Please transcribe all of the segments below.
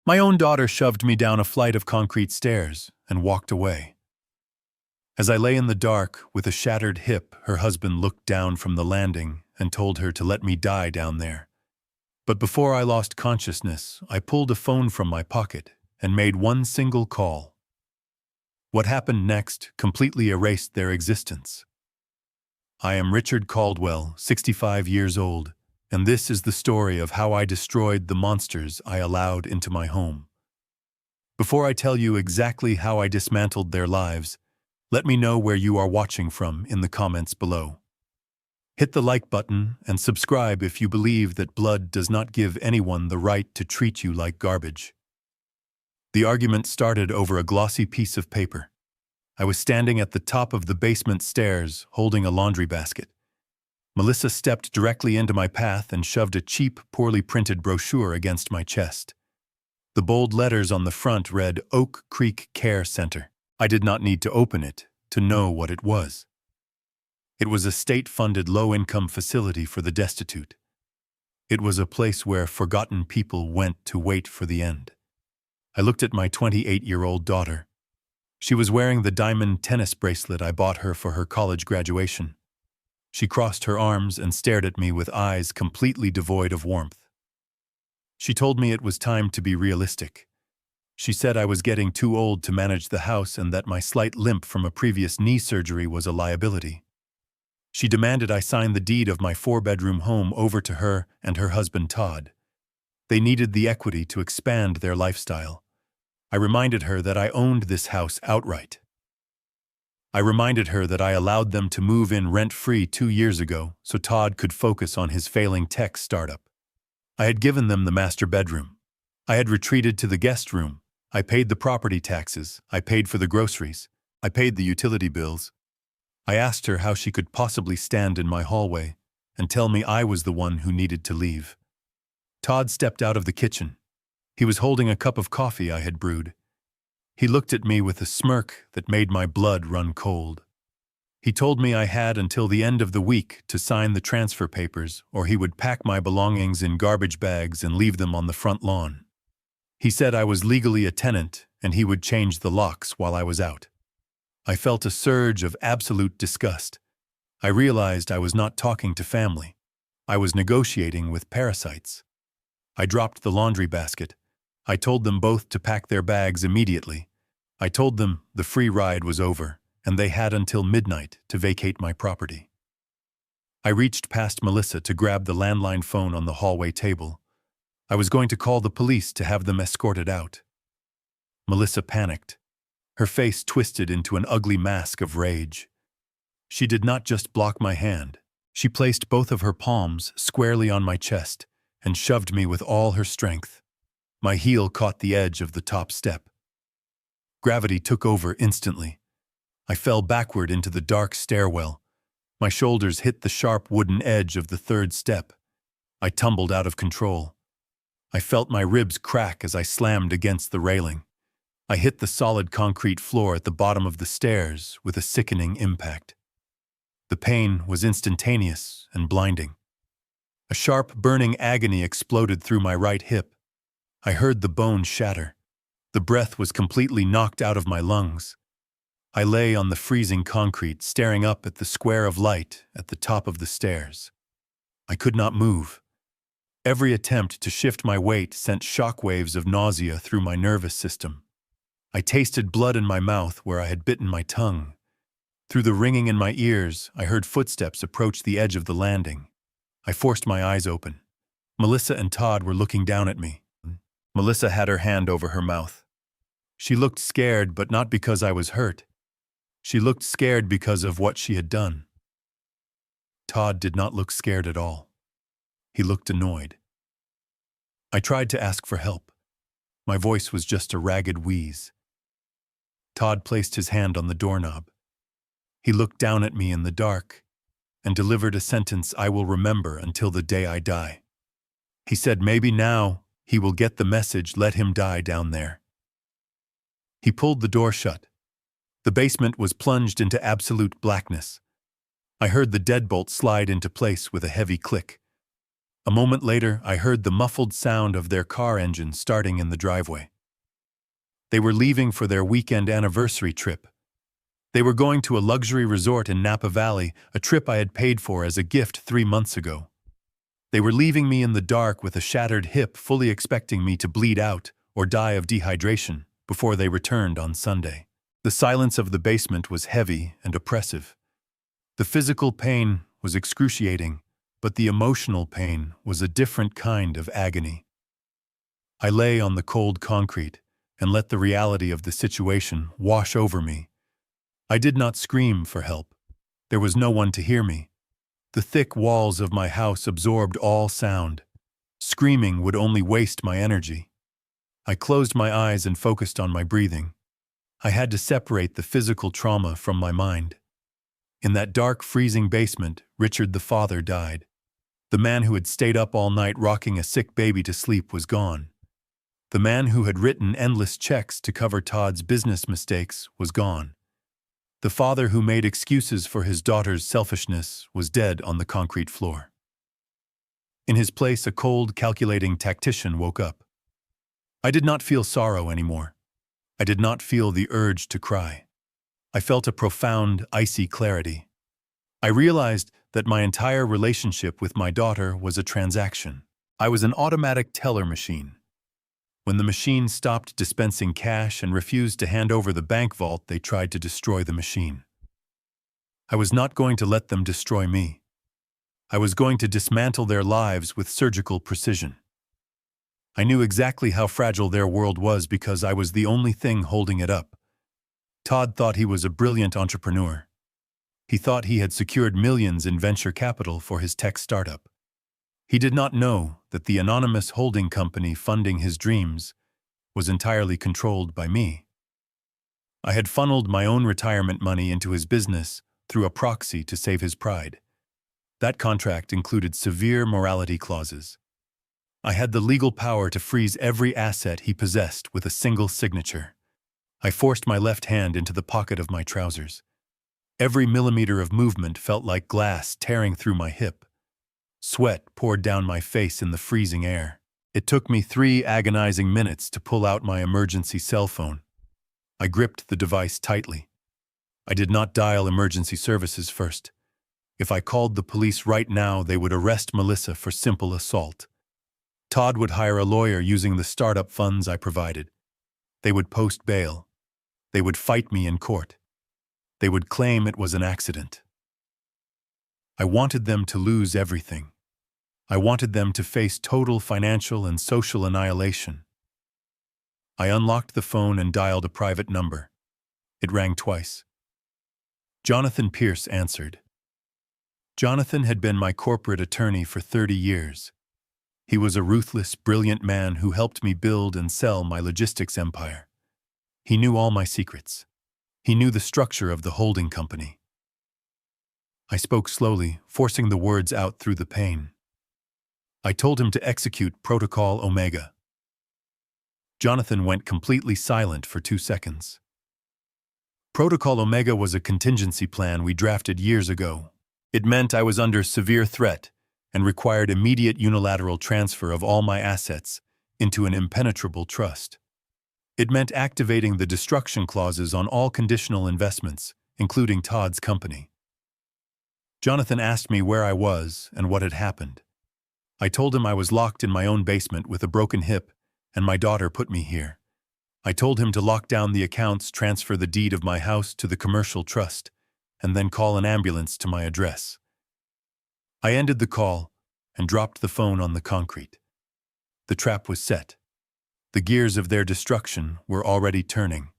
My own daughter shoved me down a flight of concrete stairs and walked away. As I lay in the dark with a shattered hip, her husband looked down from the landing and told her to let me die down there. But before I lost consciousness, I pulled a phone from my pocket and made one single call. What happened next completely erased their existence. I am Richard Caldwell, 65 years old, and this is the story of how I destroyed the monsters I allowed into my home. Before I tell you exactly how I dismantled their lives, let me know where you are watching from in the comments below. Hit the like button and subscribe if you believe that blood does not give anyone the right to treat you like garbage. The argument started over a glossy piece of paper. I was standing at the top of the basement stairs, holding a laundry basket. Melissa stepped directly into my path and shoved a cheap, poorly printed brochure against my chest. The bold letters on the front read Oak Creek Care Center. I did not need to open it to know what it was. It was a state-funded low-income facility for the destitute. It was a place where forgotten people went to wait for the end. I looked at my 28-year-old daughter. She was wearing the diamond tennis bracelet I bought her for her college graduation. She crossed her arms and stared at me with eyes completely devoid of warmth. She told me it was time to be realistic. She said I was getting too old to manage the house and that my slight limp from a previous knee surgery was a liability. She demanded I sign the deed of my 4-bedroom home over to her and her husband Todd. They needed the equity to expand their lifestyle. I reminded her that I owned this house outright. I reminded her that I allowed them to move in rent-free 2 years ago so Todd could focus on his failing tech startup. I had given them the master bedroom. I had retreated to the guest room. I paid the property taxes. I paid for the groceries. I paid the utility bills. I asked her how she could possibly stand in my hallway and tell me I was the one who needed to leave. Todd stepped out of the kitchen. He was holding a cup of coffee I had brewed. He looked at me with a smirk that made my blood run cold. He told me I had until the end of the week to sign the transfer papers, or he would pack my belongings in garbage bags and leave them on the front lawn. He said I was legally a tenant and he would change the locks while I was out. I felt a surge of absolute disgust. I realized I was not talking to family. I was negotiating with parasites. I dropped the laundry basket. I told them both to pack their bags immediately. I told them the free ride was over, and they had until midnight to vacate my property. I reached past Melissa to grab the landline phone on the hallway table. I was going to call the police to have them escorted out. Melissa panicked. Her face twisted into an ugly mask of rage. She did not just block my hand. She placed both of her palms squarely on my chest and shoved me with all her strength. My heel caught the edge of the top step. Gravity took over instantly. I fell backward into the dark stairwell. My shoulders hit the sharp wooden edge of the 3rd step. I tumbled out of control. I felt my ribs crack as I slammed against the railing. I hit the solid concrete floor at the bottom of the stairs with a sickening impact. The pain was instantaneous and blinding. A sharp, burning agony exploded through my right hip. I heard the bone shatter. The breath was completely knocked out of my lungs. I lay on the freezing concrete, staring up at the square of light at the top of the stairs. I could not move. Every attempt to shift my weight sent shockwaves of nausea through my nervous system. I tasted blood in my mouth where I had bitten my tongue. Through the ringing in my ears, I heard footsteps approach the edge of the landing. I forced my eyes open. Melissa and Todd were looking down at me. Melissa had her hand over her mouth. She looked scared, but not because I was hurt. She looked scared because of what she had done. Todd did not look scared at all. He looked annoyed. I tried to ask for help. My voice was just a ragged wheeze. Todd placed his hand on the doorknob. He looked down at me in the dark and delivered a sentence I will remember until the day I die. He said maybe now he will get the message, let him die down there. He pulled the door shut. The basement was plunged into absolute blackness. I heard the deadbolt slide into place with a heavy click. A moment later, I heard the muffled sound of their car engine starting in the driveway. They were leaving for their weekend anniversary trip. They were going to a luxury resort in Napa Valley, a trip I had paid for as a gift 3 months ago. They were leaving me in the dark with a shattered hip, fully expecting me to bleed out or die of dehydration before they returned on Sunday. The silence of the basement was heavy and oppressive. The physical pain was excruciating, but the emotional pain was a different kind of agony. I lay on the cold concrete and let the reality of the situation wash over me. I did not scream for help. There was no one to hear me. The thick walls of my house absorbed all sound. Screaming would only waste my energy. I closed my eyes and focused on my breathing. I had to separate the physical trauma from my mind. In that dark, freezing basement, Richard the father died. The man who had stayed up all night rocking a sick baby to sleep was gone. The man who had written endless checks to cover Todd's business mistakes was gone. The father who made excuses for his daughter's selfishness was dead on the concrete floor. In his place, a cold, calculating tactician woke up. I did not feel sorrow anymore. I did not feel the urge to cry. I felt a profound, icy clarity. I realized that my entire relationship with my daughter was a transaction. I was an automatic teller machine. When the machine stopped dispensing cash and refused to hand over the bank vault, they tried to destroy the machine. I was not going to let them destroy me. I was going to dismantle their lives with surgical precision. I knew exactly how fragile their world was because I was the only thing holding it up. Todd thought he was a brilliant entrepreneur. He thought he had secured millions in venture capital for his tech startup. He did not know that the anonymous holding company funding his dreams was entirely controlled by me. I had funneled my own retirement money into his business through a proxy to save his pride. That contract included severe morality clauses. I had the legal power to freeze every asset he possessed with a single signature. I forced my left hand into the pocket of my trousers. Every millimeter of movement felt like glass tearing through my hip. Sweat poured down my face in the freezing air. It took me 3 agonizing minutes to pull out my emergency cell phone. I gripped the device tightly. I did not dial emergency services first. If I called the police right now, they would arrest Melissa for simple assault. Todd would hire a lawyer using the startup funds I provided. They would post bail. They would fight me in court. They would claim it was an accident. I wanted them to lose everything. I wanted them to face total financial and social annihilation. I unlocked the phone and dialed a private number. It rang twice. Jonathan Pierce answered. Jonathan had been my corporate attorney for 30 years. He was a ruthless, brilliant man who helped me build and sell my logistics empire. He knew all my secrets. He knew the structure of the holding company. I spoke slowly, forcing the words out through the pain. I told him to execute Protocol Omega. Jonathan went completely silent for 2 seconds. Protocol Omega was a contingency plan we drafted years ago. It meant I was under severe threat and required immediate unilateral transfer of all my assets into an impenetrable trust. It meant activating the destruction clauses on all conditional investments, including Todd's company. Jonathan asked me where I was and what had happened. I told him I was locked in my own basement with a broken hip, and my daughter put me here. I told him to lock down the accounts, transfer the deed of my house to the commercial trust, and then call an ambulance to my address. I ended the call and dropped the phone on the concrete. The trap was set. The gears of their destruction were already turning.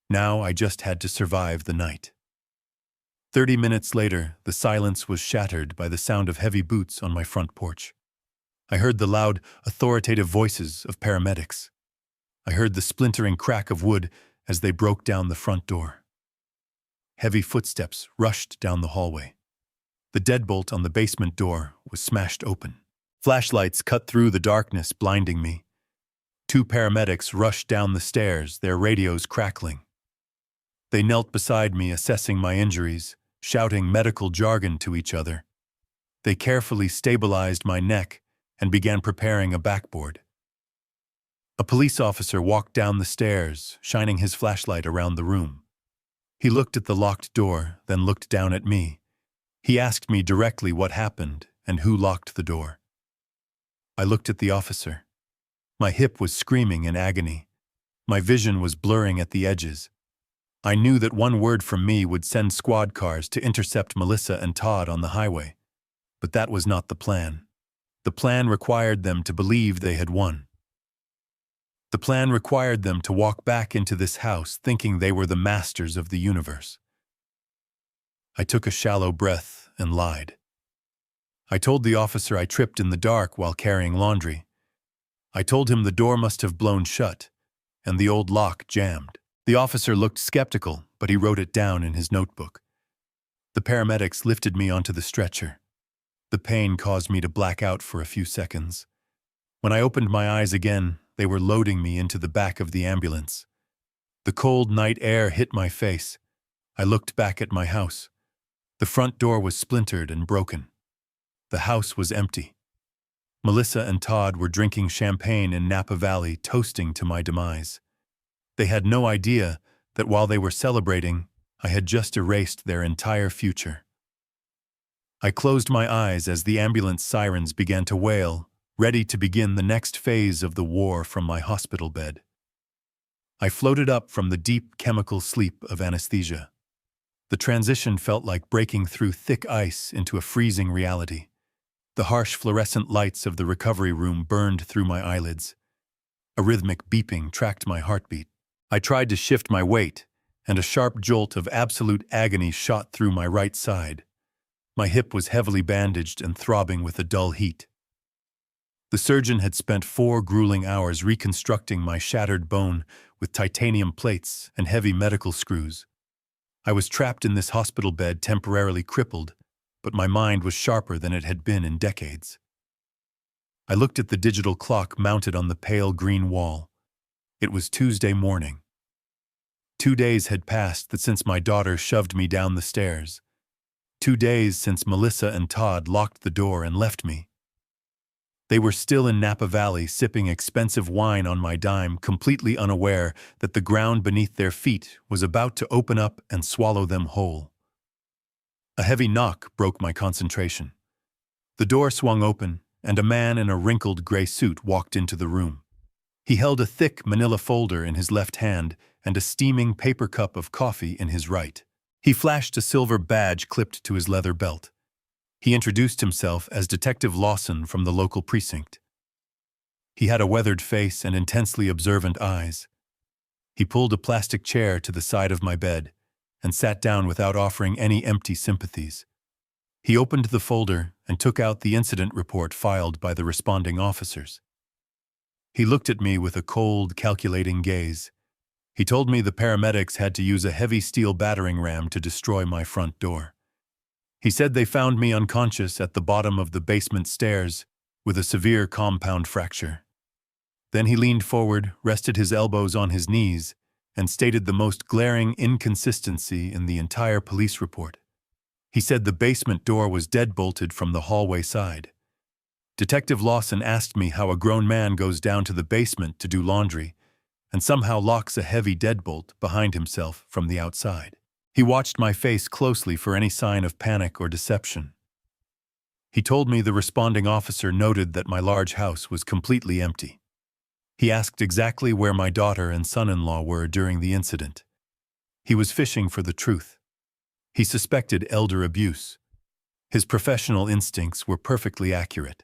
Now I just had to survive the night. 30 minutes later, the silence was shattered by the sound of heavy boots on my front porch. I heard the loud, authoritative voices of paramedics. I heard the splintering crack of wood as they broke down the front door. Heavy footsteps rushed down the hallway. The deadbolt on the basement door was smashed open. Flashlights cut through the darkness, blinding me. 2 paramedics rushed down the stairs, their radios crackling. They knelt beside me, assessing my injuries, shouting medical jargon to each other. They carefully stabilized my neck and began preparing a backboard. A police officer walked down the stairs, shining his flashlight around the room. He looked at the locked door, then looked down at me. He asked me directly what happened and who locked the door. I looked at the officer. My hip was screaming in agony. My vision was blurring at the edges. I knew that one word from me would send squad cars to intercept Melissa and Todd on the highway. But that was not the plan. The plan required them to believe they had won. The plan required them to walk back into this house thinking they were the masters of the universe. I took a shallow breath and lied. I told the officer I tripped in the dark while carrying laundry. I told him the door must have blown shut, and the old lock jammed. The officer looked skeptical, but he wrote it down in his notebook. The paramedics lifted me onto the stretcher. The pain caused me to black out for a few seconds. When I opened my eyes again, they were loading me into the back of the ambulance. The cold night air hit my face. I looked back at my house. The front door was splintered and broken. The house was empty. Melissa and Todd were drinking champagne in Napa Valley, toasting to my demise. They had no idea that while they were celebrating, I had just erased their entire future. I closed my eyes as the ambulance sirens began to wail, ready to begin the next phase of the war from my hospital bed. I floated up from the deep chemical sleep of anesthesia. The transition felt like breaking through thick ice into a freezing reality. The harsh fluorescent lights of the recovery room burned through my eyelids. A rhythmic beeping tracked my heartbeat. I tried to shift my weight, and a sharp jolt of absolute agony shot through my right side. My hip was heavily bandaged and throbbing with a dull heat. The surgeon had spent 4 grueling hours reconstructing my shattered bone with titanium plates and heavy medical screws. I was trapped in this hospital bed, temporarily crippled, but my mind was sharper than it had been in decades. I looked at the digital clock mounted on the pale green wall. It was Tuesday morning. 2 days had passed since my daughter shoved me down the stairs. 2 days since Melissa and Todd locked the door and left me. They were still in Napa Valley, sipping expensive wine on my dime, completely unaware that the ground beneath their feet was about to open up and swallow them whole. A heavy knock broke my concentration. The door swung open, and a man in a wrinkled gray suit walked into the room. He held a thick manila folder in his left hand and a steaming paper cup of coffee in his right. He flashed a silver badge clipped to his leather belt. He introduced himself as Detective Lawson from the local precinct. He had a weathered face and intensely observant eyes. He pulled a plastic chair to the side of my bed and sat down without offering any empty sympathies. He opened the folder and took out the incident report filed by the responding officers. He looked at me with a cold, calculating gaze. He told me the paramedics had to use a heavy steel battering ram to destroy my front door. He said they found me unconscious at the bottom of the basement stairs with a severe compound fracture. Then he leaned forward, rested his elbows on his knees, and stated the most glaring inconsistency in the entire police report. He said the basement door was deadbolted from the hallway side. Detective Lawson asked me how a grown man goes down to the basement to do laundry and somehow locks a heavy deadbolt behind himself from the outside. He watched my face closely for any sign of panic or deception. He told me the responding officer noted that my large house was completely empty. He asked exactly where my daughter and son-in-law were during the incident. He was fishing for the truth. He suspected elder abuse. His professional instincts were perfectly accurate.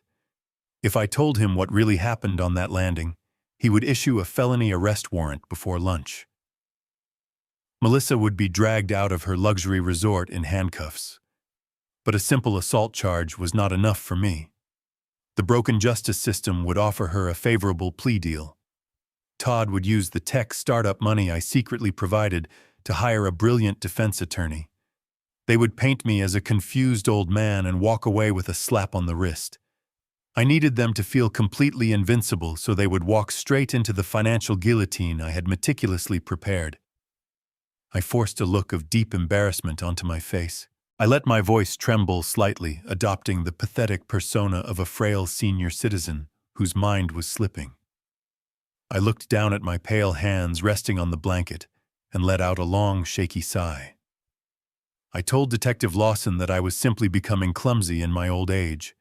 If I told him what really happened on that landing, he would issue a felony arrest warrant before lunch. Melissa would be dragged out of her luxury resort in handcuffs. But a simple assault charge was not enough for me. The broken justice system would offer her a favorable plea deal. Todd would use the tech startup money I secretly provided to hire a brilliant defense attorney. They would paint me as a confused old man and walk away with a slap on the wrist. I needed them to feel completely invincible so they would walk straight into the financial guillotine I had meticulously prepared. I forced a look of deep embarrassment onto my face. I let my voice tremble slightly, adopting the pathetic persona of a frail senior citizen whose mind was slipping. I looked down at my pale hands resting on the blanket and let out a long, shaky sigh. I told Detective Lawson that I was simply becoming clumsy in my old age.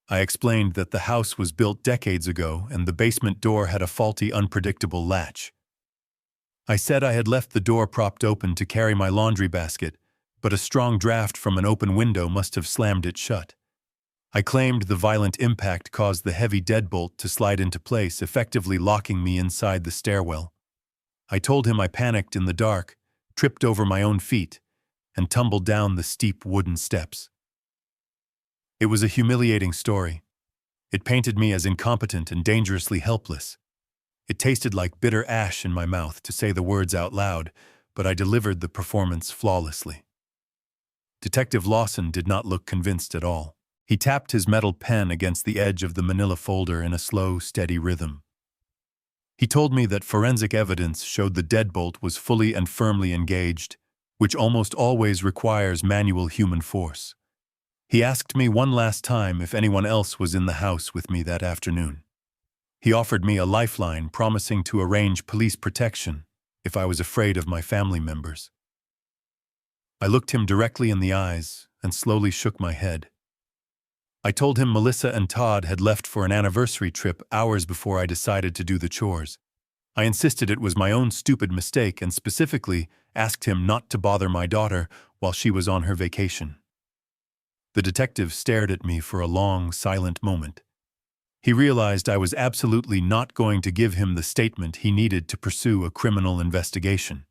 I explained that the house was built decades ago and the basement door had a faulty, unpredictable latch. I said I had left the door propped open to carry my laundry basket, but a strong draft from an open window must have slammed it shut. I claimed the violent impact caused the heavy deadbolt to slide into place, effectively locking me inside the stairwell. I told him I panicked in the dark, tripped over my own feet, and tumbled down the steep wooden steps. It was a humiliating story. It painted me as incompetent and dangerously helpless. It tasted like bitter ash in my mouth to say the words out loud, but I delivered the performance flawlessly. Detective Lawson did not look convinced at all. He tapped his metal pen against the edge of the manila folder in a slow, steady rhythm. He told me that forensic evidence showed the deadbolt was fully and firmly engaged, which almost always requires manual human force. He asked me one last time if anyone else was in the house with me that afternoon. He offered me a lifeline, promising to arrange police protection if I was afraid of my family members. I looked him directly in the eyes and slowly shook my head. I told him Melissa and Todd had left for an anniversary trip hours before I decided to do the chores. I insisted it was my own stupid mistake and specifically asked him not to bother my daughter while she was on her vacation. The detective stared at me for a long, silent moment. He realized I was absolutely not going to give him the statement he needed to pursue a criminal investigation.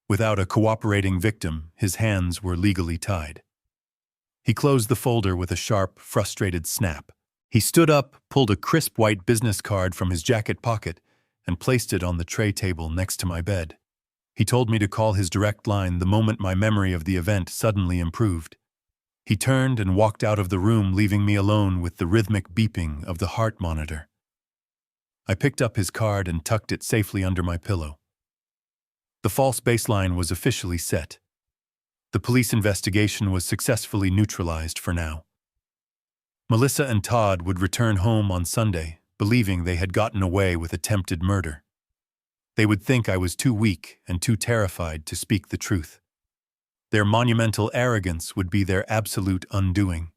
Without a cooperating victim, his hands were legally tied. He closed the folder with a sharp, frustrated snap. He stood up, pulled a crisp white business card from his jacket pocket, and placed it on the tray table next to my bed. He told me to call his direct line the moment my memory of the event suddenly improved. He turned and walked out of the room, leaving me alone with the rhythmic beeping of the heart monitor. I picked up his card and tucked it safely under my pillow. The false baseline was officially set. The police investigation was successfully neutralized for now. Melissa and Todd would return home on Sunday, believing they had gotten away with attempted murder. They would think I was too weak and too terrified to speak the truth. Their monumental arrogance would be their absolute undoing.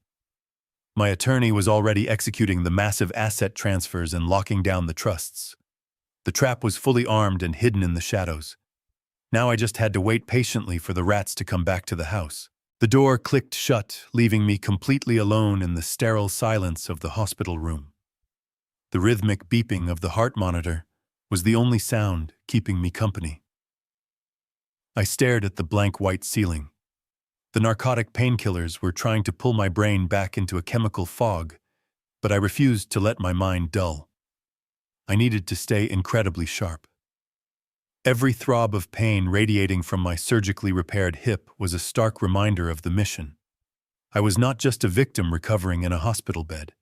My attorney was already executing the massive asset transfers and locking down the trusts. The trap was fully armed and hidden in the shadows. Now I just had to wait patiently for the rats to come back to the house. The door clicked shut, leaving me completely alone in the sterile silence of the hospital room. The rhythmic beeping of the heart monitor was the only sound keeping me company. I stared at the blank white ceiling. The narcotic painkillers were trying to pull my brain back into a chemical fog, but I refused to let my mind dull. I needed to stay incredibly sharp. Every throb of pain radiating from my surgically repaired hip was a stark reminder of the mission. I was not just a victim recovering in a hospital bed.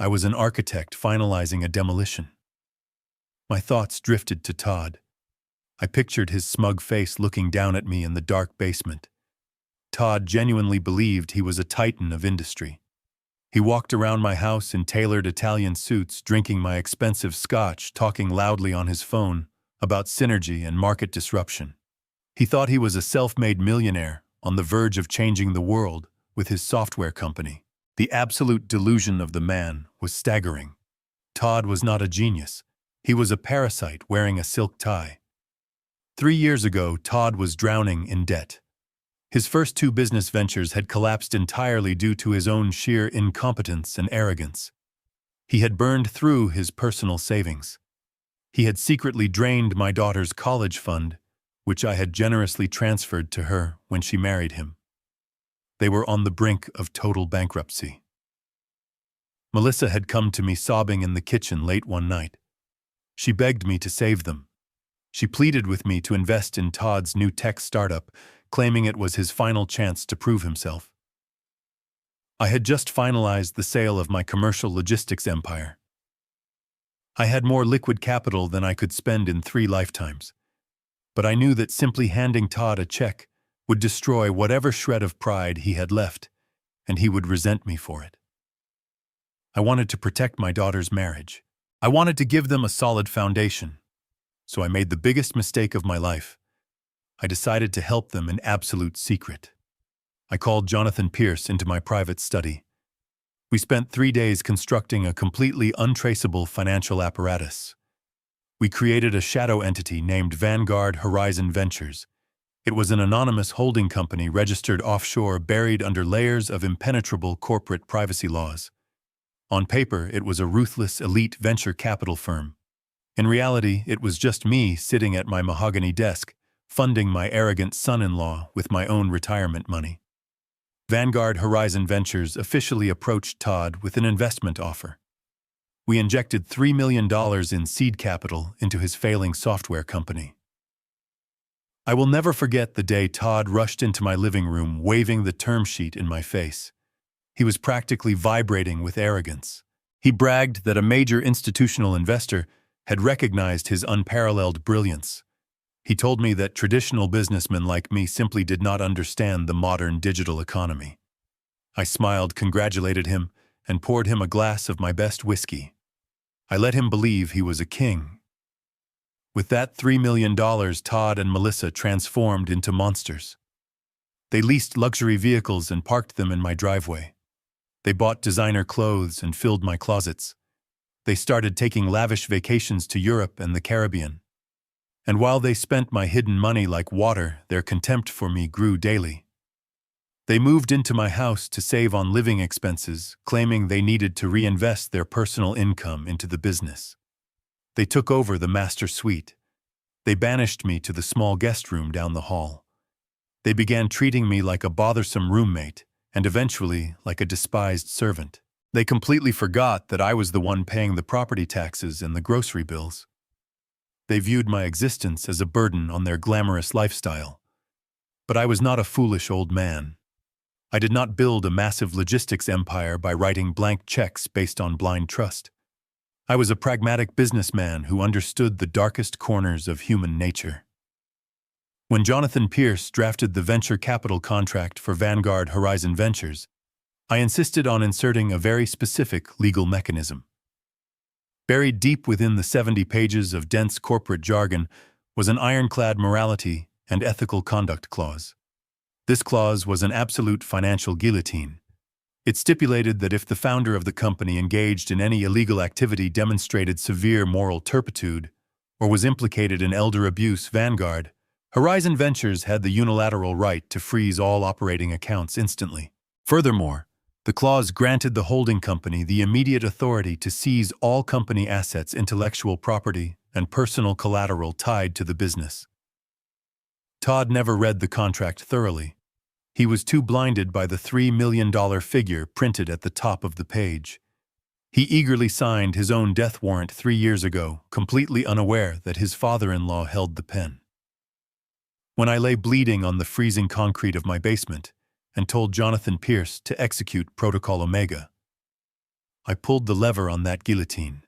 I was an architect finalizing a demolition. My thoughts drifted to Todd. I pictured his smug face looking down at me in the dark basement. Todd genuinely believed he was a titan of industry. He walked around my house in tailored Italian suits, drinking my expensive scotch, talking loudly on his phone about synergy and market disruption. He thought he was a self-made millionaire on the verge of changing the world with his software company. The absolute delusion of the man was staggering. Todd was not a genius. He was a parasite wearing a silk tie. 3 years ago, Todd was drowning in debt. His first 2 business ventures had collapsed entirely due to his own sheer incompetence and arrogance. He had burned through his personal savings. He had secretly drained my daughter's college fund, which I had generously transferred to her when she married him. They were on the brink of total bankruptcy. Melissa had come to me sobbing in the kitchen late one night. She begged me to save them. She pleaded with me to invest in Todd's new tech startup, claiming it was his final chance to prove himself. I had just finalized the sale of my commercial logistics empire. I had more liquid capital than I could spend in 3 lifetimes. But I knew that simply handing Todd a check would destroy whatever shred of pride he had left, and he would resent me for it. I wanted to protect my daughter's marriage. I wanted to give them a solid foundation. So I made the biggest mistake of my life. I decided to help them in absolute secret. I called Jonathan Pierce into my private study. We spent 3 days constructing a completely untraceable financial apparatus. We created a shadow entity named Vanguard Horizon Ventures. It was an anonymous holding company registered offshore, buried under layers of impenetrable corporate privacy laws. On paper, it was a ruthless elite venture capital firm. In reality, it was just me sitting at my mahogany desk, funding my arrogant son-in-law with my own retirement money. Vanguard Horizon Ventures officially approached Todd with an investment offer. We injected $3 million in seed capital into his failing software company. I will never forget the day Todd rushed into my living room waving the term sheet in my face. He was practically vibrating with arrogance. He bragged that a major institutional investor had recognized his unparalleled brilliance. He told me that traditional businessmen like me simply did not understand the modern digital economy. I smiled, congratulated him, and poured him a glass of my best whiskey. I let him believe he was a king. With that $3 million, Todd and Melissa transformed into monsters. They leased luxury vehicles and parked them in my driveway. They bought designer clothes and filled my closets. They started taking lavish vacations to Europe and the Caribbean. And while they spent my hidden money like water, their contempt for me grew daily. They moved into my house to save on living expenses, claiming they needed to reinvest their personal income into the business. They took over the master suite. They banished me to the small guest room down the hall. They began treating me like a bothersome roommate, and eventually like a despised servant. They completely forgot that I was the one paying the property taxes and the grocery bills. They viewed my existence as a burden on their glamorous lifestyle. But I was not a foolish old man. I did not build a massive logistics empire by writing blank checks based on blind trust. I was a pragmatic businessman who understood the darkest corners of human nature. When Jonathan Pierce drafted the venture capital contract for Vanguard Horizon Ventures, I insisted on inserting a very specific legal mechanism. Buried deep within the 70 pages of dense corporate jargon was an ironclad morality and ethical conduct clause. This clause was an absolute financial guillotine. It stipulated that if the founder of the company engaged in any illegal activity, demonstrated severe moral turpitude, or was implicated in elder abuse, Vanguard Horizon Ventures had the unilateral right to freeze all operating accounts instantly. Furthermore, the clause granted the holding company the immediate authority to seize all company assets, intellectual property, and personal collateral tied to the business. Todd never read the contract thoroughly. He was too blinded by the $3 million figure printed at the top of the page. He eagerly signed his own death warrant 3 years ago, completely unaware that his father-in-law held the pen. When I lay bleeding on the freezing concrete of my basement and told Jonathan Pierce to execute Protocol Omega, I pulled the lever on that guillotine.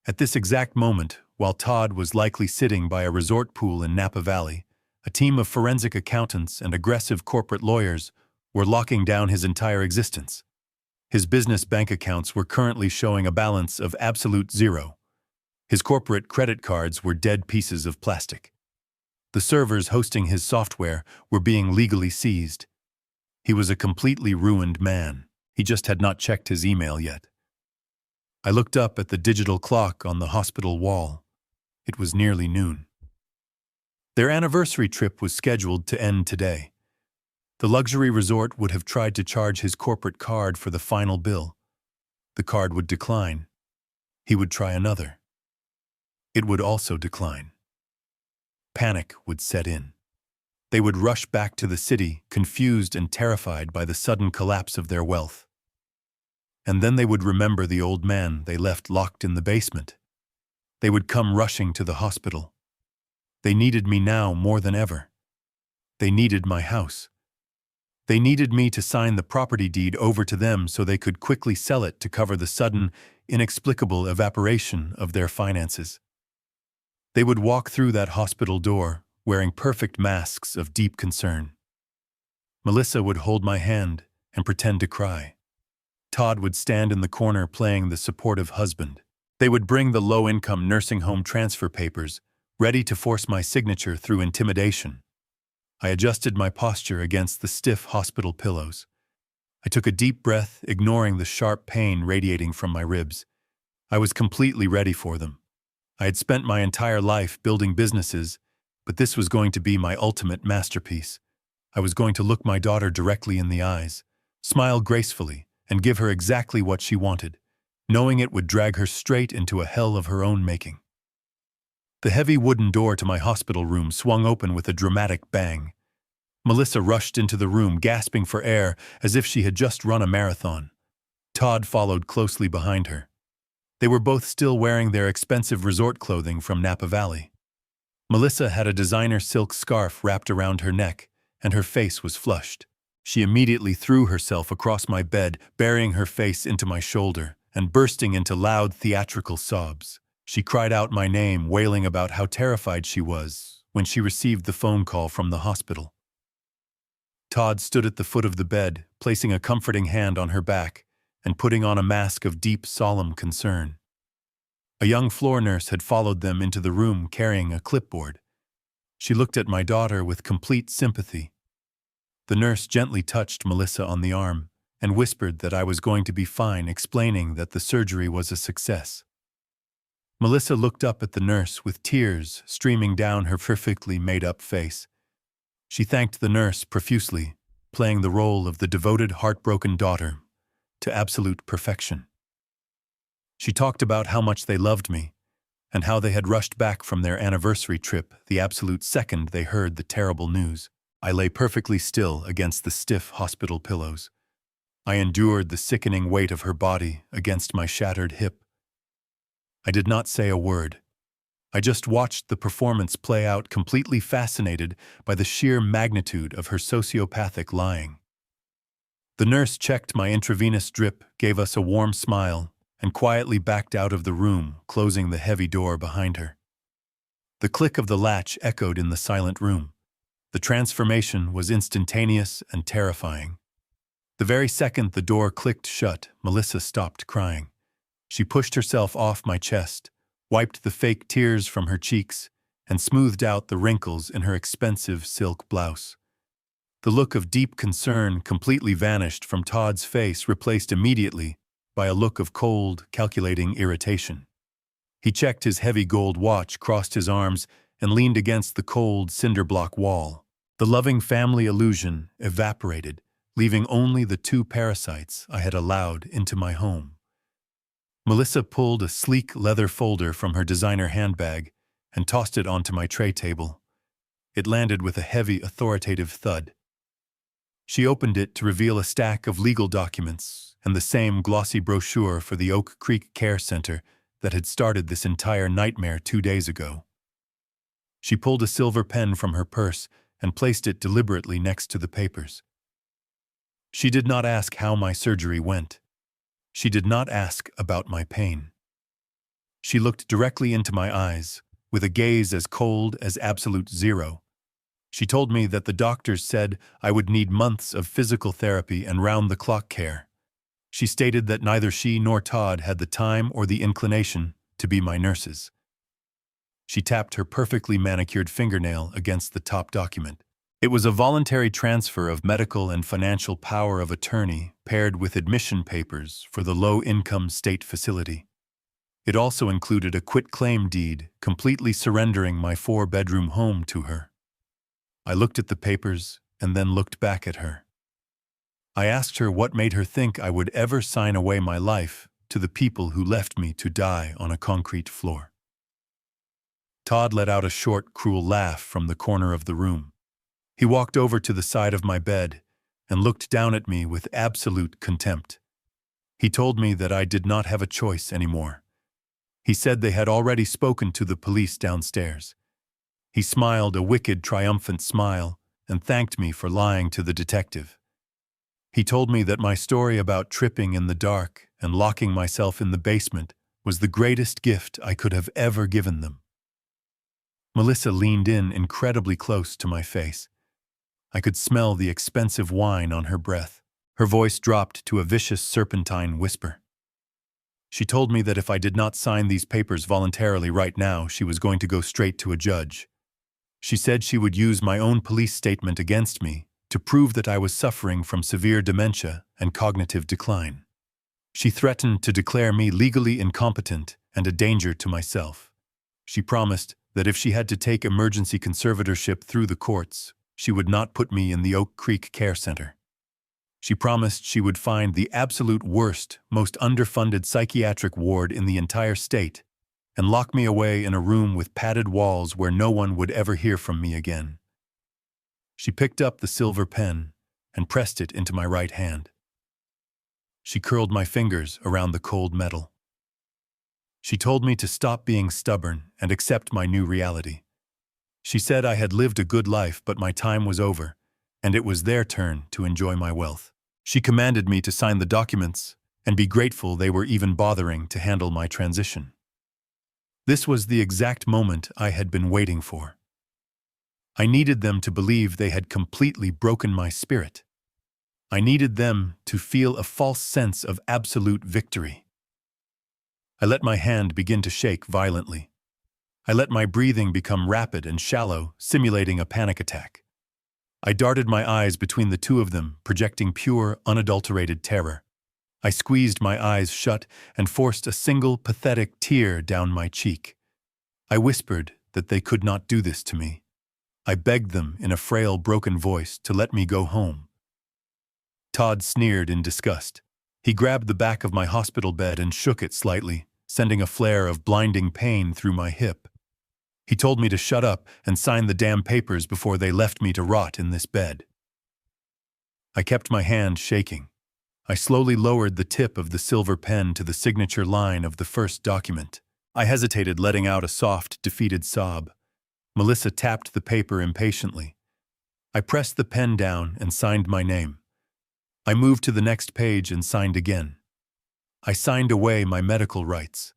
At this exact moment, while Todd was likely sitting by a resort pool in Napa Valley, a team of forensic accountants and aggressive corporate lawyers were locking down his entire existence. His business bank accounts were currently showing a balance of absolute zero. His corporate credit cards were dead pieces of plastic. The servers hosting his software were being legally seized. He was a completely ruined man. He just had not checked his email yet. I looked up at the digital clock on the hospital wall. It was nearly noon. Their anniversary trip was scheduled to end today. The luxury resort would have tried to charge his corporate card for the final bill. The card would decline. He would try another. It would also decline. Panic would set in. They would rush back to the city, confused and terrified by the sudden collapse of their wealth. And then they would remember the old man they left locked in the basement. They would come rushing to the hospital. They needed me now more than ever. They needed my house. They needed me to sign the property deed over to them so they could quickly sell it to cover the sudden, inexplicable evaporation of their finances. They would walk through that hospital door, wearing perfect masks of deep concern. Melissa would hold my hand and pretend to cry. Todd would stand in the corner playing the supportive husband. They would bring the low-income nursing home transfer papers, ready to force my signature through intimidation. I adjusted my posture against the stiff hospital pillows. I took a deep breath, ignoring the sharp pain radiating from my ribs. I was completely ready for them. I had spent my entire life building businesses, but this was going to be my ultimate masterpiece. I was going to look my daughter directly in the eyes, smile gracefully, and give her exactly what she wanted, knowing it would drag her straight into a hell of her own making. The heavy wooden door to my hospital room swung open with a dramatic bang. Melissa rushed into the room, gasping for air as if she had just run a marathon. Todd followed closely behind her. They were both still wearing their expensive resort clothing from Napa Valley. Melissa had a designer silk scarf wrapped around her neck, and her face was flushed. She immediately threw herself across my bed, burying her face into my shoulder, and bursting into loud theatrical sobs. She cried out my name, wailing about how terrified she was when she received the phone call from the hospital. Todd stood at the foot of the bed, placing a comforting hand on her back and putting on a mask of deep, solemn concern. A young floor nurse had followed them into the room carrying a clipboard. She looked at my daughter with complete sympathy. The nurse gently touched Melissa on the arm and whispered that I was going to be fine, explaining that the surgery was a success. Melissa looked up at the nurse with tears streaming down her perfectly made-up face. She thanked the nurse profusely, playing the role of the devoted, heartbroken daughter to absolute perfection. She talked about how much they loved me and how they had rushed back from their anniversary trip the absolute second they heard the terrible news. I lay perfectly still against the stiff hospital pillows. I endured the sickening weight of her body against my shattered hip. I did not say a word. I just watched the performance play out, completely fascinated by the sheer magnitude of her sociopathic lying. The nurse checked my intravenous drip, gave us a warm smile, and quietly backed out of the room, closing the heavy door behind her. The click of the latch echoed in the silent room. The transformation was instantaneous and terrifying. The very second the door clicked shut, Melissa stopped crying. She pushed herself off my chest, wiped the fake tears from her cheeks, and smoothed out the wrinkles in her expensive silk blouse. The look of deep concern completely vanished from Todd's face, replaced immediately by a look of cold, calculating irritation. He checked his heavy gold watch, crossed his arms, and leaned against the cold, cinder-block wall. The loving family illusion evaporated, leaving only the two parasites I had allowed into my home. Melissa pulled a sleek leather folder from her designer handbag and tossed it onto my tray table. It landed with a heavy, authoritative thud. She opened it to reveal a stack of legal documents and the same glossy brochure for the Oak Creek Care Center that had started this entire nightmare 2 days ago. She pulled a silver pen from her purse and placed it deliberately next to the papers. She did not ask how my surgery went. She did not ask about my pain. She looked directly into my eyes, with a gaze as cold as absolute zero. She told me that the doctors said I would need months of physical therapy and round-the-clock care. She stated that neither she nor Todd had the time or the inclination to be my nurses. She tapped her perfectly manicured fingernail against the top document. It was a voluntary transfer of medical and financial power of attorney paired with admission papers for the low-income state facility. It also included a quit-claim deed, completely surrendering my 4-bedroom home to her. I looked at the papers and then looked back at her. I asked her what made her think I would ever sign away my life to the people who left me to die on a concrete floor. Todd let out a short, cruel laugh from the corner of the room. He walked over to the side of my bed and looked down at me with absolute contempt. He told me that I did not have a choice anymore. He said they had already spoken to the police downstairs. He smiled a wicked, triumphant smile and thanked me for lying to the detective. He told me that my story about tripping in the dark and locking myself in the basement was the greatest gift I could have ever given them. Melissa leaned in incredibly close to my face. I could smell the expensive wine on her breath. Her voice dropped to a vicious serpentine whisper. She told me that if I did not sign these papers voluntarily right now, she was going to go straight to a judge. She said she would use my own police statement against me to prove that I was suffering from severe dementia and cognitive decline. She threatened to declare me legally incompetent and a danger to myself. She promised that if she had to take emergency conservatorship through the courts, she would not put me in the Oak Creek Care Center. She promised she would find the absolute worst, most underfunded psychiatric ward in the entire state and lock me away in a room with padded walls where no one would ever hear from me again. She picked up the silver pen and pressed it into my right hand. She curled my fingers around the cold metal. She told me to stop being stubborn and accept my new reality. She said I had lived a good life, but my time was over, and it was their turn to enjoy my wealth. She commanded me to sign the documents and be grateful they were even bothering to handle my transition. This was the exact moment I had been waiting for. I needed them to believe they had completely broken my spirit. I needed them to feel a false sense of absolute victory. I let my hand begin to shake violently. I let my breathing become rapid and shallow, simulating a panic attack. I darted my eyes between the two of them, projecting pure, unadulterated terror. I squeezed my eyes shut and forced a single, pathetic tear down my cheek. I whispered that they could not do this to me. I begged them in a frail, broken voice to let me go home. Todd sneered in disgust. He grabbed the back of my hospital bed and shook it slightly, sending a flare of blinding pain through my hip. He told me to shut up and sign the damn papers before they left me to rot in this bed. I kept my hand shaking. I slowly lowered the tip of the silver pen to the signature line of the first document. I hesitated, letting out a soft, defeated sob. Melissa tapped the paper impatiently. I pressed the pen down and signed my name. I moved to the next page and signed again. I signed away my medical rights.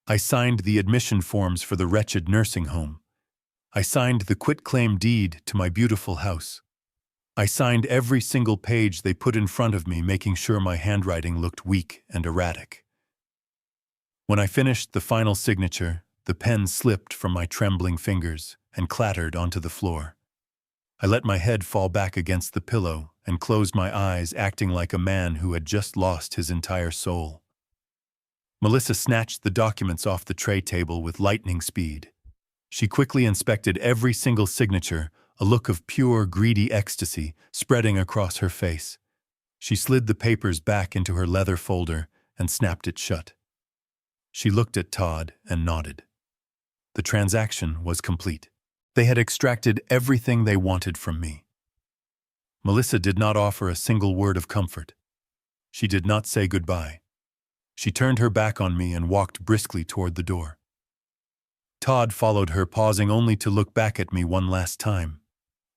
I signed the admission forms for the wretched nursing home. I signed the quitclaim deed to my beautiful house. I signed every single page they put in front of me, making sure my handwriting looked weak and erratic. When I finished the final signature, the pen slipped from my trembling fingers and clattered onto the floor. I let my head fall back against the pillow and closed my eyes, acting like a man who had just lost his entire soul. Melissa snatched the documents off the tray table with lightning speed. She quickly inspected every single signature, a look of pure, greedy ecstasy spreading across her face. She slid the papers back into her leather folder and snapped it shut. She looked at Todd and nodded. The transaction was complete. They had extracted everything they wanted from me. Melissa did not offer a single word of comfort. She did not say goodbye. She turned her back on me and walked briskly toward the door. Todd followed her, pausing only to look back at me one last time.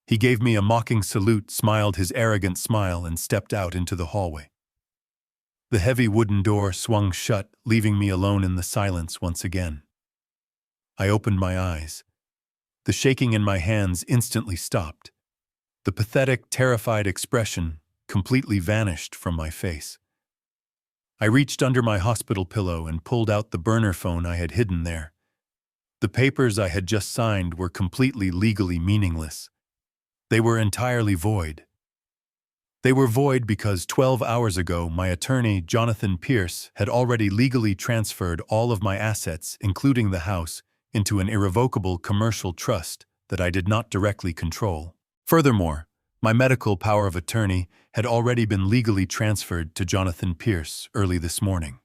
He gave me a mocking salute, smiled his arrogant smile, and stepped out into the hallway. The heavy wooden door swung shut, leaving me alone in the silence once again. I opened my eyes. The shaking in my hands instantly stopped. The pathetic, terrified expression completely vanished from my face. I reached under my hospital pillow and pulled out the burner phone I had hidden there. The papers I had just signed were completely legally meaningless. They were entirely void. They were void because 12 hours ago my attorney, Jonathan Pierce, had already legally transferred all of my assets, including the house, into an irrevocable commercial trust that I did not directly control. Furthermore, my medical power of attorney had already been legally transferred to Jonathan Pierce early this morning.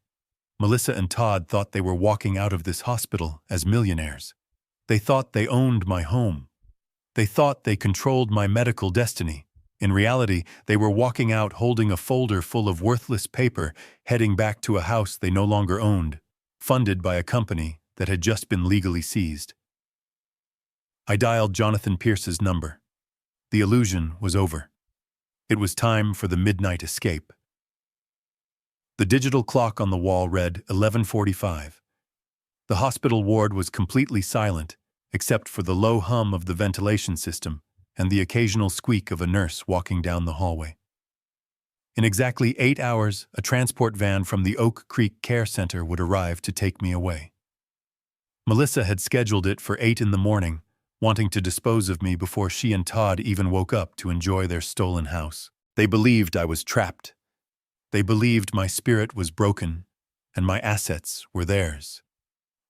Melissa and Todd thought they were walking out of this hospital as millionaires. They thought they owned my home. They thought they controlled my medical destiny. In reality, they were walking out holding a folder full of worthless paper, heading back to a house they no longer owned, funded by a company that had just been legally seized. I dialed Jonathan Pierce's number. The illusion was over. It was time for the midnight escape. The digital clock on the wall read 11:45. The hospital ward was completely silent, except for the low hum of the ventilation system and the occasional squeak of a nurse walking down the hallway. In exactly 8 hours, a transport van from the Oak Creek Care Center would arrive to take me away. Melissa had scheduled it for 8 in the morning, wanting to dispose of me before she and Todd even woke up to enjoy their stolen house. They believed I was trapped. They believed my spirit was broken, and my assets were theirs.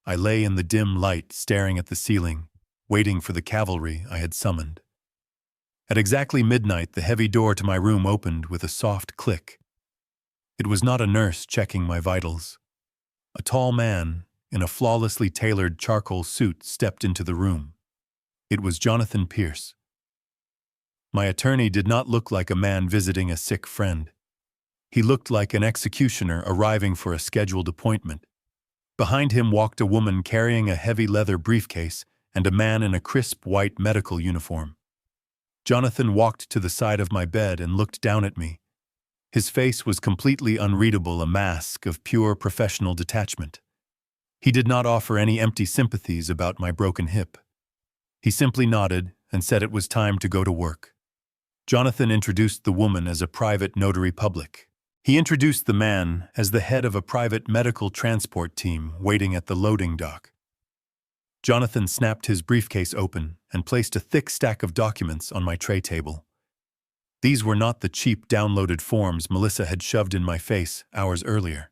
I lay in the dim light, staring at the ceiling, waiting for the cavalry I had summoned. At exactly midnight, the heavy door to my room opened with a soft click. It was not a nurse checking my vitals. A tall man, in a flawlessly tailored charcoal suit, stepped into the room. It was Jonathan Pierce. My attorney did not look like a man visiting a sick friend. He looked like an executioner arriving for a scheduled appointment. Behind him walked a woman carrying a heavy leather briefcase and a man in a crisp white medical uniform. Jonathan walked to the side of my bed and looked down at me. His face was completely unreadable, a mask of pure professional detachment. He did not offer any empty sympathies about my broken hip. He simply nodded and said it was time to go to work. Jonathan introduced the woman as a private notary public. He introduced the man as the head of a private medical transport team waiting at the loading dock. Jonathan snapped his briefcase open and placed a thick stack of documents on my tray table. These were not the cheap downloaded forms Melissa had shoved in my face hours earlier.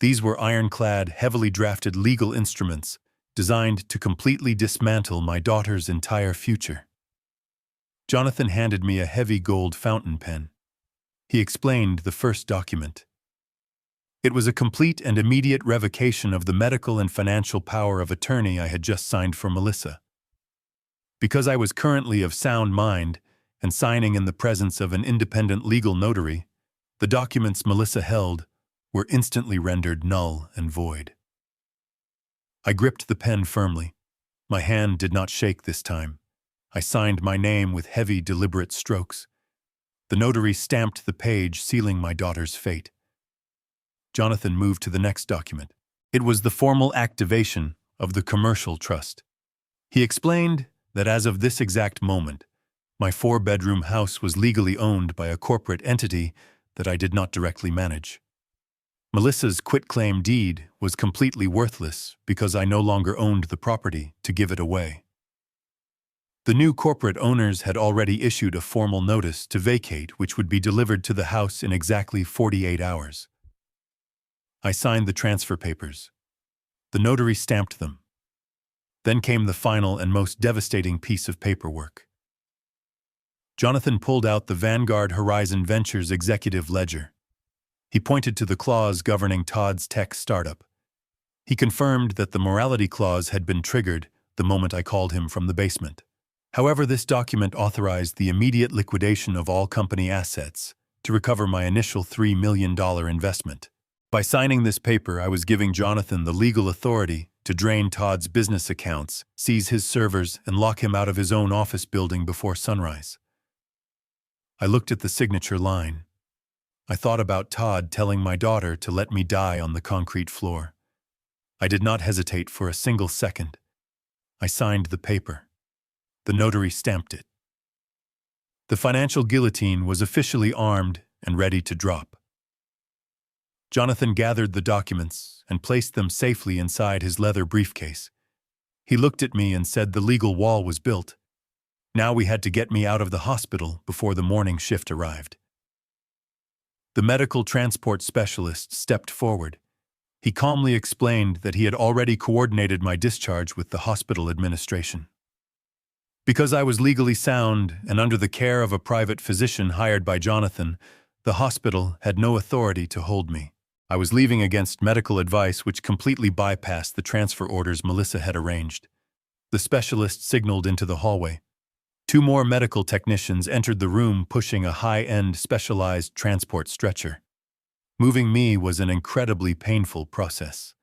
These were ironclad, heavily drafted legal instruments designed to completely dismantle my daughter's entire future. Jonathan handed me a heavy gold fountain pen. He explained the first document. It was a complete and immediate revocation of the medical and financial power of attorney I had just signed for Melissa. Because I was currently of sound mind and signing in the presence of an independent legal notary, the documents Melissa held were instantly rendered null and void. I gripped the pen firmly. My hand did not shake this time. I signed my name with heavy, deliberate strokes. The notary stamped the page, sealing my daughter's fate. Jonathan moved to the next document. It was the formal activation of the commercial trust. He explained that as of this exact moment, my 4-bedroom house was legally owned by a corporate entity that I did not directly manage. Melissa's quitclaim deed was completely worthless because I no longer owned the property to give it away. The new corporate owners had already issued a formal notice to vacate, which would be delivered to the house in exactly 48 hours. I signed the transfer papers. The notary stamped them. Then came the final and most devastating piece of paperwork. Jonathan pulled out the Vanguard Horizon Ventures executive ledger. He pointed to the clause governing Todd's tech startup. He confirmed that the morality clause had been triggered the moment I called him from the basement. However, this document authorized the immediate liquidation of all company assets to recover my initial $3 million investment. By signing this paper, I was giving Jonathan the legal authority to drain Todd's business accounts, seize his servers, and lock him out of his own office building before sunrise. I looked at the signature line. I thought about Todd telling my daughter to let me die on the concrete floor. I did not hesitate for a single second. I signed the paper. The notary stamped it. The financial guillotine was officially armed and ready to drop. Jonathan gathered the documents and placed them safely inside his leather briefcase. He looked at me and said the legal wall was built. Now we had to get me out of the hospital before the morning shift arrived. The medical transport specialist stepped forward. He calmly explained that he had already coordinated my discharge with the hospital administration. Because I was legally sound and under the care of a private physician hired by Jonathan, the hospital had no authority to hold me. I was leaving against medical advice which completely bypassed the transfer orders Melissa had arranged. The specialist signaled into the hallway. 2 more medical technicians entered the room pushing a high-end specialized transport stretcher. Moving me was an incredibly painful process.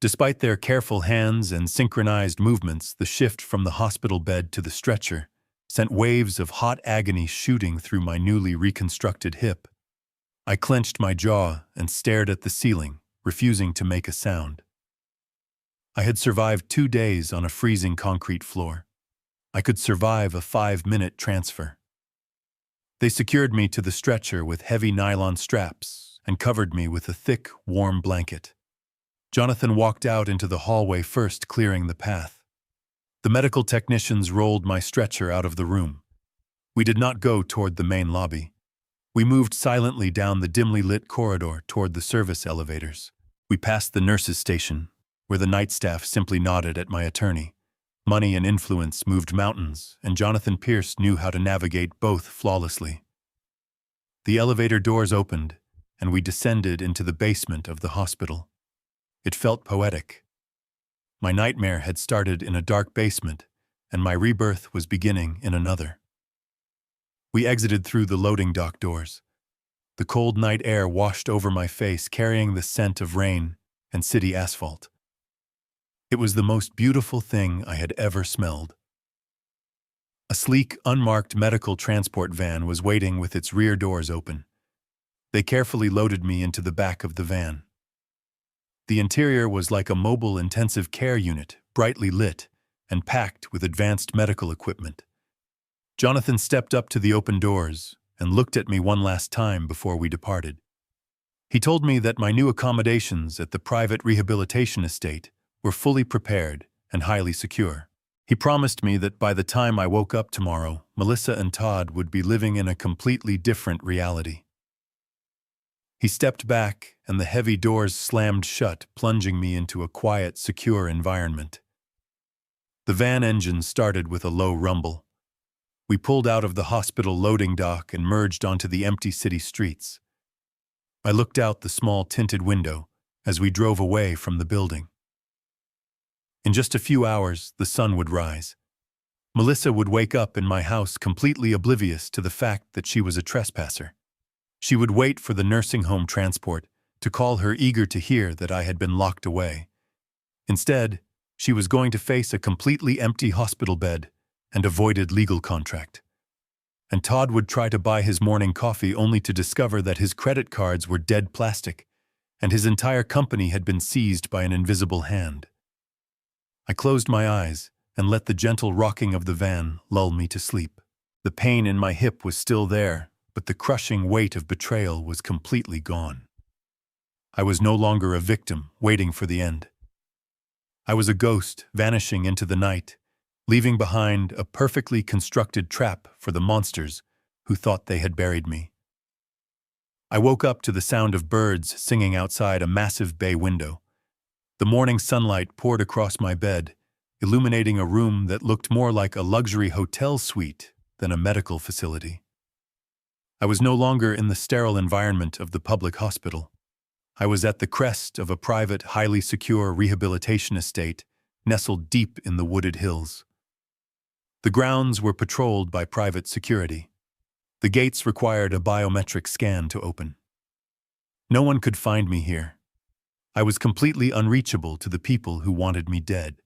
Despite their careful hands and synchronized movements, the shift from the hospital bed to the stretcher sent waves of hot agony shooting through my newly reconstructed hip. I clenched my jaw and stared at the ceiling, refusing to make a sound. I had survived 2 days on a freezing concrete floor. I could survive a 5-minute transfer. They secured me to the stretcher with heavy nylon straps and covered me with a thick, warm blanket. Jonathan walked out into the hallway first, clearing the path. The medical technicians rolled my stretcher out of the room. We did not go toward the main lobby. We moved silently down the dimly lit corridor toward the service elevators. We passed the nurses' station, where the night staff simply nodded at my attorney. Money and influence moved mountains, and Jonathan Pierce knew how to navigate both flawlessly. The elevator doors opened, and we descended into the basement of the hospital. It felt poetic. My nightmare had started in a dark basement, and my rebirth was beginning in another. We exited through the loading dock doors. The cold night air washed over my face, carrying the scent of rain and city asphalt. It was the most beautiful thing I had ever smelled. A sleek, unmarked medical transport van was waiting with its rear doors open. They carefully loaded me into the back of the van. The interior was like a mobile intensive care unit, brightly lit and packed with advanced medical equipment. Jonathan stepped up to the open doors and looked at me one last time before we departed. He told me that my new accommodations at the private rehabilitation estate were fully prepared and highly secure. He promised me that by the time I woke up tomorrow, Melissa and Todd would be living in a completely different reality. He stepped back, and the heavy doors slammed shut, plunging me into a quiet, secure environment. The van engine started with a low rumble. We pulled out of the hospital loading dock and merged onto the empty city streets. I looked out the small tinted window as we drove away from the building. In just a few hours, the sun would rise. Melissa would wake up in my house completely oblivious to the fact that she was a trespasser. She would wait for the nursing home transport to call her, eager to hear that I had been locked away. Instead, she was going to face a completely empty hospital bed and a voided legal contract. And Todd would try to buy his morning coffee only to discover that his credit cards were dead plastic and his entire company had been seized by an invisible hand. I closed my eyes and let the gentle rocking of the van lull me to sleep. The pain in my hip was still there, but the crushing weight of betrayal was completely gone. I was no longer a victim waiting for the end. I was a ghost vanishing into the night, leaving behind a perfectly constructed trap for the monsters who thought they had buried me. I woke up to the sound of birds singing outside a massive bay window. The morning sunlight poured across my bed, illuminating a room that looked more like a luxury hotel suite than a medical facility. I was no longer in the sterile environment of the public hospital. I was at the crest of a private, highly secure rehabilitation estate nestled deep in the wooded hills. The grounds were patrolled by private security. The gates required a biometric scan to open. No one could find me here. I was completely unreachable to the people who wanted me dead.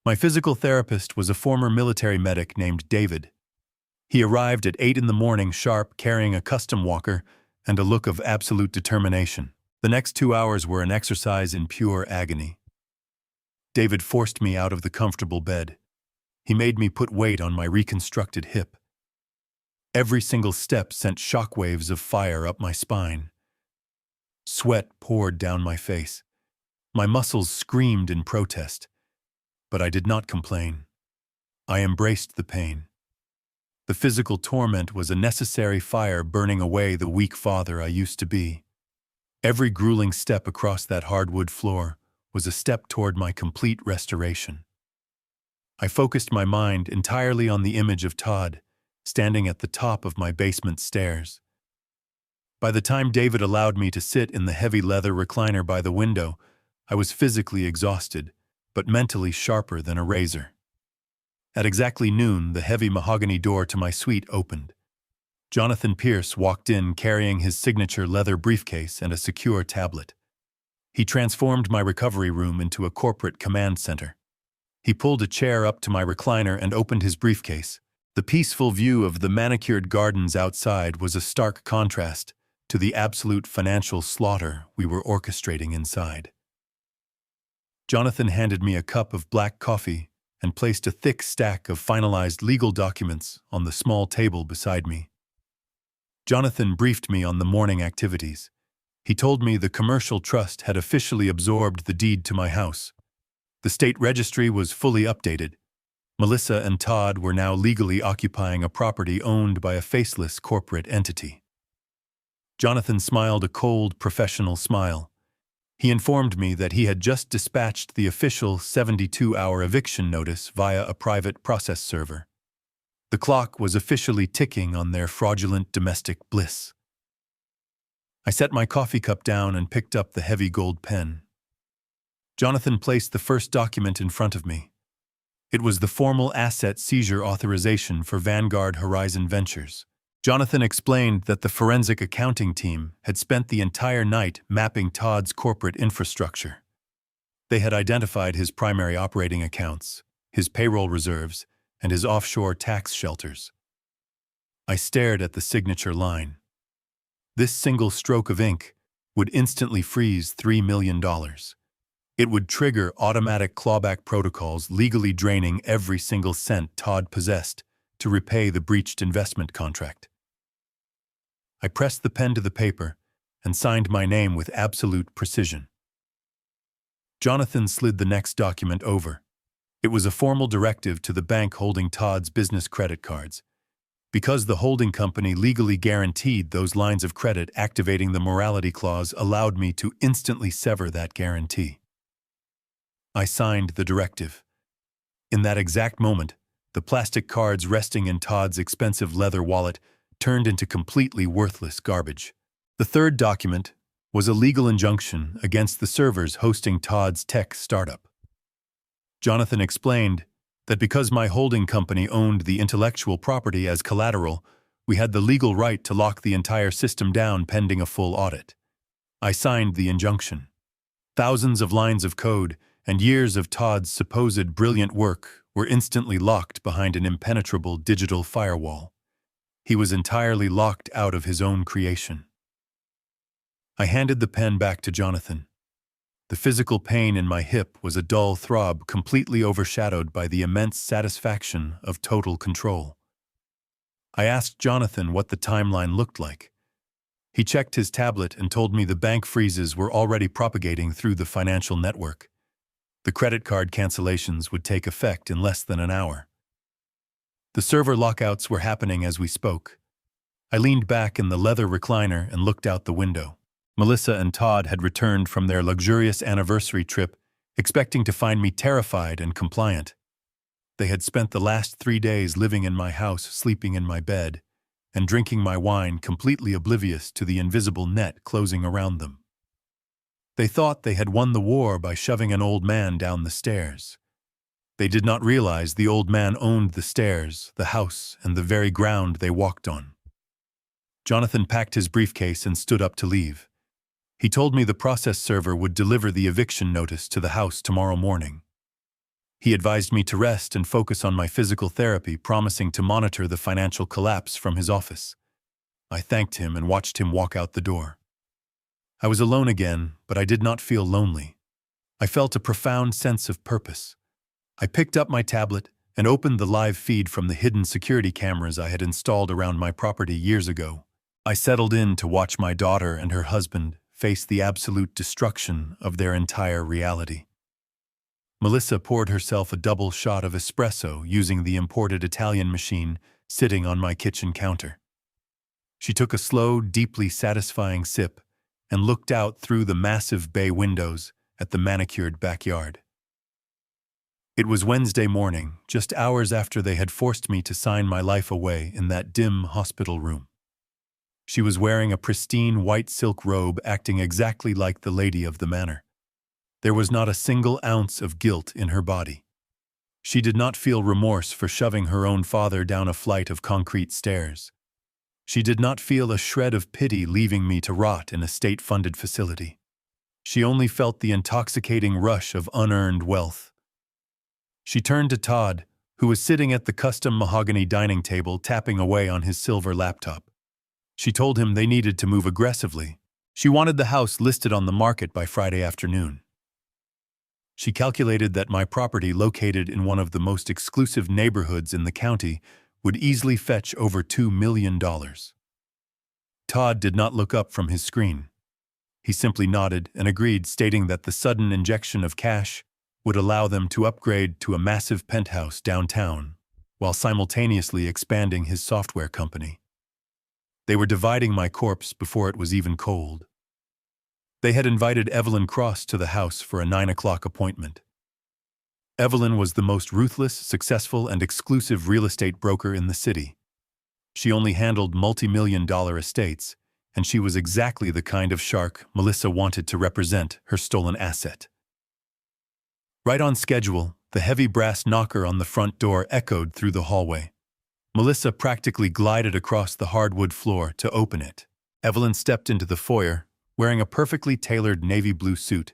My physical therapist was a former military medic named David. He arrived at 8 in the morning sharp, carrying a custom walker and a look of absolute determination. The next 2 hours were an exercise in pure agony. David forced me out of the comfortable bed. He made me put weight on my reconstructed hip. Every single step sent shockwaves of fire up my spine. Sweat poured down my face. My muscles screamed in protest. But I did not complain. I embraced the pain. The physical torment was a necessary fire burning away the weak father I used to be. Every grueling step across that hardwood floor was a step toward my complete restoration. I focused my mind entirely on the image of Todd, standing at the top of my basement stairs. By the time David allowed me to sit in the heavy leather recliner by the window, I was physically exhausted, but mentally sharper than a razor. At exactly noon, the heavy mahogany door to my suite opened. Jonathan Pierce walked in carrying his signature leather briefcase and a secure tablet. He transformed my recovery room into a corporate command center. He pulled a chair up to my recliner and opened his briefcase. The peaceful view of the manicured gardens outside was a stark contrast to the absolute financial slaughter we were orchestrating inside. Jonathan handed me a cup of black coffee and placed a thick stack of finalized legal documents on the small table beside me. Jonathan briefed me on the morning activities. He told me the commercial trust had officially absorbed the deed to my house. The state registry was fully updated. Melissa and Todd were now legally occupying a property owned by a faceless corporate entity. Jonathan smiled a cold, professional smile. He informed me that he had just dispatched the official 72-hour eviction notice via a private process server. The clock was officially ticking on their fraudulent domestic bliss. I set my coffee cup down and picked up the heavy gold pen. Jonathan placed the first document in front of me. It was the formal asset seizure authorization for Vanguard Horizon Ventures. Jonathan explained that the forensic accounting team had spent the entire night mapping Todd's corporate infrastructure. They had identified his primary operating accounts, his payroll reserves, and his offshore tax shelters. I stared at the signature line. This single stroke of ink would instantly freeze $3 million. It would trigger automatic clawback protocols legally draining every single cent Todd possessed to repay the breached investment contract. I pressed the pen to the paper and signed my name with absolute precision. Jonathan slid the next document over. It was a formal directive to the bank holding Todd's business credit cards. Because the holding company legally guaranteed those lines of credit, activating the morality clause allowed me to instantly sever that guarantee. I signed the directive. In that exact moment, the plastic cards resting in Todd's expensive leather wallet turned into completely worthless garbage. The third document was a legal injunction against the servers hosting Todd's tech startup. Jonathan explained that because my holding company owned the intellectual property as collateral, we had the legal right to lock the entire system down pending a full audit. I signed the injunction. Thousands of lines of code and years of Todd's supposed brilliant work were instantly locked behind an impenetrable digital firewall. He was entirely locked out of his own creation. I handed the pen back to Jonathan. The physical pain in my hip was a dull throb completely overshadowed by the immense satisfaction of total control. I asked Jonathan what the timeline looked like. He checked his tablet and told me the bank freezes were already propagating through the financial network. The credit card cancellations would take effect in less than an hour. The server lockouts were happening as we spoke. I leaned back in the leather recliner and looked out the window. Melissa and Todd had returned from their luxurious anniversary trip, expecting to find me terrified and compliant. They had spent the last 3 days living in my house, sleeping in my bed, and drinking my wine, completely oblivious to the invisible net closing around them. They thought they had won the war by shoving an old man down the stairs. They did not realize the old man owned the stairs, the house, and the very ground they walked on. Jonathan packed his briefcase and stood up to leave. He told me the process server would deliver the eviction notice to the house tomorrow morning. He advised me to rest and focus on my physical therapy, promising to monitor the financial collapse from his office. I thanked him and watched him walk out the door. I was alone again, but I did not feel lonely. I felt a profound sense of purpose. I picked up my tablet and opened the live feed from the hidden security cameras I had installed around my property years ago. I settled in to watch my daughter and her husband face the absolute destruction of their entire reality. Melissa poured herself a double shot of espresso using the imported Italian machine sitting on my kitchen counter. She took a slow, deeply satisfying sip and looked out through the massive bay windows at the manicured backyard. It was Wednesday morning, just hours after they had forced me to sign my life away in that dim hospital room. She was wearing a pristine white silk robe, acting exactly like the lady of the manor. There was not a single ounce of guilt in her body. She did not feel remorse for shoving her own father down a flight of concrete stairs. She did not feel a shred of pity leaving me to rot in a state-funded facility. She only felt the intoxicating rush of unearned wealth. She turned to Todd, who was sitting at the custom mahogany dining table tapping away on his silver laptop. She told him they needed to move aggressively. She wanted the house listed on the market by Friday afternoon. She calculated that my property, located in one of the most exclusive neighborhoods in the county, would easily fetch over $2 million. Todd did not look up from his screen. He simply nodded and agreed, stating that the sudden injection of cash would allow them to upgrade to a massive penthouse downtown, while simultaneously expanding his software company. They were dividing my corpse before it was even cold. They had invited Evelyn Cross to the house for a 9 o'clock appointment. Evelyn was the most ruthless, successful, and exclusive real estate broker in the city. She only handled multi-million-dollar estates, and she was exactly the kind of shark Melissa wanted to represent her stolen asset. Right on schedule, the heavy brass knocker on the front door echoed through the hallway. Melissa practically glided across the hardwood floor to open it. Evelyn stepped into the foyer, wearing a perfectly tailored navy blue suit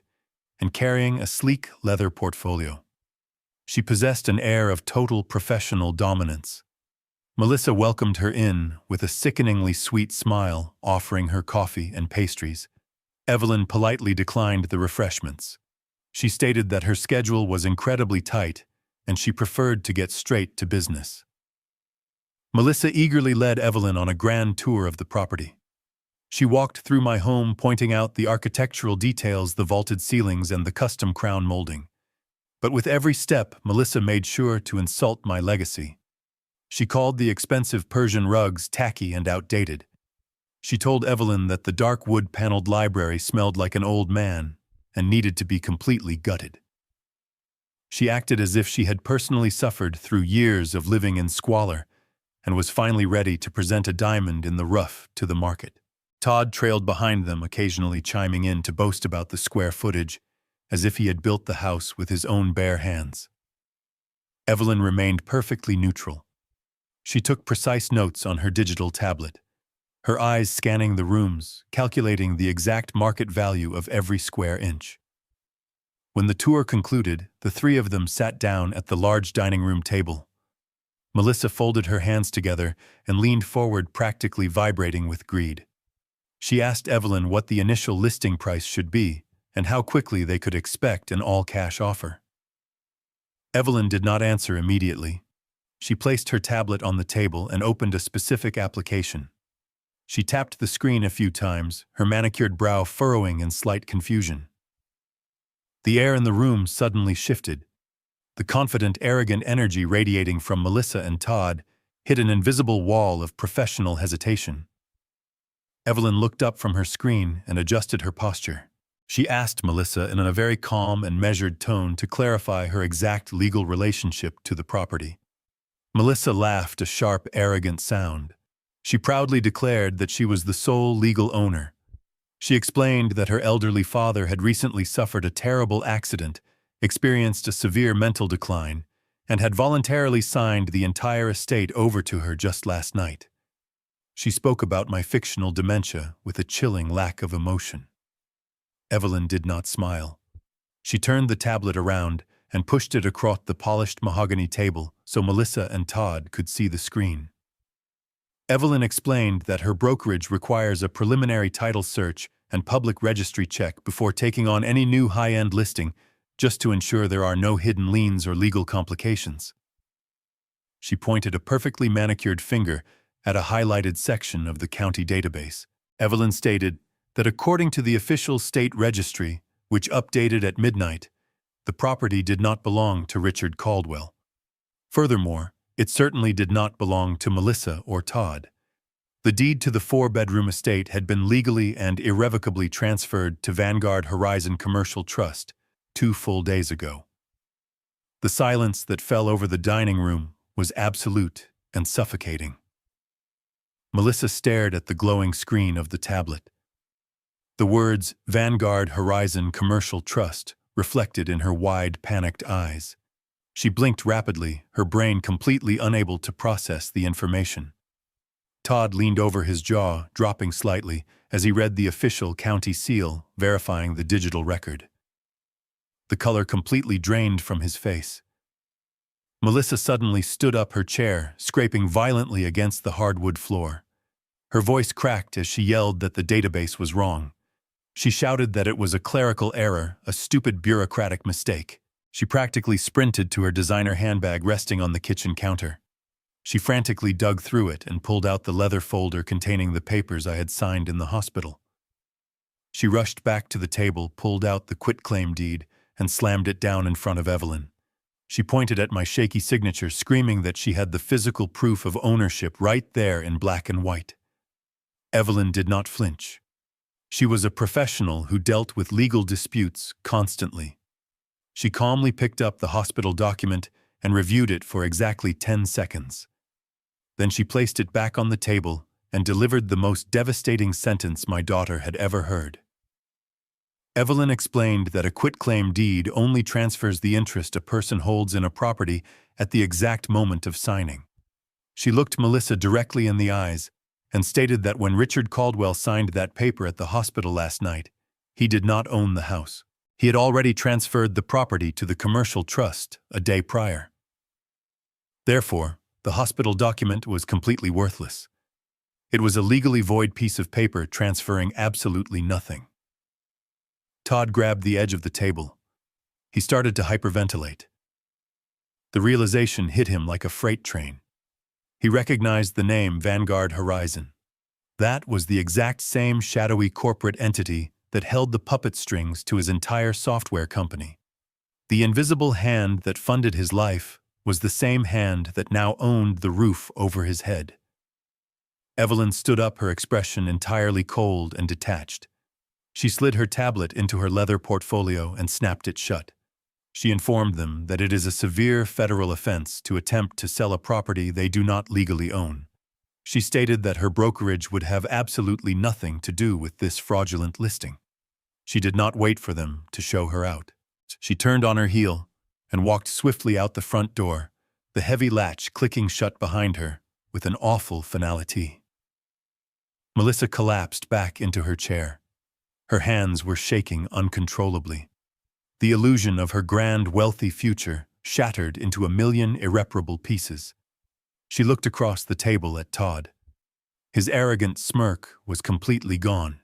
and carrying a sleek leather portfolio. She possessed an air of total professional dominance. Melissa welcomed her in with a sickeningly sweet smile, offering her coffee and pastries. Evelyn politely declined the refreshments. She stated that her schedule was incredibly tight and she preferred to get straight to business. Melissa eagerly led Evelyn on a grand tour of the property. She walked through my home, pointing out the architectural details, the vaulted ceilings, and the custom crown molding. But with every step, Melissa made sure to insult my legacy. She called the expensive Persian rugs tacky and outdated. She told Evelyn that the dark wood-paneled library smelled like an old man and needed to be completely gutted. She acted as if she had personally suffered through years of living in squalor and was finally ready to present a diamond in the rough to the market. Todd trailed behind them, occasionally chiming in to boast about the square footage, as if he had built the house with his own bare hands. Evelyn remained perfectly neutral. She took precise notes on her digital tablet, her eyes scanning the rooms, calculating the exact market value of every square inch. When the tour concluded, the three of them sat down at the large dining room table. Melissa folded her hands together and leaned forward, practically vibrating with greed. She asked Evelyn what the initial listing price should be and how quickly they could expect an all-cash offer. Evelyn did not answer immediately. She placed her tablet on the table and opened a specific application. She tapped the screen a few times, her manicured brow furrowing in slight confusion. The air in the room suddenly shifted. The confident, arrogant energy radiating from Melissa and Todd hid an invisible wall of professional hesitation. Evelyn looked up from her screen and adjusted her posture. She asked Melissa in a very calm and measured tone to clarify her exact legal relationship to the property. Melissa laughed a sharp, arrogant sound. She proudly declared that she was the sole legal owner. She explained that her elderly father had recently suffered a terrible accident, experienced a severe mental decline, and had voluntarily signed the entire estate over to her just last night. She spoke about my fictional dementia with a chilling lack of emotion. Evelyn did not smile. She turned the tablet around and pushed it across the polished mahogany table so Melissa and Todd could see the screen. Evelyn explained that her brokerage requires a preliminary title search and public registry check before taking on any new high-end listing, just to ensure there are no hidden liens or legal complications. She pointed a perfectly manicured finger at a highlighted section of the county database. Evelyn stated that according to the official state registry, which updated at midnight, the property did not belong to Richard Caldwell. Furthermore, it certainly did not belong to Melissa or Todd. The deed to the 4-bedroom estate had been legally and irrevocably transferred to Vanguard Horizon Commercial Trust 2 full days ago. The silence that fell over the dining room was absolute and suffocating. Melissa stared at the glowing screen of the tablet. The words Vanguard Horizon Commercial Trust reflected in her wide, panicked eyes. She blinked rapidly, her brain completely unable to process the information. Todd leaned over his jaw, dropping slightly, as he read the official county seal, verifying the digital record. The color completely drained from his face. Melissa suddenly stood up her chair, scraping violently against the hardwood floor. Her voice cracked as she yelled that the database was wrong. She shouted that it was a clerical error, a stupid bureaucratic mistake. She practically sprinted to her designer handbag resting on the kitchen counter. She frantically dug through it and pulled out the leather folder containing the papers I had signed in the hospital. She rushed back to the table, pulled out the quitclaim deed, and slammed it down in front of Evelyn. She pointed at my shaky signature, screaming that she had the physical proof of ownership right there in black and white. Evelyn did not flinch. She was a professional who dealt with legal disputes constantly. She calmly picked up the hospital document and reviewed it for exactly 10 seconds. Then she placed it back on the table and delivered the most devastating sentence my daughter had ever heard. Evelyn explained that a quitclaim deed only transfers the interest a person holds in a property at the exact moment of signing. She looked Melissa directly in the eyes and stated that when Richard Caldwell signed that paper at the hospital last night, he did not own the house. He had already transferred the property to the commercial trust a day prior. Therefore, the hospital document was completely worthless. It was a legally void piece of paper transferring absolutely nothing. Todd grabbed the edge of the table. He started to hyperventilate. The realization hit him like a freight train. He recognized the name Vanguard Horizon. That was the exact same shadowy corporate entity that held the puppet strings to his entire software company. The invisible hand that funded his life was the same hand that now owned the roof over his head. Evelyn stood up, her expression entirely cold and detached. She slid her tablet into her leather portfolio and snapped it shut. She informed them that it is a severe federal offense to attempt to sell a property they do not legally own. She stated that her brokerage would have absolutely nothing to do with this fraudulent listing. She did not wait for them to show her out. She turned on her heel and walked swiftly out the front door, the heavy latch clicking shut behind her with an awful finality. Melissa collapsed back into her chair. Her hands were shaking uncontrollably. The illusion of her grand, wealthy future shattered into a million irreparable pieces. She looked across the table at Todd. His arrogant smirk was completely gone.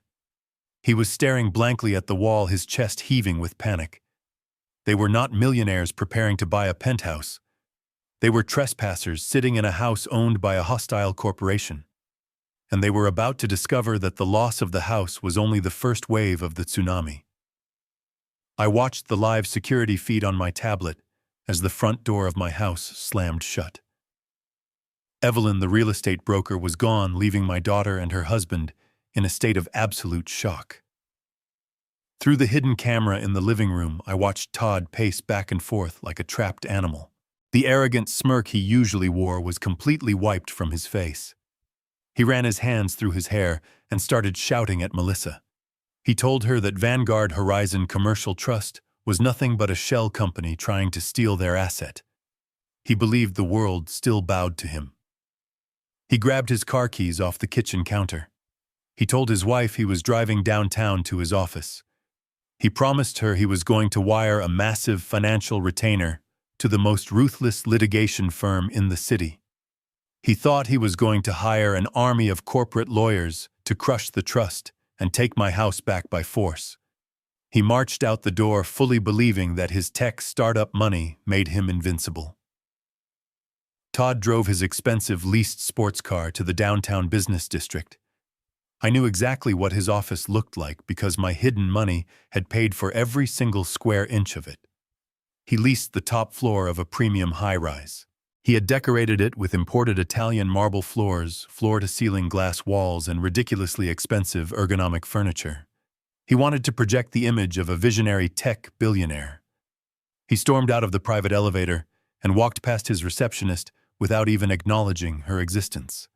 He was staring blankly at the wall, his chest heaving with panic. They were not millionaires preparing to buy a penthouse. They were trespassers sitting in a house owned by a hostile corporation. And they were about to discover that the loss of the house was only the first wave of the tsunami. I watched the live security feed on my tablet as the front door of my house slammed shut. Evelyn, the real estate broker, was gone, leaving my daughter and her husband in a state of absolute shock. Through the hidden camera in the living room, I watched Todd pace back and forth like a trapped animal. The arrogant smirk he usually wore was completely wiped from his face. He ran his hands through his hair and started shouting at Melissa. He told her that Vanguard Horizon Commercial Trust was nothing but a shell company trying to steal their asset. He believed the world still bowed to him. He grabbed his car keys off the kitchen counter. He told his wife he was driving downtown to his office. He promised her he was going to wire a massive financial retainer to the most ruthless litigation firm in the city. He thought he was going to hire an army of corporate lawyers to crush the trust and take my house back by force. He marched out the door fully believing that his tech startup money made him invincible. Todd drove his expensive leased sports car to the downtown business district. I knew exactly what his office looked like because my hidden money had paid for every single square inch of it. He leased the top floor of a premium high-rise. He had decorated it with imported Italian marble floors, floor-to-ceiling glass walls, and ridiculously expensive ergonomic furniture. He wanted to project the image of a visionary tech billionaire. He stormed out of the private elevator and walked past his receptionist without even acknowledging her existence.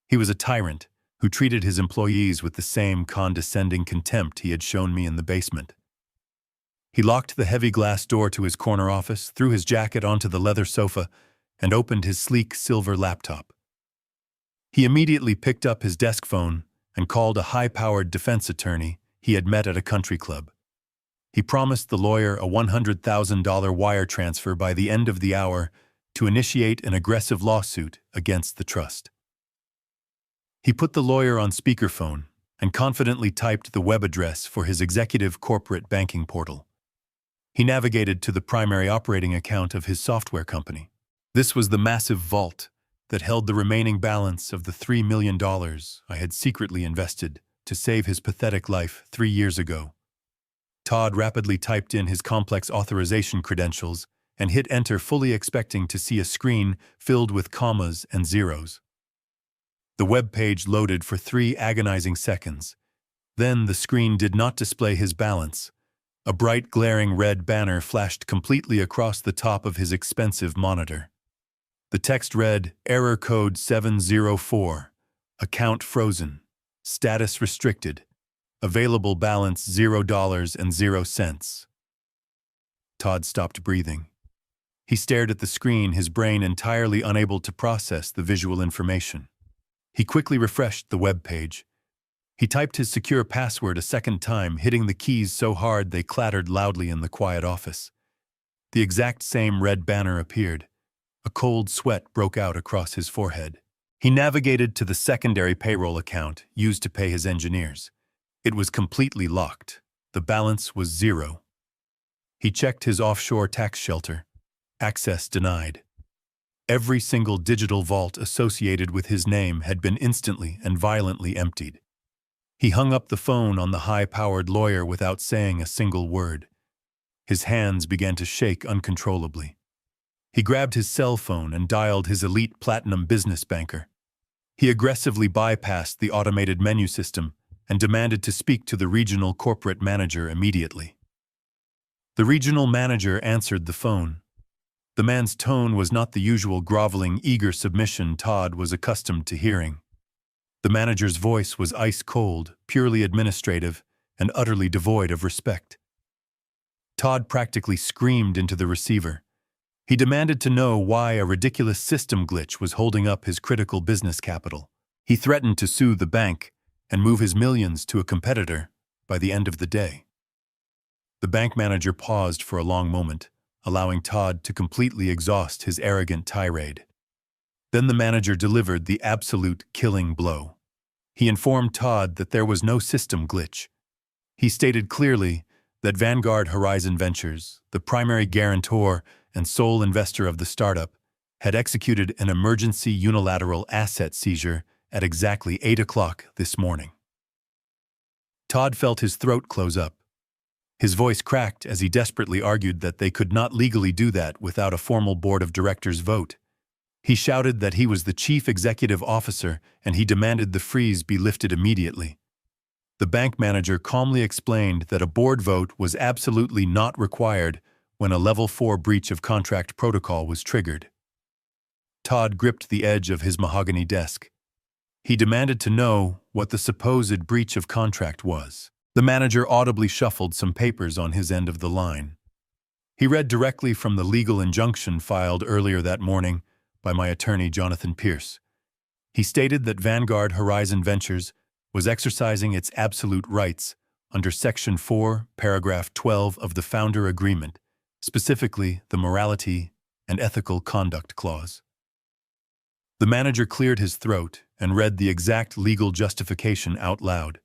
He was a tyrant who treated his employees with the same condescending contempt he had shown me in the basement. He locked the heavy glass door to his corner office, threw his jacket onto the leather sofa, and opened his sleek silver laptop. He immediately picked up his desk phone and called a high-powered defense attorney he had met at a country club. He promised the lawyer a $100,000 wire transfer by the end of the hour to initiate an aggressive lawsuit against the trust. He put the lawyer on speakerphone and confidently typed the web address for his executive corporate banking portal. He navigated to the primary operating account of his software company. This was the massive vault that held the remaining balance of the $3 million I had secretly invested to save his pathetic life 3 years ago. Todd rapidly typed in his complex authorization credentials and hit enter, fully expecting to see a screen filled with commas and zeros. The web page loaded for 3 agonizing seconds. Then the screen did not display his balance. A bright, glaring red banner flashed completely across the top of his expensive monitor. The text read, "Error code 704. Account frozen. Status restricted. Available balance $0.00." Todd stopped breathing. He stared at the screen, his brain entirely unable to process the visual information. He quickly refreshed the web page. He typed his secure password a second time, hitting the keys so hard they clattered loudly in the quiet office. The exact same red banner appeared. A cold sweat broke out across his forehead. He navigated to the secondary payroll account used to pay his engineers. It was completely locked. The balance was 0. He checked his offshore tax shelter. Access denied. Every single digital vault associated with his name had been instantly and violently emptied. He hung up the phone on the high-powered lawyer without saying a single word. His hands began to shake uncontrollably. He grabbed his cell phone and dialed his elite platinum business banker. He aggressively bypassed the automated menu system and demanded to speak to the regional corporate manager immediately. The regional manager answered the phone. The man's tone was not the usual groveling, eager submission Todd was accustomed to hearing. The manager's voice was ice-cold, purely administrative, and utterly devoid of respect. Todd practically screamed into the receiver. He demanded to know why a ridiculous system glitch was holding up his critical business capital. He threatened to sue the bank and move his millions to a competitor by the end of the day. The bank manager paused for a long moment, allowing Todd to completely exhaust his arrogant tirade. Then the manager delivered the absolute killing blow. He informed Todd that there was no system glitch. He stated clearly that Vanguard Horizon Ventures, the primary guarantor and sole investor of the startup, had executed an emergency unilateral asset seizure at exactly 8 o'clock this morning. Todd felt his throat close up. His voice cracked as he desperately argued that they could not legally do that without a formal board of directors vote. He shouted that he was the chief executive officer and he demanded the freeze be lifted immediately. The bank manager calmly explained that a board vote was absolutely not required when a Level 4 breach of contract protocol was triggered. Todd gripped the edge of his mahogany desk. He demanded to know what the supposed breach of contract was. The manager audibly shuffled some papers on his end of the line. He read directly from the legal injunction filed earlier that morning by my attorney, Jonathan Pierce. He stated that Vanguard Horizon Ventures was exercising its absolute rights under Section 4, Paragraph 12 of the Founder Agreement, specifically the Morality and Ethical Conduct Clause. The manager cleared his throat and read the exact legal justification out loud.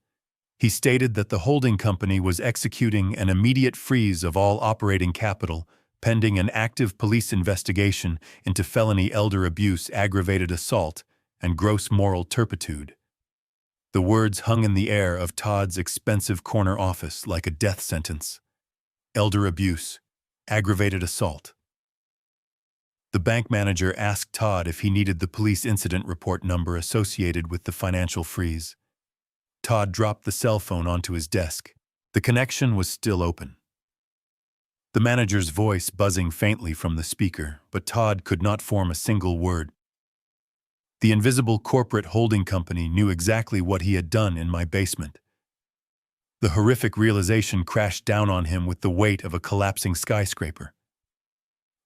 He stated that the holding company was executing an immediate freeze of all operating capital pending an active police investigation into felony elder abuse, aggravated assault, and gross moral turpitude. The words hung in the air of Todd's expensive corner office like a death sentence. Elder abuse, aggravated assault. The bank manager asked Todd if he needed the police incident report number associated with the financial freeze. Todd dropped the cell phone onto his desk. The connection was still open. The manager's voice buzzing faintly from the speaker, but Todd could not form a single word. The invisible corporate holding company knew exactly what he had done in my basement. The horrific realization crashed down on him with the weight of a collapsing skyscraper.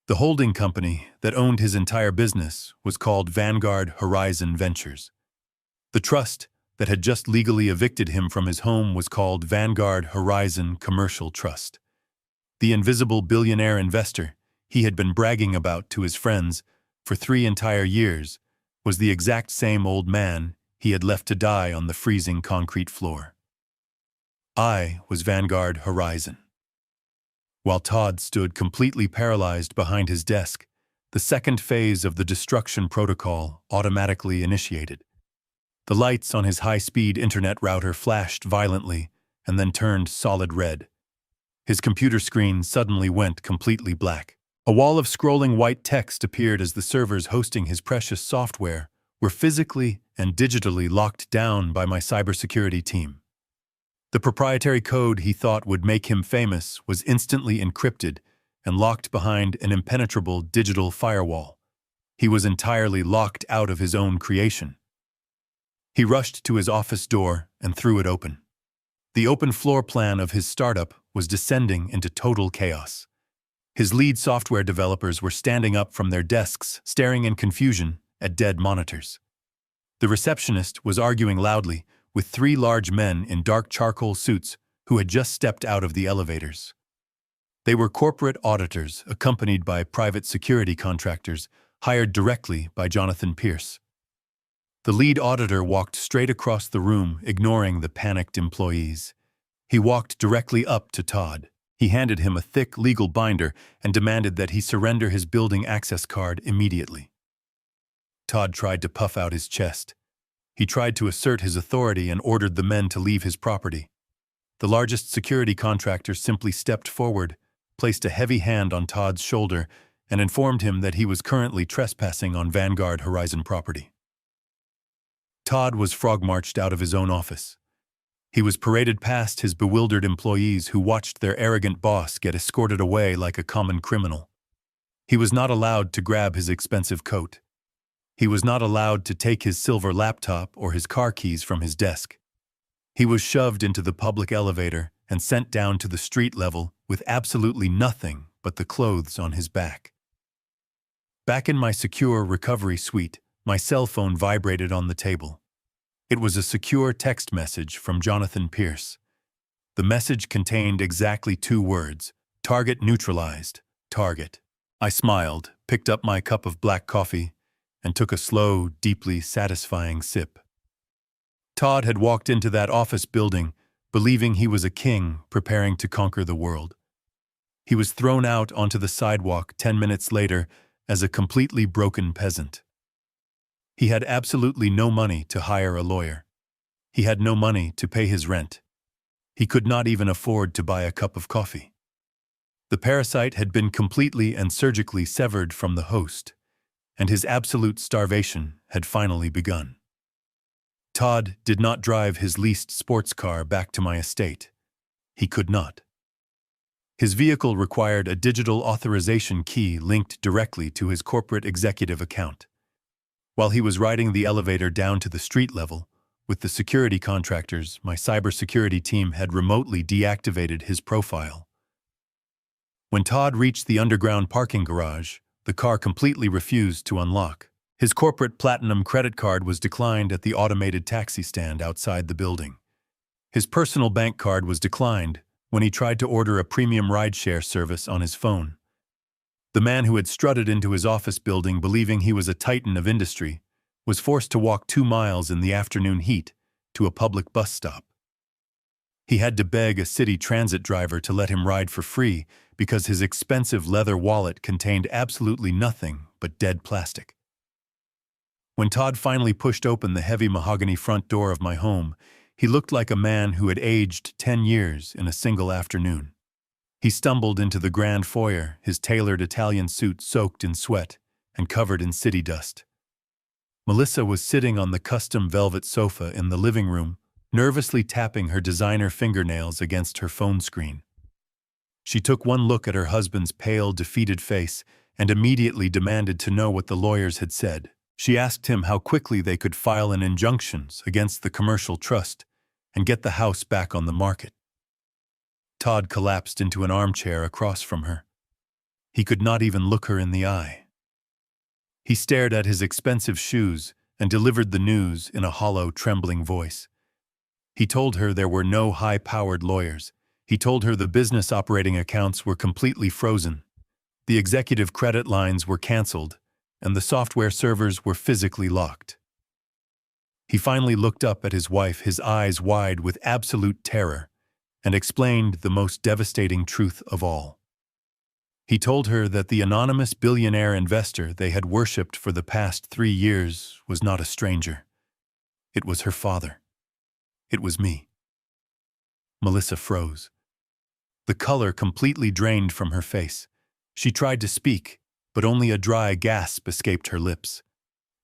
The holding company that owned his entire business was called Vanguard Horizon Ventures. The trust that had just legally evicted him from his home was called Vanguard Horizon Commercial Trust. The invisible billionaire investor he had been bragging about to his friends for 3 entire years was the exact same old man he had left to die on the freezing concrete floor. I was Vanguard Horizon. While Todd stood completely paralyzed behind his desk, the second phase of the destruction protocol automatically initiated. The lights on his high-speed internet router flashed violently and then turned solid red. His computer screen suddenly went completely black. A wall of scrolling white text appeared as the servers hosting his precious software were physically and digitally locked down by my cybersecurity team. The proprietary code he thought would make him famous was instantly encrypted and locked behind an impenetrable digital firewall. He was entirely locked out of his own creation. He rushed to his office door and threw it open. The open floor plan of his startup was descending into total chaos. His lead software developers were standing up from their desks, staring in confusion at dead monitors. The receptionist was arguing loudly with three large men in dark charcoal suits who had just stepped out of the elevators. They were corporate auditors accompanied by private security contractors hired directly by Jonathan Pierce. The lead auditor walked straight across the room, ignoring the panicked employees. He walked directly up to Todd. He handed him a thick legal binder and demanded that he surrender his building access card immediately. Todd tried to puff out his chest. He tried to assert his authority and ordered the men to leave his property. The largest security contractor simply stepped forward, placed a heavy hand on Todd's shoulder, and informed him that he was currently trespassing on Vanguard Horizon property. Todd was frog-marched out of his own office. He was paraded past his bewildered employees who watched their arrogant boss get escorted away like a common criminal. He was not allowed to grab his expensive coat. He was not allowed to take his silver laptop or his car keys from his desk. He was shoved into the public elevator and sent down to the street level with absolutely nothing but the clothes on his back. Back in my secure recovery suite, my cell phone vibrated on the table. It was a secure text message from Jonathan Pierce. The message contained exactly 2 words: target neutralized, target. I smiled, picked up my cup of black coffee, and took a slow, deeply satisfying sip. Todd had walked into that office building, believing he was a king preparing to conquer the world. He was thrown out onto the sidewalk 10 minutes later as a completely broken peasant. He had absolutely no money to hire a lawyer. He had no money to pay his rent. He could not even afford to buy a cup of coffee. The parasite had been completely and surgically severed from the host, and his absolute starvation had finally begun. Todd did not drive his leased sports car back to my estate. He could not. His vehicle required a digital authorization key linked directly to his corporate executive account. While he was riding the elevator down to the street level, with the security contractors, my cybersecurity team had remotely deactivated his profile. When Todd reached the underground parking garage, the car completely refused to unlock. His corporate platinum credit card was declined at the automated taxi stand outside the building. His personal bank card was declined when he tried to order a premium rideshare service on his phone. The man who had strutted into his office building believing he was a titan of industry was forced to walk 2 miles in the afternoon heat to a public bus stop. He had to beg a city transit driver to let him ride for free because his expensive leather wallet contained absolutely nothing but dead plastic. When Todd finally pushed open the heavy mahogany front door of my home, he looked like a man who had aged 10 years in a single afternoon. He stumbled into the grand foyer, his tailored Italian suit soaked in sweat and covered in city dust. Melissa was sitting on the custom velvet sofa in the living room, nervously tapping her designer fingernails against her phone screen. She took one look at her husband's pale, defeated face and immediately demanded to know what the lawyers had said. She asked him how quickly they could file an injunction against the commercial trust and get the house back on the market. Todd collapsed into an armchair across from her. He could not even look her in the eye. He stared at his expensive shoes and delivered the news in a hollow, trembling voice. He told her there were no high-powered lawyers. He told her the business operating accounts were completely frozen. The executive credit lines were canceled, and the software servers were physically locked. He finally looked up at his wife, his eyes wide with absolute terror, and explained the most devastating truth of all. He told her that the anonymous billionaire investor they had worshipped for the past 3 years was not a stranger. It was her father. It was me. Melissa froze. The color completely drained from her face. She tried to speak, but only a dry gasp escaped her lips.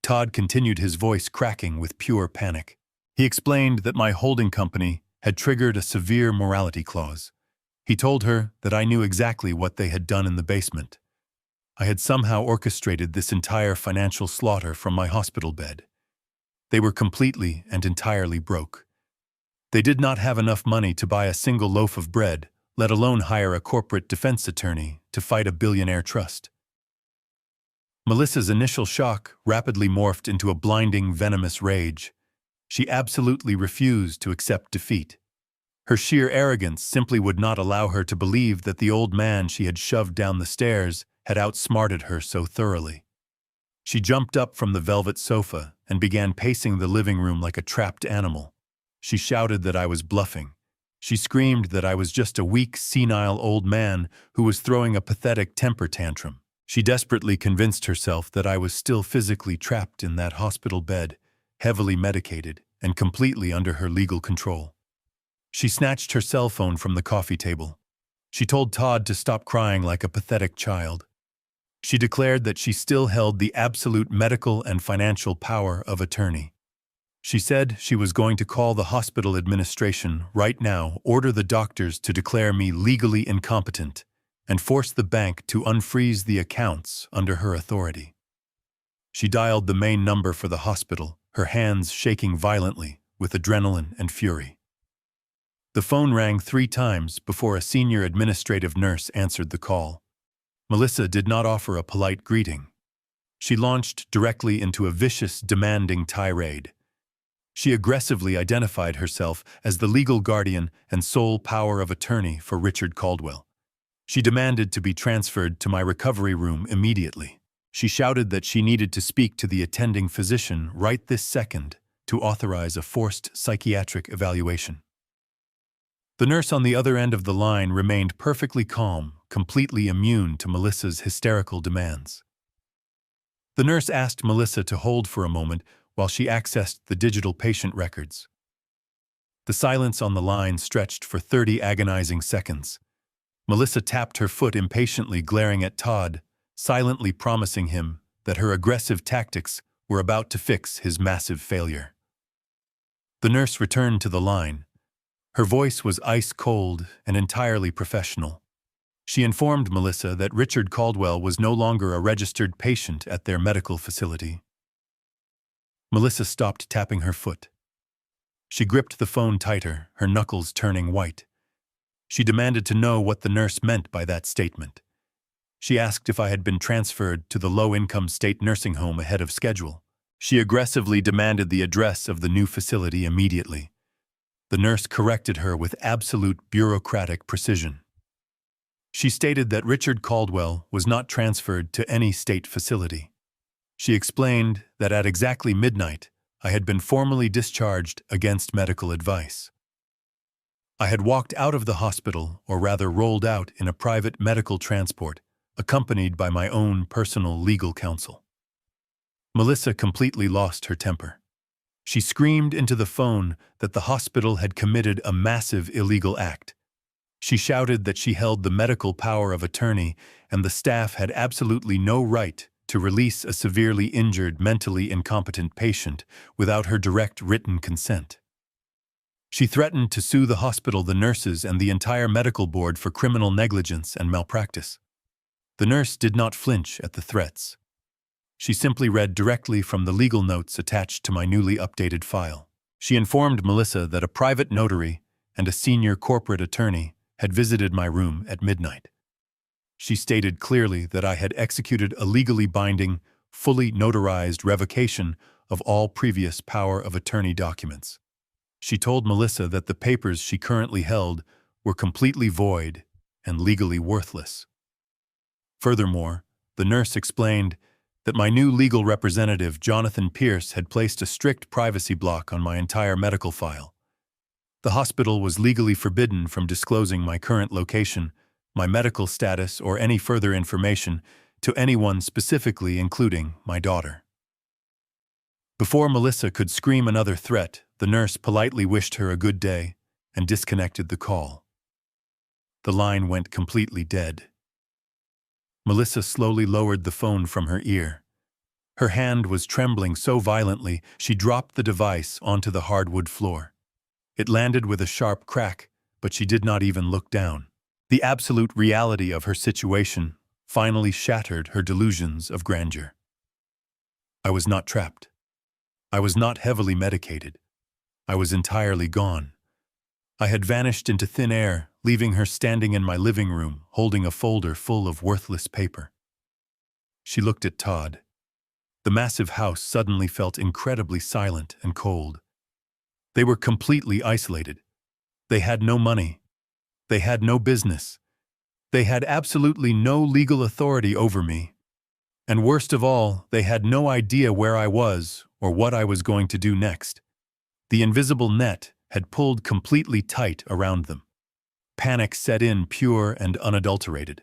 Todd continued, his voice cracking with pure panic. He explained that my holding company had triggered a severe morality clause. He told her that I knew exactly what they had done in the basement. I had somehow orchestrated this entire financial slaughter from my hospital bed. They were completely and entirely broke. They did not have enough money to buy a single loaf of bread, let alone hire a corporate defense attorney to fight a billionaire trust. Melissa's initial shock rapidly morphed into a blinding, venomous rage. She absolutely refused to accept defeat. Her sheer arrogance simply would not allow her to believe that the old man she had shoved down the stairs had outsmarted her so thoroughly. She jumped up from the velvet sofa and began pacing the living room like a trapped animal. She shouted that I was bluffing. She screamed that I was just a weak, senile old man who was throwing a pathetic temper tantrum. She desperately convinced herself that I was still physically trapped in that hospital bed, heavily medicated, and completely under her legal control. She snatched her cell phone from the coffee table. She told Todd to stop crying like a pathetic child. She declared that she still held the absolute medical and financial power of attorney. She said she was going to call the hospital administration right now, order the doctors to declare me legally incompetent, and force the bank to unfreeze the accounts under her authority. She dialed the main number for the hospital, her hands shaking violently with adrenaline and fury. The phone rang 3 times before a senior administrative nurse answered the call. Melissa did not offer a polite greeting. She launched directly into a vicious, demanding tirade. She aggressively identified herself as the legal guardian and sole power of attorney for Richard Caldwell. She demanded to be transferred to my recovery room immediately. She shouted that she needed to speak to the attending physician right this second to authorize a forced psychiatric evaluation. The nurse on the other end of the line remained perfectly calm, completely immune to Melissa's hysterical demands. The nurse asked Melissa to hold for a moment while she accessed the digital patient records. The silence on the line stretched for 30 agonizing seconds. Melissa tapped her foot impatiently, glaring at Todd, silently promising him that her aggressive tactics were about to fix his massive failure. The nurse returned to the line. Her voice was ice-cold and entirely professional. She informed Melissa that Richard Caldwell was no longer a registered patient at their medical facility. Melissa stopped tapping her foot. She gripped the phone tighter, her knuckles turning white. She demanded to know what the nurse meant by that statement. She asked if I had been transferred to the low-income state nursing home ahead of schedule. She aggressively demanded the address of the new facility immediately. The nurse corrected her with absolute bureaucratic precision. She stated that Richard Caldwell was not transferred to any state facility. She explained that at exactly midnight, I had been formally discharged against medical advice. I had walked out of the hospital, or rather rolled out in a private medical transport, accompanied by my own personal legal counsel. Melissa completely lost her temper. She screamed into the phone that the hospital had committed a massive illegal act. She shouted that she held the medical power of attorney and the staff had absolutely no right to release a severely injured, mentally incompetent patient without her direct written consent. She threatened to sue the hospital, the nurses, and the entire medical board for criminal negligence and malpractice. The nurse did not flinch at the threats. She simply read directly from the legal notes attached to my newly updated file. She informed Melissa that a private notary and a senior corporate attorney had visited my room at midnight. She stated clearly that I had executed a legally binding, fully notarized revocation of all previous power of attorney documents. She told Melissa that the papers she currently held were completely void and legally worthless. Furthermore, the nurse explained that my new legal representative, Jonathan Pierce, had placed a strict privacy block on my entire medical file. The hospital was legally forbidden from disclosing my current location, my medical status, or any further information to anyone, specifically including my daughter. Before Melissa could scream another threat, the nurse politely wished her a good day and disconnected the call. The line went completely dead. Melissa slowly lowered the phone from her ear. Her hand was trembling so violently she dropped the device onto the hardwood floor. It landed with a sharp crack, but she did not even look down. The absolute reality of her situation finally shattered her delusions of grandeur. I was not trapped. I was not heavily medicated. I was entirely gone. I had vanished into thin air, leaving her standing in my living room, holding a folder full of worthless paper. She looked at Todd. The massive house suddenly felt incredibly silent and cold. They were completely isolated. They had no money. They had no business. They had absolutely no legal authority over me. And worst of all, they had no idea where I was or what I was going to do next. The invisible net had pulled completely tight around them. Panic set in, pure and unadulterated.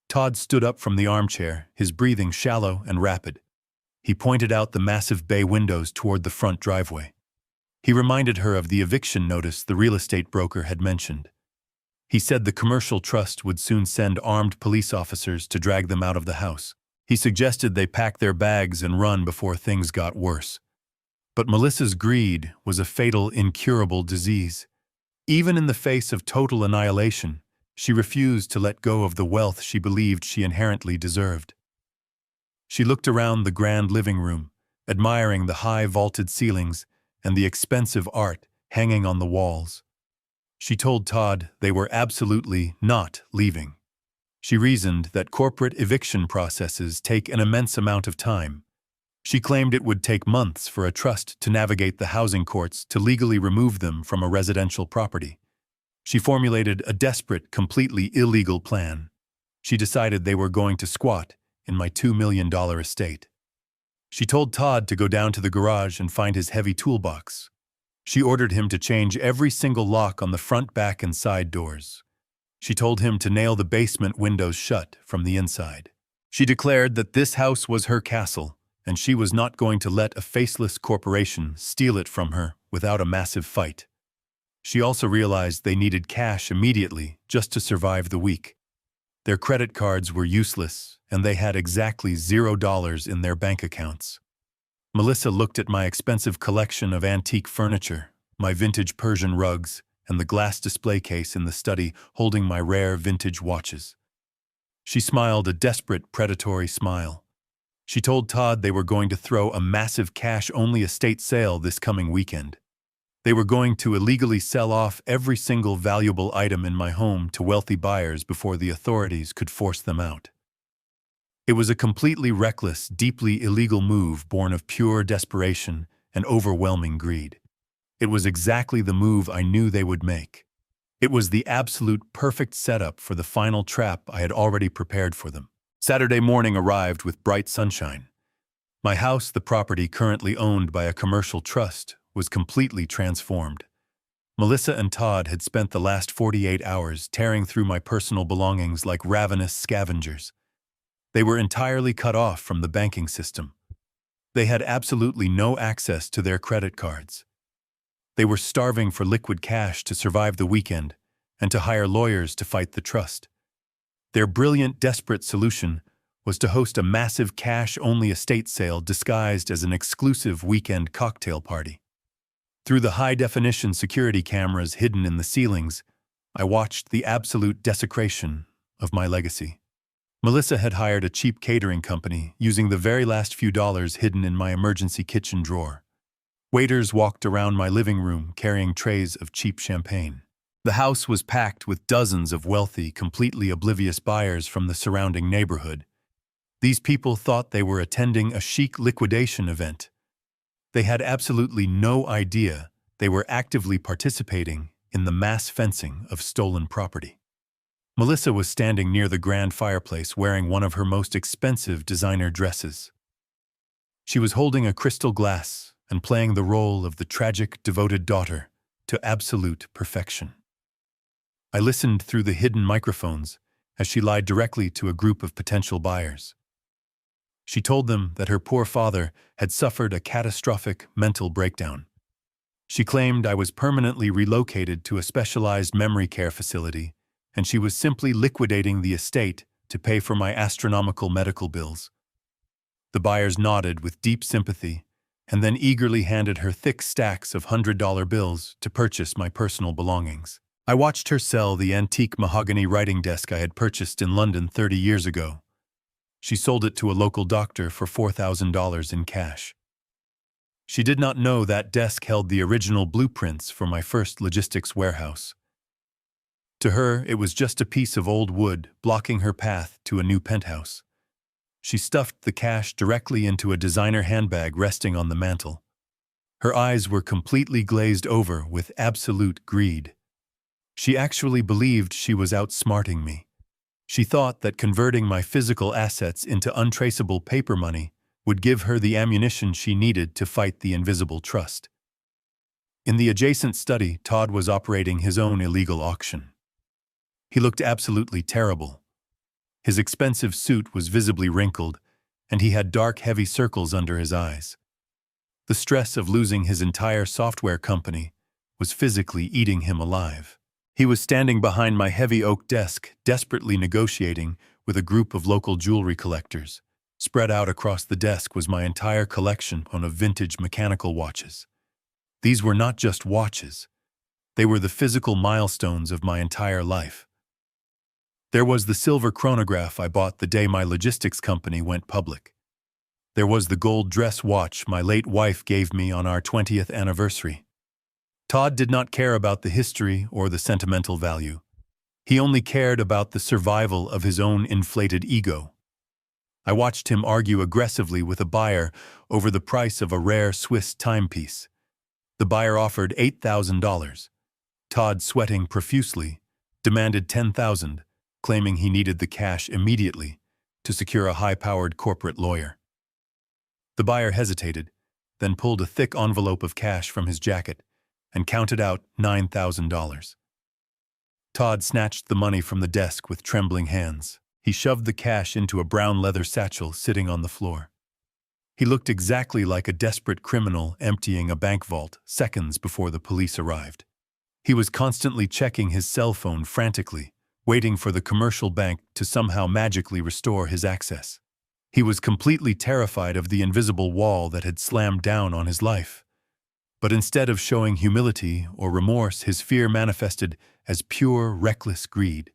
Todd stood up from the armchair, his breathing shallow and rapid. He pointed out the massive bay windows toward the front driveway. He reminded her of the eviction notice the real estate broker had mentioned. He said the commercial trust would soon send armed police officers to drag them out of the house. He suggested they pack their bags and run before things got worse. But Melissa's greed was a fatal, incurable disease. Even in the face of total annihilation, she refused to let go of the wealth she believed she inherently deserved. She looked around the grand living room, admiring the high vaulted ceilings and the expensive art hanging on the walls. She told Todd they were absolutely not leaving. She reasoned that corporate eviction processes take an immense amount of time. She claimed it would take months for a trust to navigate the housing courts to legally remove them from a residential property. She formulated a desperate, completely illegal plan. She decided they were going to squat in my $2 million estate. She told Todd to go down to the garage and find his heavy toolbox. She ordered him to change every single lock on the front, back, and side doors. She told him to nail the basement windows shut from the inside. She declared that this house was her castle, and she was not going to let a faceless corporation steal it from her without a massive fight. She also realized they needed cash immediately just to survive the week. Their credit cards were useless, and they had exactly $0 in their bank accounts. Melissa looked at my expensive collection of antique furniture, my vintage Persian rugs, and the glass display case in the study holding my rare vintage watches. She smiled a desperate, predatory smile. She told Todd they were going to throw a massive cash-only estate sale this coming weekend. They were going to illegally sell off every single valuable item in my home to wealthy buyers before the authorities could force them out. It was a completely reckless, deeply illegal move born of pure desperation and overwhelming greed. It was exactly the move I knew they would make. It was the absolute perfect setup for the final trap I had already prepared for them. Saturday morning arrived with bright sunshine. My house, the property currently owned by a commercial trust, was completely transformed. Melissa and Todd had spent the last 48 hours tearing through my personal belongings like ravenous scavengers. They were entirely cut off from the banking system. They had absolutely no access to their credit cards. They were starving for liquid cash to survive the weekend and to hire lawyers to fight the trust. Their brilliant, desperate solution was to host a massive cash-only estate sale disguised as an exclusive weekend cocktail party. Through the high-definition security cameras hidden in the ceilings, I watched the absolute desecration of my legacy. Melissa had hired a cheap catering company using the very last few dollars hidden in my emergency kitchen drawer. Waiters walked around my living room carrying trays of cheap champagne. The house was packed with dozens of wealthy, completely oblivious buyers from the surrounding neighborhood. These people thought they were attending a chic liquidation event. They had absolutely no idea they were actively participating in the mass fencing of stolen property. Melissa was standing near the grand fireplace wearing one of her most expensive designer dresses. She was holding a crystal glass and playing the role of the tragic, devoted daughter to absolute perfection. I listened through the hidden microphones as she lied directly to a group of potential buyers. She told them that her poor father had suffered a catastrophic mental breakdown. She claimed I was permanently relocated to a specialized memory care facility, and she was simply liquidating the estate to pay for my astronomical medical bills. The buyers nodded with deep sympathy and then eagerly handed her thick stacks of $100 bills to purchase my personal belongings. I watched her sell the antique mahogany writing desk I had purchased in London 30 years ago. She sold it to a local doctor for $4,000 in cash. She did not know that desk held the original blueprints for my first logistics warehouse. To her, it was just a piece of old wood blocking her path to a new penthouse. She stuffed the cash directly into a designer handbag resting on the mantel. Her eyes were completely glazed over with absolute greed. She actually believed she was outsmarting me. She thought that converting my physical assets into untraceable paper money would give her the ammunition she needed to fight the invisible trust. In the adjacent study, Todd was operating his own illegal auction. He looked absolutely terrible. His expensive suit was visibly wrinkled, and he had dark, heavy circles under his eyes. The stress of losing his entire software company was physically eating him alive. He was standing behind my heavy oak desk, desperately negotiating with a group of local jewelry collectors. Spread out across the desk was my entire collection of vintage mechanical watches. These were not just watches. They were the physical milestones of my entire life. There was the silver chronograph I bought the day my logistics company went public. There was the gold dress watch my late wife gave me on our 20th anniversary. Todd did not care about the history or the sentimental value. He only cared about the survival of his own inflated ego. I watched him argue aggressively with a buyer over the price of a rare Swiss timepiece. The buyer offered $8,000. Todd, sweating profusely, demanded $10,000, claiming he needed the cash immediately to secure a high-powered corporate lawyer. The buyer hesitated, then pulled a thick envelope of cash from his jacket and counted out $9,000. Todd snatched the money from the desk with trembling hands. He shoved the cash into a brown leather satchel sitting on the floor. He looked exactly like a desperate criminal emptying a bank vault seconds before the police arrived. He was constantly checking his cell phone frantically, waiting for the commercial bank to somehow magically restore his access. He was completely terrified of the invisible wall that had slammed down on his life. But instead of showing humility or remorse, his fear manifested as pure, reckless greed.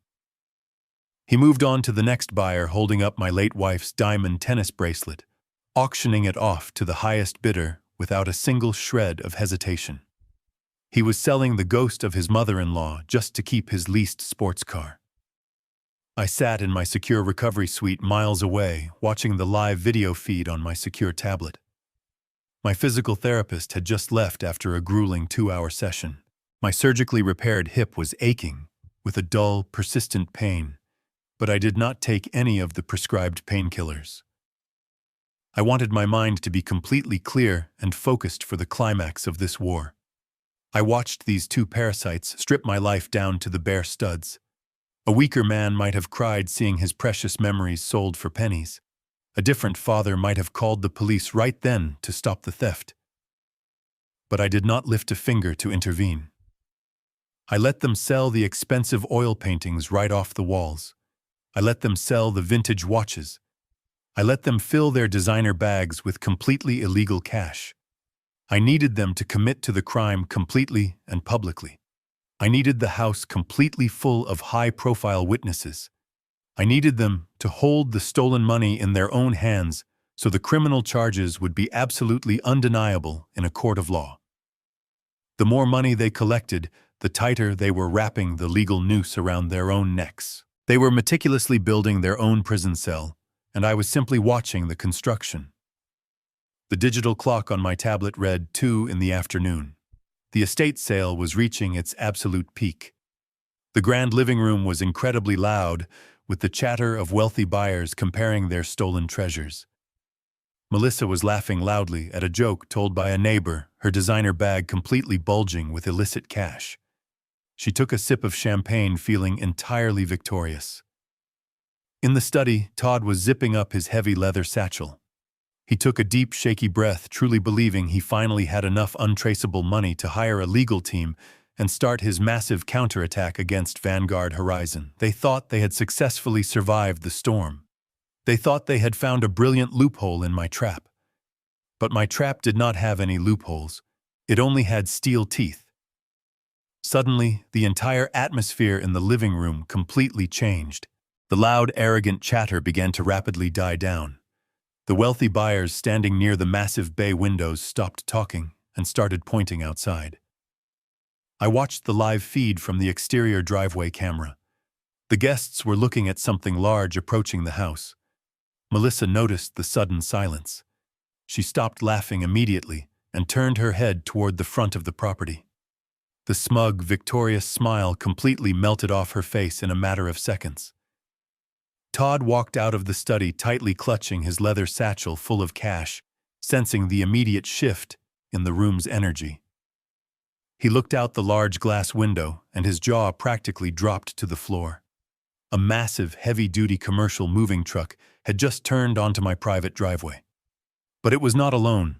He moved on to the next buyer, holding up my late wife's diamond tennis bracelet, auctioning it off to the highest bidder without a single shred of hesitation. He was selling the ghost of his mother-in-law just to keep his leased sports car. I sat in my secure recovery suite miles away, watching the live video feed on my secure tablet. My physical therapist had just left after a grueling 2-hour session. My surgically repaired hip was aching with a dull, persistent pain, but I did not take any of the prescribed painkillers. I wanted my mind to be completely clear and focused for the climax of this war. I watched these two parasites strip my life down to the bare studs. A weaker man might have cried seeing his precious memories sold for pennies. A different father might have called the police right then to stop the theft. But I did not lift a finger to intervene. I let them sell the expensive oil paintings right off the walls. I let them sell the vintage watches. I let them fill their designer bags with completely illegal cash. I needed them to commit to the crime completely and publicly. I needed the house completely full of high-profile witnesses. I needed them to hold the stolen money in their own hands so the criminal charges would be absolutely undeniable in a court of law. The more money they collected, the tighter they were wrapping the legal noose around their own necks. They were meticulously building their own prison cell, and I was simply watching the construction. The digital clock on my tablet read 2 in the afternoon. The estate sale was reaching its absolute peak. The grand living room was incredibly loud, with the chatter of wealthy buyers comparing their stolen treasures. Melissa was laughing loudly at a joke told by a neighbor, her designer bag completely bulging with illicit cash. She took a sip of champagne, feeling entirely victorious. In the study, Todd was zipping up his heavy leather satchel. He took a deep, shaky breath, truly believing he finally had enough untraceable money to hire a legal team and start his massive counterattack against Vanguard Horizon. They thought they had successfully survived the storm. They thought they had found a brilliant loophole in my trap. But my trap did not have any loopholes. It only had steel teeth. Suddenly, the entire atmosphere in the living room completely changed. The loud, arrogant chatter began to rapidly die down. The wealthy buyers standing near the massive bay windows stopped talking and started pointing outside. I watched the live feed from the exterior driveway camera. The guests were looking at something large approaching the house. Melissa noticed the sudden silence. She stopped laughing immediately and turned her head toward the front of the property. The smug, victorious smile completely melted off her face in a matter of seconds. Todd walked out of the study tightly clutching his leather satchel full of cash, sensing the immediate shift in the room's energy. He looked out the large glass window, and his jaw practically dropped to the floor. A massive, heavy-duty commercial moving truck had just turned onto my private driveway. But it was not alone.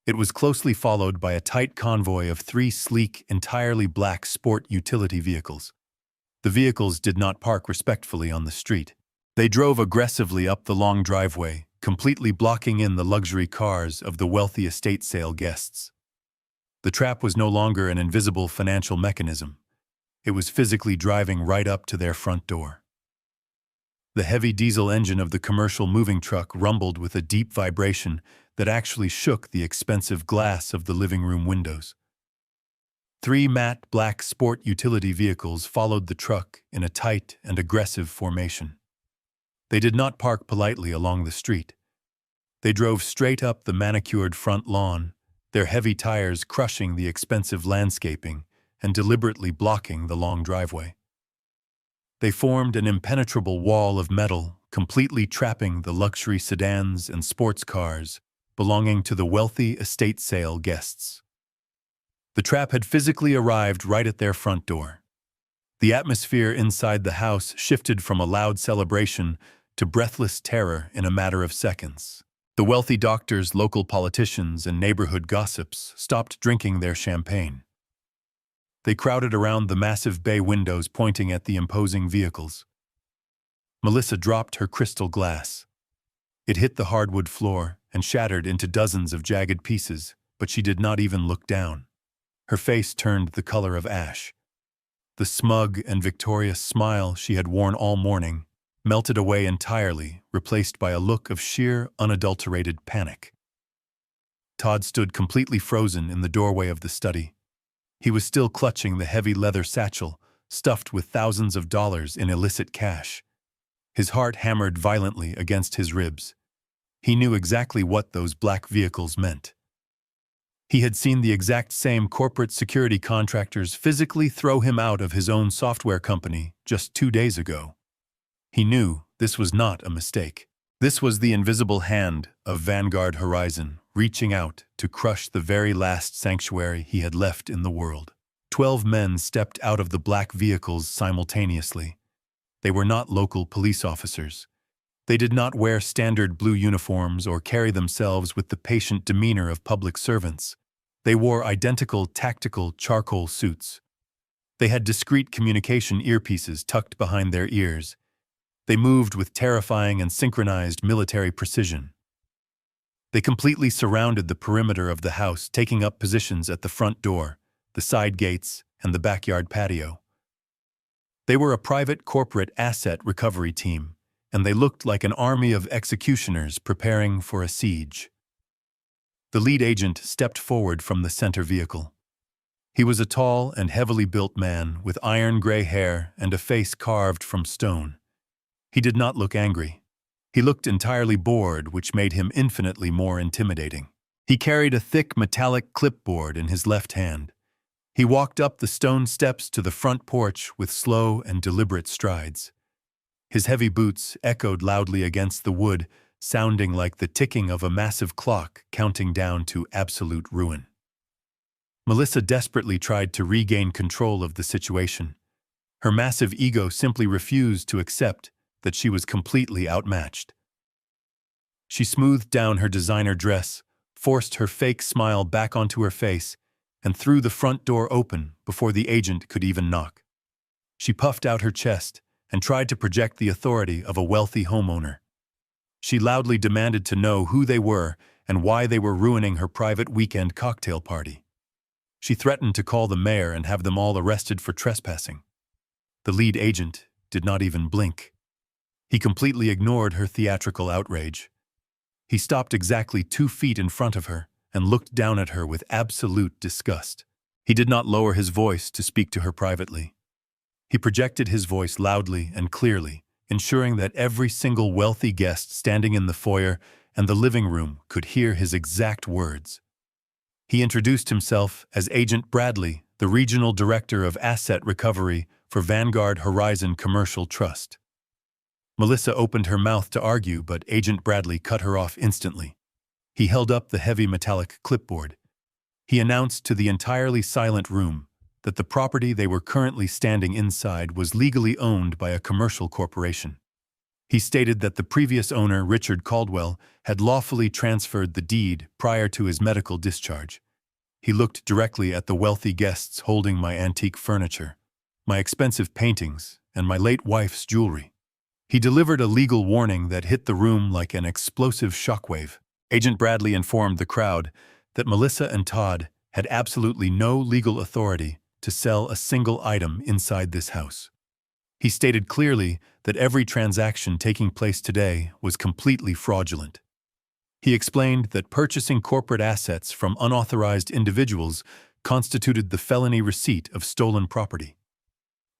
It was closely followed by a tight convoy of 3 sleek, entirely black sport utility vehicles. The vehicles did not park respectfully on the street. They drove aggressively up the long driveway, completely blocking in the luxury cars of the wealthy estate sale guests. The trap was no longer an invisible financial mechanism. It was physically driving right up to their front door. The heavy diesel engine of the commercial moving truck rumbled with a deep vibration that actually shook the expensive glass of the living room windows. 3 matte black sport utility vehicles followed the truck in a tight and aggressive formation. They did not park politely along the street. They drove straight up the manicured front lawn, their heavy tires crushing the expensive landscaping and deliberately blocking the long driveway. They formed an impenetrable wall of metal, completely trapping the luxury sedans and sports cars belonging to the wealthy estate sale guests. The trap had physically arrived right at their front door. The atmosphere inside the house shifted from a loud celebration to breathless terror in a matter of seconds. The wealthy doctors, local politicians, and neighborhood gossips stopped drinking their champagne. They crowded around the massive bay windows pointing at the imposing vehicles. Melissa dropped her crystal glass. It hit the hardwood floor and shattered into dozens of jagged pieces, but she did not even look down. Her face turned the color of ash. The smug and victorious smile she had worn all morning melted away entirely, replaced by a look of sheer, unadulterated panic. Todd stood completely frozen in the doorway of the study. He was still clutching the heavy leather satchel, stuffed with thousands of dollars in illicit cash. His heart hammered violently against his ribs. He knew exactly what those black vehicles meant. He had seen the exact same corporate security contractors physically throw him out of his own software company just 2 days ago. He knew this was not a mistake. This was the invisible hand of Vanguard Horizon reaching out to crush the very last sanctuary he had left in the world. 12 men stepped out of the black vehicles simultaneously. They were not local police officers. They did not wear standard blue uniforms or carry themselves with the patient demeanor of public servants. They wore identical tactical charcoal suits. They had discreet communication earpieces tucked behind their ears. They moved with terrifying and synchronized military precision. They completely surrounded the perimeter of the house, taking up positions at the front door, the side gates, and the backyard patio. They were a private corporate asset recovery team, and they looked like an army of executioners preparing for a siege. The lead agent stepped forward from the center vehicle. He was a tall and heavily built man with iron gray hair and a face carved from stone. He did not look angry. He looked entirely bored, which made him infinitely more intimidating. He carried a thick metallic clipboard in his left hand. He walked up the stone steps to the front porch with slow and deliberate strides. His heavy boots echoed loudly against the wood, sounding like the ticking of a massive clock counting down to absolute ruin. Melissa desperately tried to regain control of the situation. Her massive ego simply refused to accept that she was completely outmatched. She smoothed down her designer dress, forced her fake smile back onto her face, and threw the front door open before the agent could even knock. She puffed out her chest and tried to project the authority of a wealthy homeowner. She loudly demanded to know who they were and why they were ruining her private weekend cocktail party. She threatened to call the mayor and have them all arrested for trespassing. The lead agent did not even blink. He completely ignored her theatrical outrage. He stopped exactly 2 feet in front of her and looked down at her with absolute disgust. He did not lower his voice to speak to her privately. He projected his voice loudly and clearly, ensuring that every single wealthy guest standing in the foyer and the living room could hear his exact words. He introduced himself as Agent Bradley, the Regional Director of Asset Recovery for Vanguard Horizon Commercial Trust. Melissa opened her mouth to argue, but Agent Bradley cut her off instantly. He held up the heavy metallic clipboard. He announced to the entirely silent room that the property they were currently standing inside was legally owned by a commercial corporation. He stated that the previous owner, Richard Caldwell, had lawfully transferred the deed prior to his medical discharge. He looked directly at the wealthy guests holding my antique furniture, my expensive paintings, and my late wife's jewelry. He delivered a legal warning that hit the room like an explosive shockwave. Agent Bradley informed the crowd that Melissa and Todd had absolutely no legal authority to sell a single item inside this house. He stated clearly that every transaction taking place today was completely fraudulent. He explained that purchasing corporate assets from unauthorized individuals constituted the felony receipt of stolen property.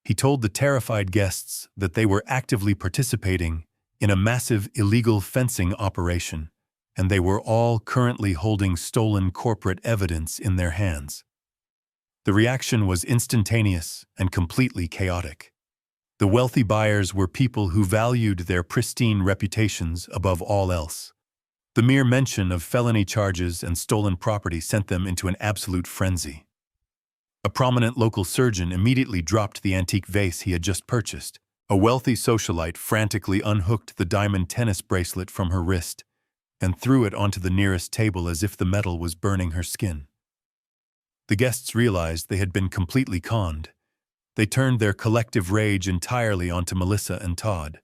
He told the terrified guests that they were actively participating in a massive illegal fencing operation, and they were all currently holding stolen corporate evidence in their hands. The reaction was instantaneous and completely chaotic. The wealthy buyers were people who valued their pristine reputations above all else. The mere mention of felony charges and stolen property sent them into an absolute frenzy. A prominent local surgeon immediately dropped the antique vase he had just purchased. A wealthy socialite frantically unhooked the diamond tennis bracelet from her wrist and threw it onto the nearest table as if the metal was burning her skin. The guests realized they had been completely conned. They turned their collective rage entirely onto Melissa and Todd.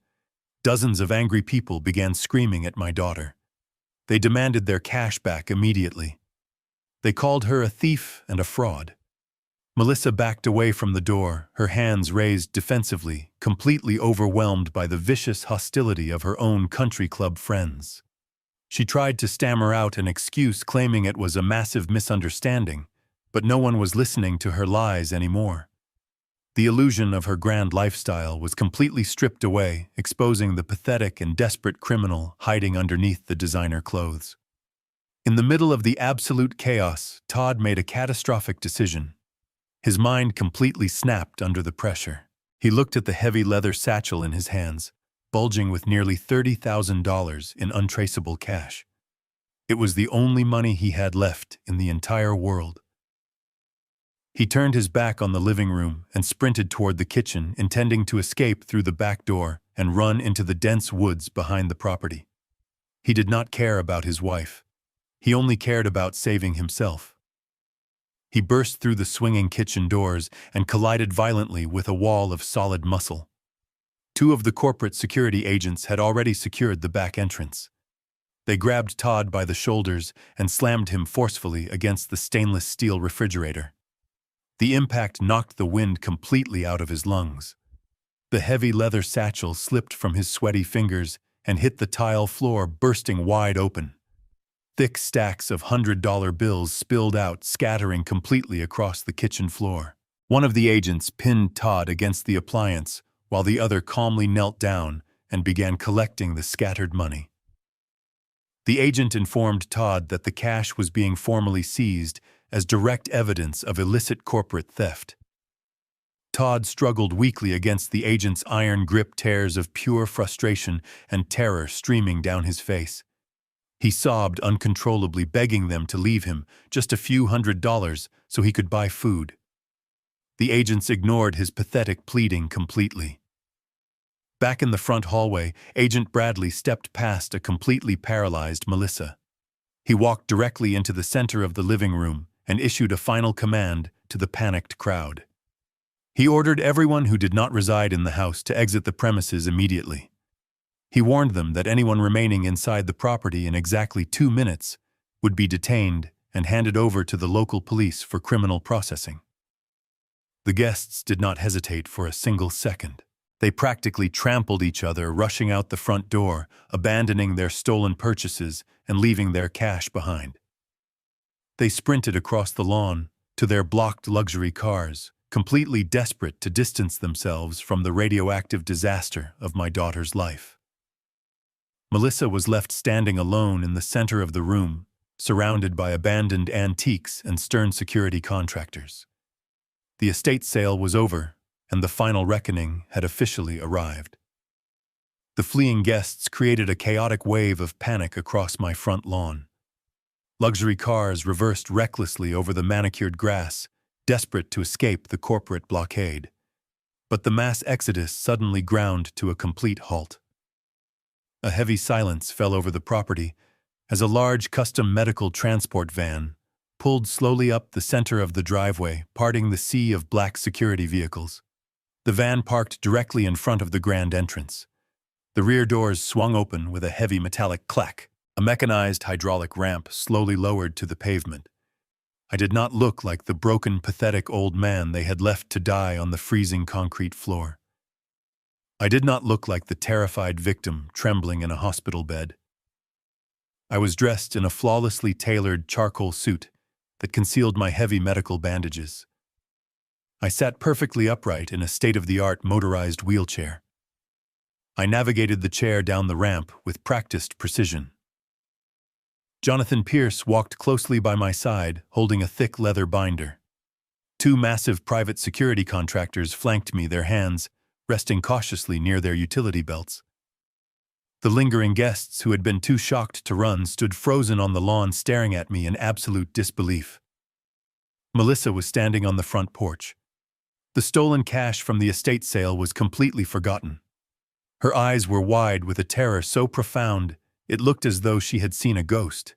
Dozens of angry people began screaming at my daughter. They demanded their cash back immediately. They called her a thief and a fraud. Melissa backed away from the door, her hands raised defensively, completely overwhelmed by the vicious hostility of her own country club friends. She tried to stammer out an excuse claiming it was a massive misunderstanding, but no one was listening to her lies anymore. The illusion of her grand lifestyle was completely stripped away, exposing the pathetic and desperate criminal hiding underneath the designer clothes. In the middle of the absolute chaos, Todd made a catastrophic decision. His mind completely snapped under the pressure. He looked at the heavy leather satchel in his hands, bulging with nearly $30,000 in untraceable cash. It was the only money he had left in the entire world. He turned his back on the living room and sprinted toward the kitchen, intending to escape through the back door and run into the dense woods behind the property. He did not care about his wife. He only cared about saving himself. He burst through the swinging kitchen doors and collided violently with a wall of solid muscle. 2 of the corporate security agents had already secured the back entrance. They grabbed Todd by the shoulders and slammed him forcefully against the stainless steel refrigerator. The impact knocked the wind completely out of his lungs. The heavy leather satchel slipped from his sweaty fingers and hit the tile floor, bursting wide open. Thick stacks of $100 bills spilled out, scattering completely across the kitchen floor. One of the agents pinned Todd against the appliance, while the other calmly knelt down and began collecting the scattered money. The agent informed Todd that the cash was being formally seized as direct evidence of illicit corporate theft. Todd struggled weakly against the agent's iron grip, tears of pure frustration and terror streaming down his face. He sobbed uncontrollably, begging them to leave him just a few $100s so he could buy food. The agents ignored his pathetic pleading completely. Back in the front hallway, Agent Bradley stepped past a completely paralyzed Melissa. He walked directly into the center of the living room and issued a final command to the panicked crowd. He ordered everyone who did not reside in the house to exit the premises immediately. He warned them that anyone remaining inside the property in exactly 2 minutes would be detained and handed over to the local police for criminal processing. The guests did not hesitate for a single second. They practically trampled each other, rushing out the front door, abandoning their stolen purchases and leaving their cash behind. They sprinted across the lawn to their blocked luxury cars, completely desperate to distance themselves from the radioactive disaster of my daughter's life. Melissa was left standing alone in the center of the room, surrounded by abandoned antiques and stern security contractors. The estate sale was over, and the final reckoning had officially arrived. The fleeing guests created a chaotic wave of panic across my front lawn. Luxury cars reversed recklessly over the manicured grass, desperate to escape the corporate blockade. But the mass exodus suddenly ground to a complete halt. A heavy silence fell over the property as a large custom medical transport van pulled slowly up the center of the driveway, parting the sea of black security vehicles. The van parked directly in front of the grand entrance. The rear doors swung open with a heavy metallic clack. A mechanized hydraulic ramp slowly lowered to the pavement. I did not look like the broken, pathetic old man they had left to die on the freezing concrete floor. I did not look like the terrified victim trembling in a hospital bed. I was dressed in a flawlessly tailored charcoal suit that concealed my heavy medical bandages. I sat perfectly upright in a state-of-the-art motorized wheelchair. I navigated the chair down the ramp with practiced precision. Jonathan Pierce walked closely by my side, holding a thick leather binder. 2 massive private security contractors flanked me, their hands resting cautiously near their utility belts. The lingering guests, who had been too shocked to run, stood frozen on the lawn, staring at me in absolute disbelief. Melissa was standing on the front porch. The stolen cash from the estate sale was completely forgotten. Her eyes were wide with a terror so profound it looked as though she had seen a ghost.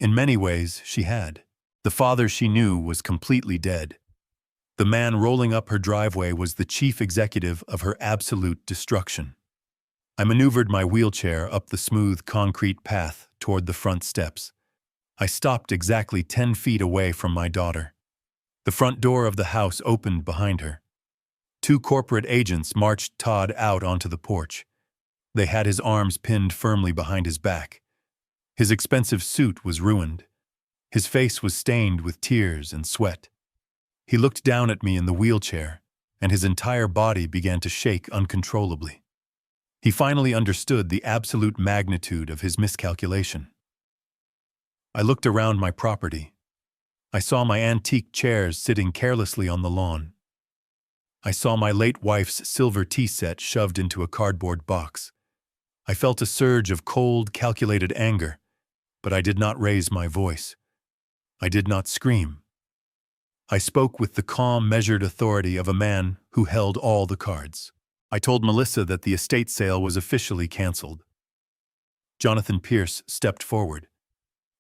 In many ways, she had. The father she knew was completely dead. The man rolling up her driveway was the chief executive of her absolute destruction. I maneuvered my wheelchair up the smooth concrete path toward the front steps. I stopped exactly 10 feet away from my daughter. The front door of the house opened behind her. 2 corporate agents marched Todd out onto the porch. They had his arms pinned firmly behind his back. His expensive suit was ruined. His face was stained with tears and sweat. He looked down at me in the wheelchair, and his entire body began to shake uncontrollably. He finally understood the absolute magnitude of his miscalculation. I looked around my property. I saw my antique chairs sitting carelessly on the lawn. I saw my late wife's silver tea set shoved into a cardboard box. I felt a surge of cold, calculated anger, but I did not raise my voice. I did not scream. I spoke with the calm, measured authority of a man who held all the cards. I told Melissa that the estate sale was officially canceled. Jonathan Pierce stepped forward.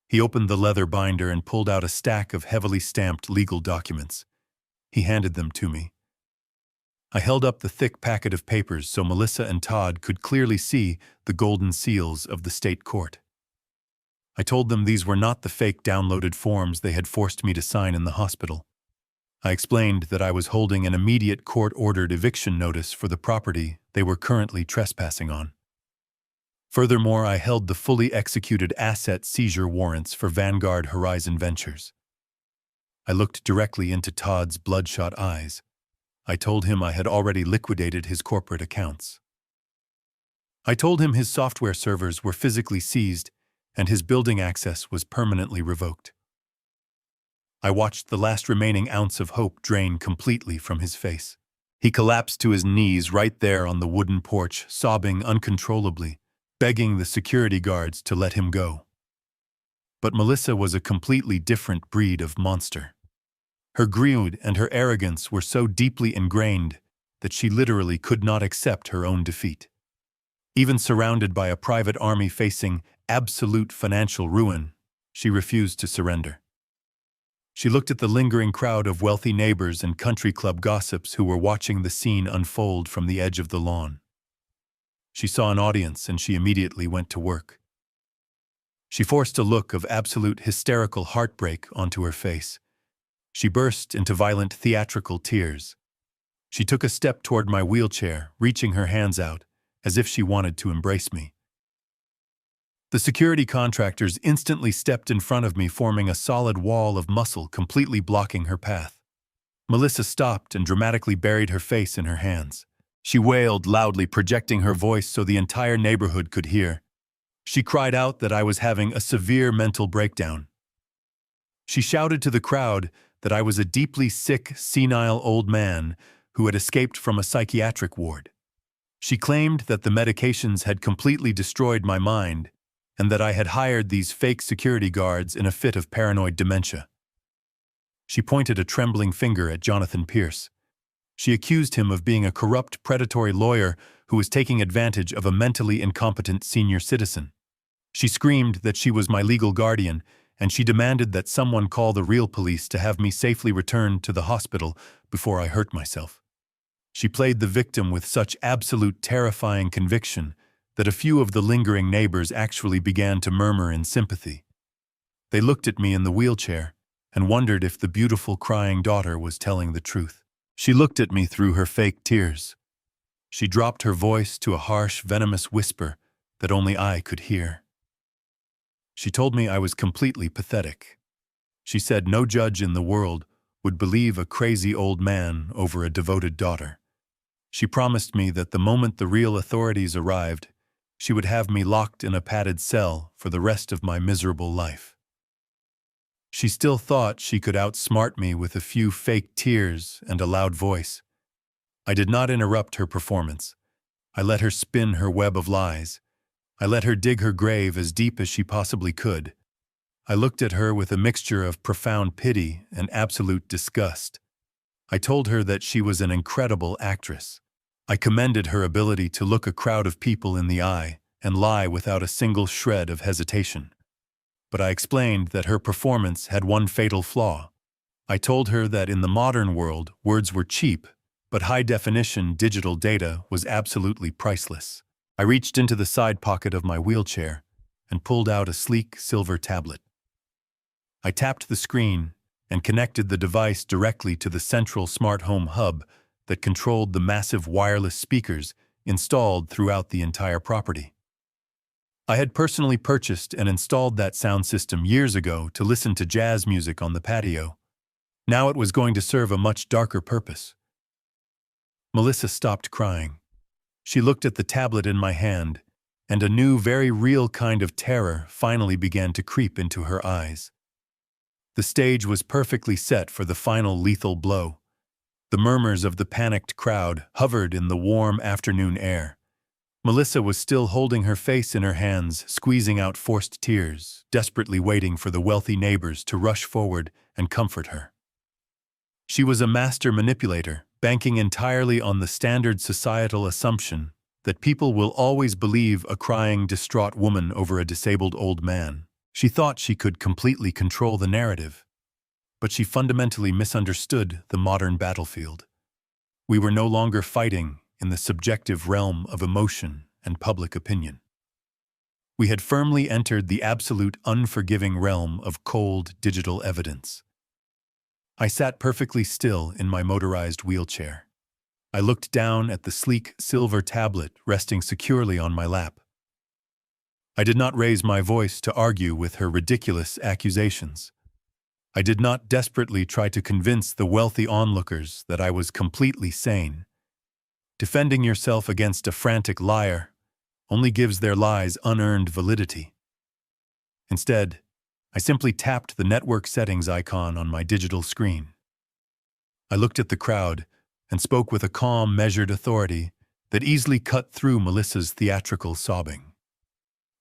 He opened the leather binder and pulled out a stack of heavily stamped legal documents. He handed them to me. I held up the thick packet of papers so Melissa and Todd could clearly see the golden seals of the state court. I told them these were not the fake downloaded forms they had forced me to sign in the hospital. I explained that I was holding an immediate court-ordered eviction notice for the property they were currently trespassing on. Furthermore, I held the fully executed asset seizure warrants for Vanguard Horizon Ventures. I looked directly into Todd's bloodshot eyes. I told him I had already liquidated his corporate accounts. I told him his software servers were physically seized and his building access was permanently revoked. I watched the last remaining ounce of hope drain completely from his face. He collapsed to his knees right there on the wooden porch, sobbing uncontrollably, begging the security guards to let him go. But Melissa was a completely different breed of monster. Her greed and her arrogance were so deeply ingrained that she literally could not accept her own defeat. Even surrounded by a private army facing absolute financial ruin, she refused to surrender. She looked at the lingering crowd of wealthy neighbors and country club gossips who were watching the scene unfold from the edge of the lawn. She saw an audience and she immediately went to work. She forced a look of absolute hysterical heartbreak onto her face. She burst into violent theatrical tears. She took a step toward my wheelchair, reaching her hands out, as if she wanted to embrace me. The security contractors instantly stepped in front of me, forming a solid wall of muscle completely blocking her path. Melissa stopped and dramatically buried her face in her hands. She wailed loudly, projecting her voice so the entire neighborhood could hear. She cried out that I was having a severe mental breakdown. She shouted to the crowd that I was a deeply sick, senile old man who had escaped from a psychiatric ward. She claimed that the medications had completely destroyed my mind and that I had hired these fake security guards in a fit of paranoid dementia. She pointed a trembling finger at Jonathan Pierce. She accused him of being a corrupt, predatory lawyer who was taking advantage of a mentally incompetent senior citizen. She screamed that she was my legal guardian, and she demanded that someone call the real police to have me safely returned to the hospital before I hurt myself. She played the victim with such absolute terrifying conviction that a few of the lingering neighbors actually began to murmur in sympathy. They looked at me in the wheelchair and wondered if the beautiful crying daughter was telling the truth. She looked at me through her fake tears. She dropped her voice to a harsh, venomous whisper that only I could hear. She told me I was completely pathetic. She said no judge in the world would believe a crazy old man over a devoted daughter. She promised me that the moment the real authorities arrived, she would have me locked in a padded cell for the rest of my miserable life. She still thought she could outsmart me with a few fake tears and a loud voice. I did not interrupt her performance. I let her spin her web of lies. I let her dig her grave as deep as she possibly could. I looked at her with a mixture of profound pity and absolute disgust. I told her that she was an incredible actress. I commended her ability to look a crowd of people in the eye and lie without a single shred of hesitation. But I explained that her performance had one fatal flaw. I told her that in the modern world, words were cheap, but high-definition digital data was absolutely priceless. I reached into the side pocket of my wheelchair and pulled out a sleek silver tablet. I tapped the screen and connected the device directly to the central smart home hub that controlled the massive wireless speakers installed throughout the entire property. I had personally purchased and installed that sound system years ago to listen to jazz music on the patio. Now it was going to serve a much darker purpose. Melissa stopped crying. She looked at the tablet in my hand, and a new, very real kind of terror finally began to creep into her eyes. The stage was perfectly set for the final lethal blow. The murmurs of the panicked crowd hovered in the warm afternoon air. Melissa was still holding her face in her hands, squeezing out forced tears, desperately waiting for the wealthy neighbors to rush forward and comfort her. She was a master manipulator, banking entirely on the standard societal assumption that people will always believe a crying, distraught woman over a disabled old man. She thought she could completely control the narrative, but she fundamentally misunderstood the modern battlefield. We were no longer fighting in the subjective realm of emotion and public opinion. We had firmly entered the absolute unforgiving realm of cold digital evidence. I sat perfectly still in my motorized wheelchair. I looked down at the sleek silver tablet resting securely on my lap. I did not raise my voice to argue with her ridiculous accusations. I did not desperately try to convince the wealthy onlookers that I was completely sane. Defending yourself against a frantic liar only gives their lies unearned validity. Instead, I simply tapped the network settings icon on my digital screen. I looked at the crowd and spoke with a calm, measured authority that easily cut through Melissa's theatrical sobbing.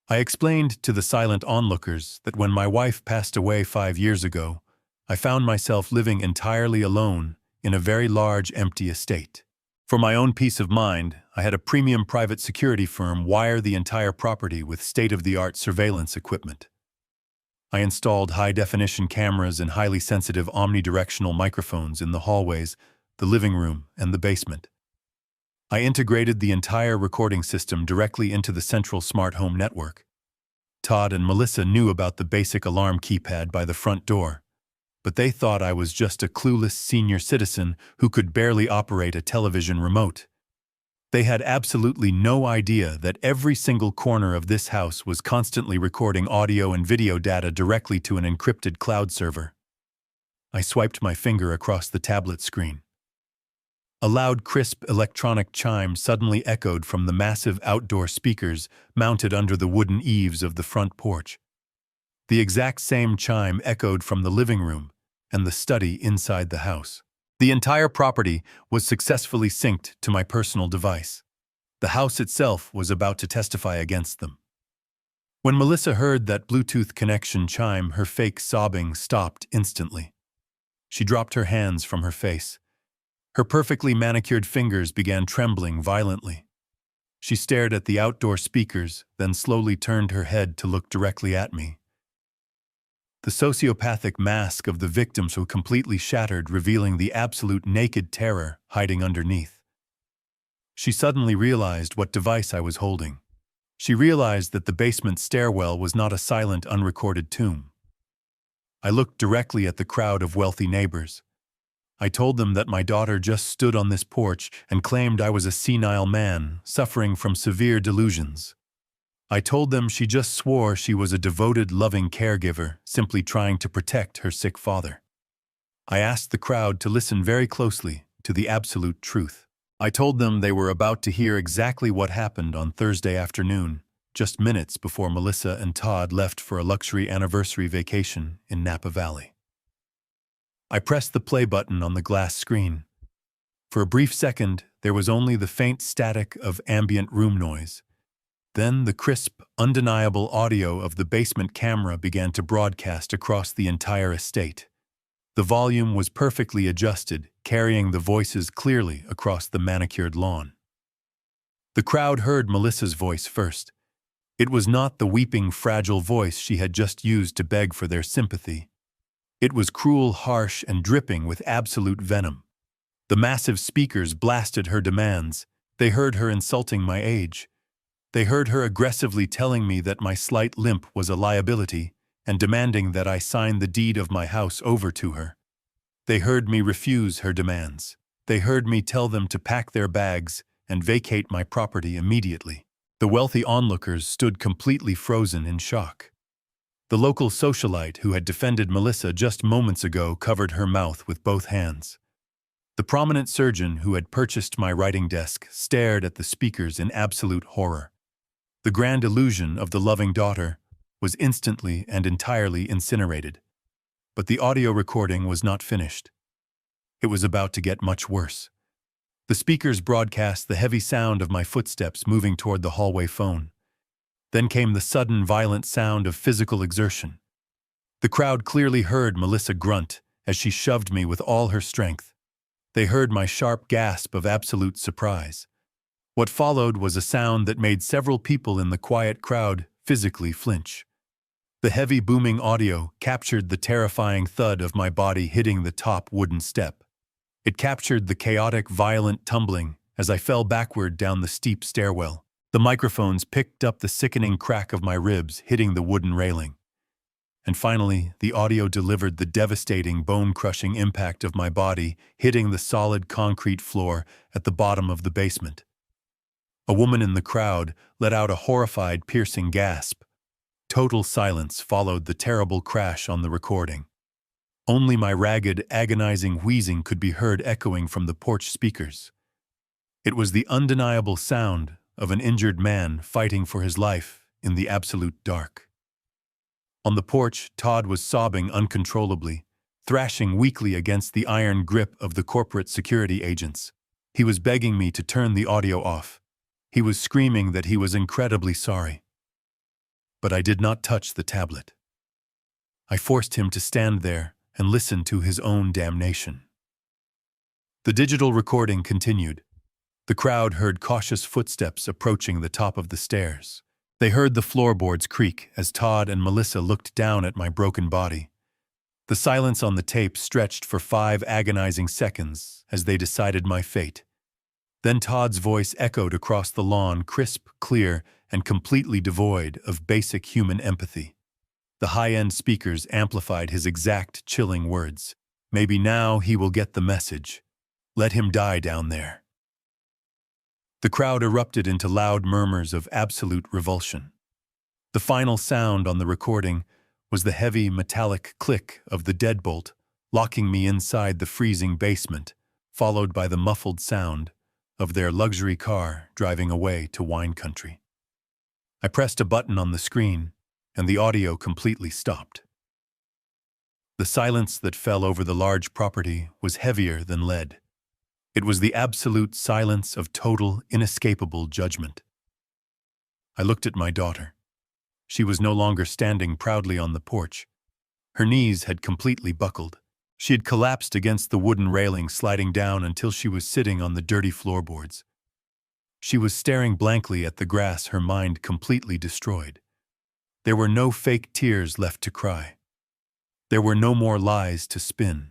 I explained to the silent onlookers that when my wife passed away 5 years ago, I found myself living entirely alone in a very large empty estate. For my own peace of mind, I had a premium private security firm wire the entire property with state-of-the-art surveillance equipment. I installed high-definition cameras and highly sensitive omnidirectional microphones in the hallways, the living room, and the basement. I integrated the entire recording system directly into the central smart home network. Todd and Melissa knew about the basic alarm keypad by the front door, but they thought I was just a clueless senior citizen who could barely operate a television remote. They had absolutely no idea that every single corner of this house was constantly recording audio and video data directly to an encrypted cloud server. I swiped my finger across the tablet screen. A loud, crisp electronic chime suddenly echoed from the massive outdoor speakers mounted under the wooden eaves of the front porch. The exact same chime echoed from the living room and the study inside the house. The entire property was successfully synced to my personal device. The house itself was about to testify against them. When Melissa heard that Bluetooth connection chime, her fake sobbing stopped instantly. She dropped her hands from her face. Her perfectly manicured fingers began trembling violently. She stared at the outdoor speakers, then slowly turned her head to look directly at me. The sociopathic mask of the victim so completely shattered, revealing the absolute naked terror hiding underneath. She suddenly realized what device I was holding. She realized that the basement stairwell was not a silent, unrecorded tomb. I looked directly at the crowd of wealthy neighbors. I told them that my daughter just stood on this porch and claimed I was a senile man suffering from severe delusions. I told them she just swore she was a devoted, loving caregiver, simply trying to protect her sick father. I asked the crowd to listen very closely to the absolute truth. I told them they were about to hear exactly what happened on Thursday afternoon, just minutes before Melissa and Todd left for a luxury anniversary vacation in Napa Valley. I pressed the play button on the glass screen. For a brief second, there was only the faint static of ambient room noise. Then the crisp, undeniable audio of the basement camera began to broadcast across the entire estate. The volume was perfectly adjusted, carrying the voices clearly across the manicured lawn. The crowd heard Melissa's voice first. It was not the weeping, fragile voice she had just used to beg for their sympathy. It was cruel, harsh, and dripping with absolute venom. The massive speakers blasted her demands. They heard her insulting my age. They heard her aggressively telling me that my slight limp was a liability and demanding that I sign the deed of my house over to her. They heard me refuse her demands. They heard me tell them to pack their bags and vacate my property immediately. The wealthy onlookers stood completely frozen in shock. The local socialite who had defended Melissa just moments ago covered her mouth with both hands. The prominent surgeon who had purchased my writing desk stared at the speakers in absolute horror. The grand illusion of the loving daughter was instantly and entirely incinerated. But the audio recording was not finished. It was about to get much worse. The speakers broadcast the heavy sound of my footsteps moving toward the hallway phone. Then came the sudden, violent sound of physical exertion. The crowd clearly heard Melissa grunt as she shoved me with all her strength. They heard my sharp gasp of absolute surprise. What followed was a sound that made several people in the quiet crowd physically flinch. The heavy booming audio captured the terrifying thud of my body hitting the top wooden step. It captured the chaotic, violent tumbling as I fell backward down the steep stairwell. The microphones picked up the sickening crack of my ribs hitting the wooden railing. And finally, the audio delivered the devastating, bone-crushing impact of my body hitting the solid concrete floor at the bottom of the basement. A woman in the crowd let out a horrified, piercing gasp. Total silence followed the terrible crash on the recording. Only my ragged, agonizing wheezing could be heard echoing from the porch speakers. It was the undeniable sound of an injured man fighting for his life in the absolute dark. On the porch, Todd was sobbing uncontrollably, thrashing weakly against the iron grip of the corporate security agents. He was begging me to turn the audio off. He was screaming that he was incredibly sorry. But I did not touch the tablet. I forced him to stand there and listen to his own damnation. The digital recording continued. The crowd heard cautious footsteps approaching the top of the stairs. They heard the floorboards creak as Todd and Melissa looked down at my broken body. The silence on the tape stretched for 5 agonizing seconds as they decided my fate. Then Todd's voice echoed across the lawn, crisp, clear, and completely devoid of basic human empathy. The high-end speakers amplified his exact, chilling words. Maybe now he will get the message. Let him die down there. The crowd erupted into loud murmurs of absolute revulsion. The final sound on the recording was the heavy, metallic click of the deadbolt, locking me inside the freezing basement, followed by the muffled sound of their luxury car driving away to wine country. I pressed a button on the screen, and the audio completely stopped. The silence that fell over the large property was heavier than lead. It was the absolute silence of total, inescapable judgment. I looked at my daughter. She was no longer standing proudly on the porch. Her knees had completely buckled. She had collapsed against the wooden railing, sliding down until she was sitting on the dirty floorboards. She was staring blankly at the grass, her mind completely destroyed. There were no fake tears left to cry. There were no more lies to spin.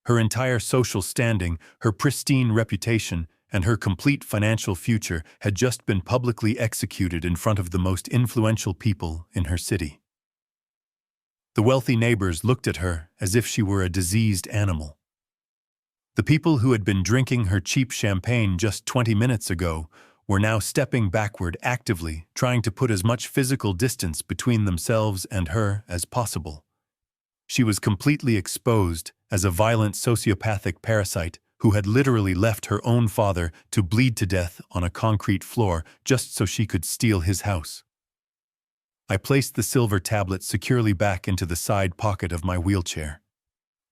Her entire social standing, her pristine reputation, and her complete financial future had just been publicly executed in front of the most influential people in her city. The wealthy neighbors looked at her as if she were a diseased animal. The people who had been drinking her cheap champagne just 20 minutes ago were now stepping backward, actively trying to put as much physical distance between themselves and her as possible. She was completely exposed as a violent sociopathic parasite who had literally left her own father to bleed to death on a concrete floor just so she could steal his house. I placed the silver tablet securely back into the side pocket of my wheelchair.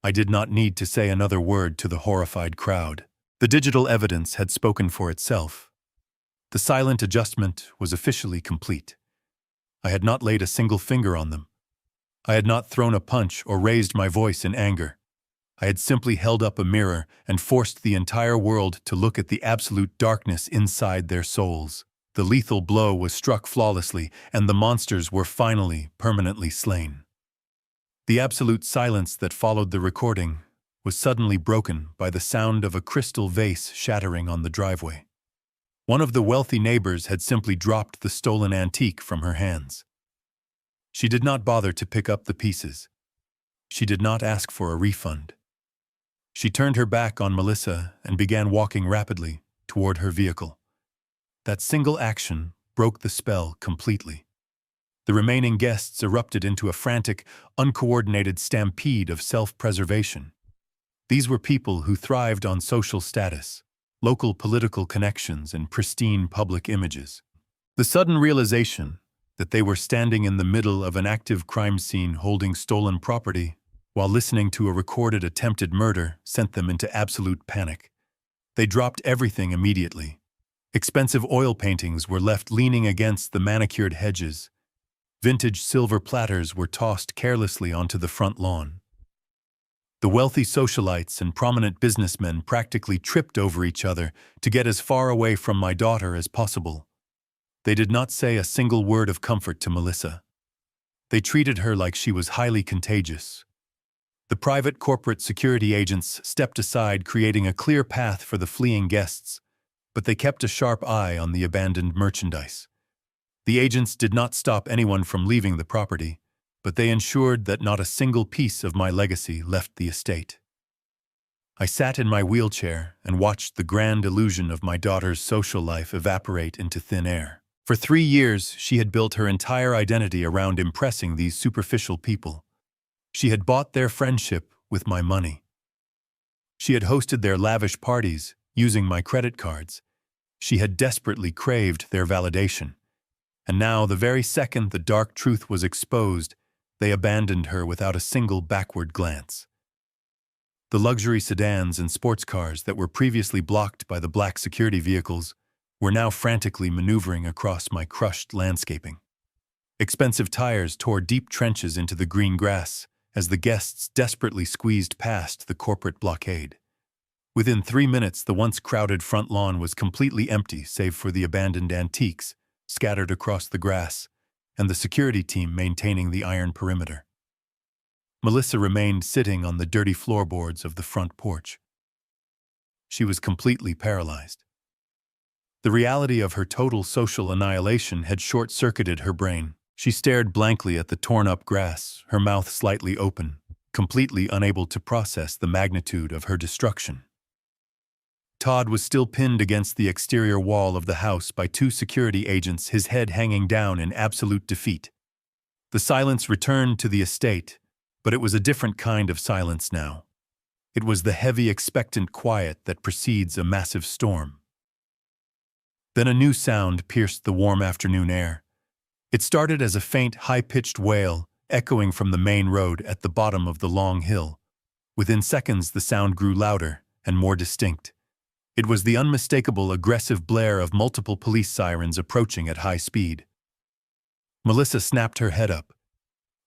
I did not need to say another word to the horrified crowd. The digital evidence had spoken for itself. The silent adjustment was officially complete. I had not laid a single finger on them. I had not thrown a punch or raised my voice in anger. I had simply held up a mirror and forced the entire world to look at the absolute darkness inside their souls. The lethal blow was struck flawlessly, and the monsters were finally permanently slain. The absolute silence that followed the recording was suddenly broken by the sound of a crystal vase shattering on the driveway. One of the wealthy neighbors had simply dropped the stolen antique from her hands. She did not bother to pick up the pieces. She did not ask for a refund. She turned her back on Melissa and began walking rapidly toward her vehicle. That single action broke the spell completely. The remaining guests erupted into a frantic, uncoordinated stampede of self-preservation. These were people who thrived on social status, local political connections, and pristine public images. The sudden realization that they were standing in the middle of an active crime scene holding stolen property while listening to a recorded attempted murder sent them into absolute panic. They dropped everything immediately. Expensive oil paintings were left leaning against the manicured hedges. Vintage silver platters were tossed carelessly onto the front lawn. The wealthy socialites and prominent businessmen practically tripped over each other to get as far away from my daughter as possible. They did not say a single word of comfort to Melissa. They treated her like she was highly contagious. The private corporate security agents stepped aside, creating a clear path for the fleeing guests, but they kept a sharp eye on the abandoned merchandise. The agents did not stop anyone from leaving the property, but they ensured that not a single piece of my legacy left the estate. I sat in my wheelchair and watched the grand illusion of my daughter's social life evaporate into thin air. For 3 years, she had built her entire identity around impressing these superficial people. She had bought their friendship with my money. She had hosted their lavish parties using my credit cards. She had desperately craved their validation. And now, the very second the dark truth was exposed, They abandoned her without a single backward glance. The luxury sedans and sports cars that were previously blocked by the black security vehicles were now frantically maneuvering across my crushed landscaping. Expensive tires tore deep trenches into the green grass as the guests desperately squeezed past the corporate blockade. Within 3 minutes, the once crowded front lawn was completely empty save for the abandoned antiques scattered across the grass and the security team maintaining the iron perimeter. Melissa remained sitting on the dirty floorboards of the front porch. She was completely paralyzed. The reality of her total social annihilation had short-circuited her brain. She stared blankly at the torn-up grass, her mouth slightly open, completely unable to process the magnitude of her destruction. Todd was still pinned against the exterior wall of the house by 2 security agents, his head hanging down in absolute defeat. The silence returned to the estate, but it was a different kind of silence now. It was the heavy, expectant quiet that precedes a massive storm. Then a new sound pierced the warm afternoon air. It started as a faint, high-pitched wail, echoing from the main road at the bottom of the long hill. Within seconds, the sound grew louder and more distinct. It was the unmistakable, aggressive blare of multiple police sirens approaching at high speed. Melissa snapped her head up.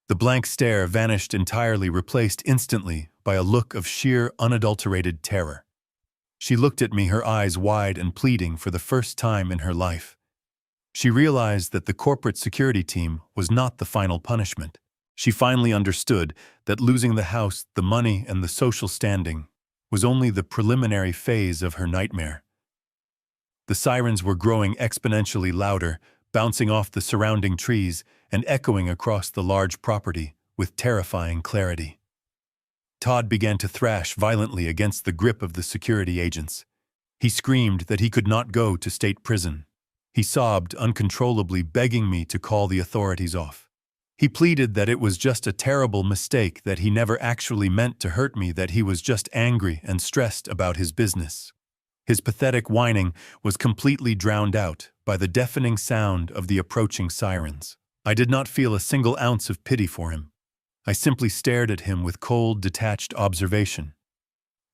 The blank stare vanished entirely, replaced instantly by a look of sheer, unadulterated terror. She looked at me, her eyes wide and pleading for the first time in her life. She realized that the corporate security team was not the final punishment. She finally understood that losing the house, the money, and the social standing was only the preliminary phase of her nightmare. The sirens were growing exponentially louder, bouncing off the surrounding trees and echoing across the large property with terrifying clarity. Todd began to thrash violently against the grip of the security agents. He screamed that he could not go to state prison. He sobbed uncontrollably, begging me to call the authorities off. He pleaded that it was just a terrible mistake, that he never actually meant to hurt me, that he was just angry and stressed about his business. His pathetic whining was completely drowned out by the deafening sound of the approaching sirens. I did not feel a single ounce of pity for him. I simply stared at him with cold, detached observation.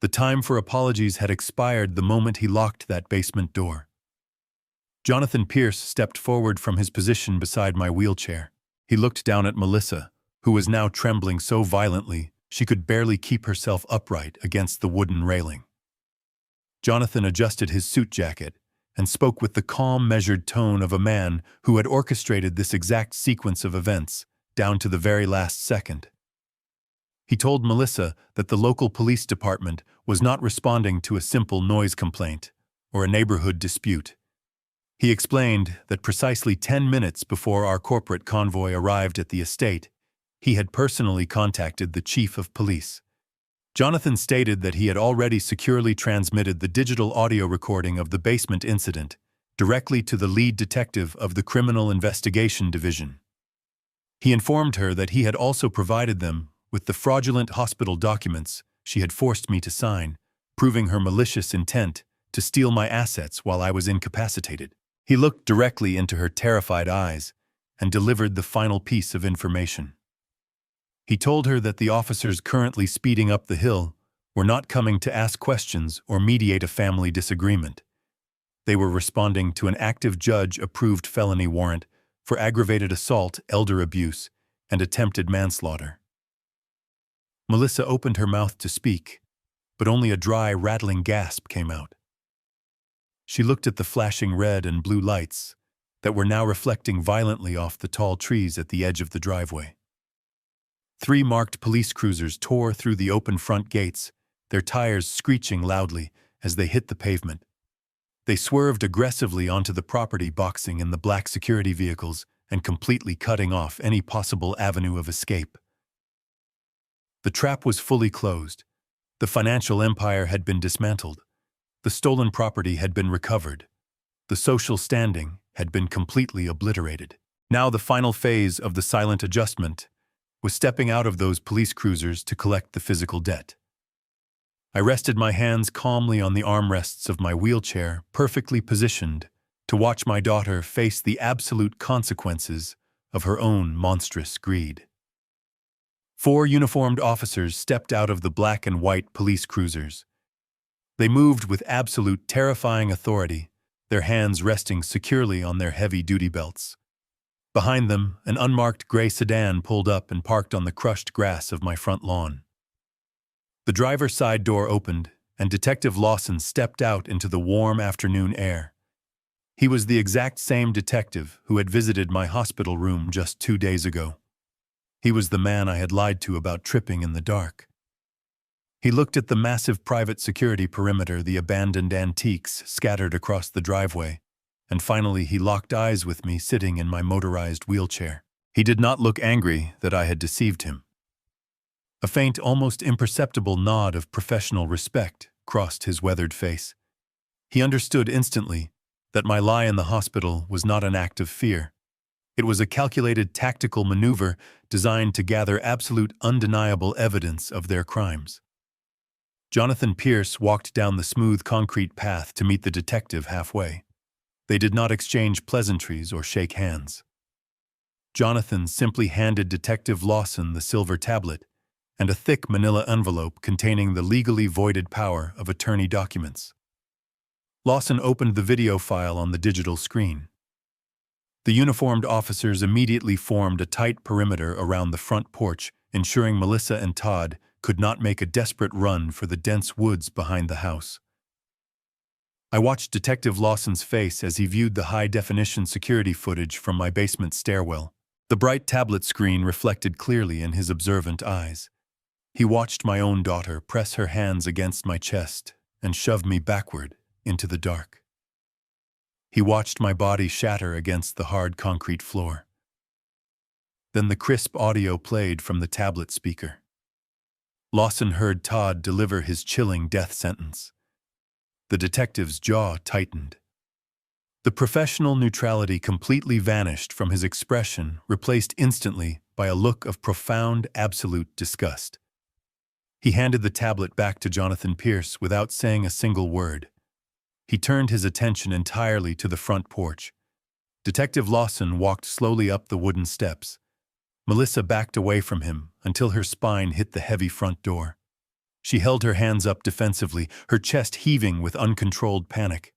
The time for apologies had expired the moment he locked that basement door. Jonathan Pierce stepped forward from his position beside my wheelchair. He looked down at Melissa, who was now trembling so violently she could barely keep herself upright against the wooden railing. Jonathan adjusted his suit jacket and spoke with the calm, measured tone of a man who had orchestrated this exact sequence of events, down to the very last second. He told Melissa that the local police department was not responding to a simple noise complaint or a neighborhood dispute. He explained that precisely 10 minutes before our corporate convoy arrived at the estate, he had personally contacted the chief of police. Jonathan stated that he had already securely transmitted the digital audio recording of the basement incident directly to the lead detective of the Criminal Investigation Division. He informed her that he had also provided them with the fraudulent hospital documents she had forced me to sign, proving her malicious intent to steal my assets while I was incapacitated. He looked directly into her terrified eyes and delivered the final piece of information. He told her that the officers currently speeding up the hill were not coming to ask questions or mediate a family disagreement. They were responding to an active judge-approved felony warrant for aggravated assault, elder abuse, and attempted manslaughter. Melissa opened her mouth to speak, but only a dry, rattling gasp came out. She looked at the flashing red and blue lights that were now reflecting violently off the tall trees at the edge of the driveway. 3 marked police cruisers tore through the open front gates, their tires screeching loudly as they hit the pavement. They swerved aggressively onto the property, boxing in the black security vehicles and completely cutting off any possible avenue of escape. The trap was fully closed. The financial empire had been dismantled. The stolen property had been recovered. The social standing had been completely obliterated. Now the final phase of the silent adjustment was stepping out of those police cruisers to collect the physical debt. I rested my hands calmly on the armrests of my wheelchair, perfectly positioned to watch my daughter face the absolute consequences of her own monstrous greed. 4 uniformed officers stepped out of the black and white police cruisers. They moved with absolute terrifying authority, their hands resting securely on their heavy duty belts. Behind them, an unmarked gray sedan pulled up and parked on the crushed grass of my front lawn. The driver's side door opened, and Detective Lawson stepped out into the warm afternoon air. He was the exact same detective who had visited my hospital room just 2 days ago. He was the man I had lied to about tripping in the dark. He looked at the massive private security perimeter, the abandoned antiques scattered across the driveway, and finally he locked eyes with me sitting in my motorized wheelchair. He did not look angry that I had deceived him. A faint, almost imperceptible nod of professional respect crossed his weathered face. He understood instantly that my lie in the hospital was not an act of fear. It was a calculated tactical maneuver designed to gather absolute undeniable evidence of their crimes. Jonathan Pierce walked down the smooth concrete path to meet the detective halfway. They did not exchange pleasantries or shake hands. Jonathan simply handed Detective Lawson the silver tablet and a thick manila envelope containing the legally voided power of attorney documents. Lawson opened the video file on the digital screen. The uniformed officers immediately formed a tight perimeter around the front porch, ensuring Melissa and Todd could not make a desperate run for the dense woods behind the house. I watched Detective Lawson's face as he viewed the high-definition security footage from my basement stairwell. The bright tablet screen reflected clearly in his observant eyes. He watched my own daughter press her hands against my chest and shove me backward into the dark. He watched my body shatter against the hard concrete floor. Then the crisp audio played from the tablet speaker. Lawson heard Todd deliver his chilling death sentence. The detective's jaw tightened. The professional neutrality completely vanished from his expression, replaced instantly by a look of profound, absolute disgust. He handed the tablet back to Jonathan Pierce without saying a single word. He turned his attention entirely to the front porch. Detective Lawson walked slowly up the wooden steps. Melissa backed away from him until her spine hit the heavy front door. She held her hands up defensively, her chest heaving with uncontrolled panic.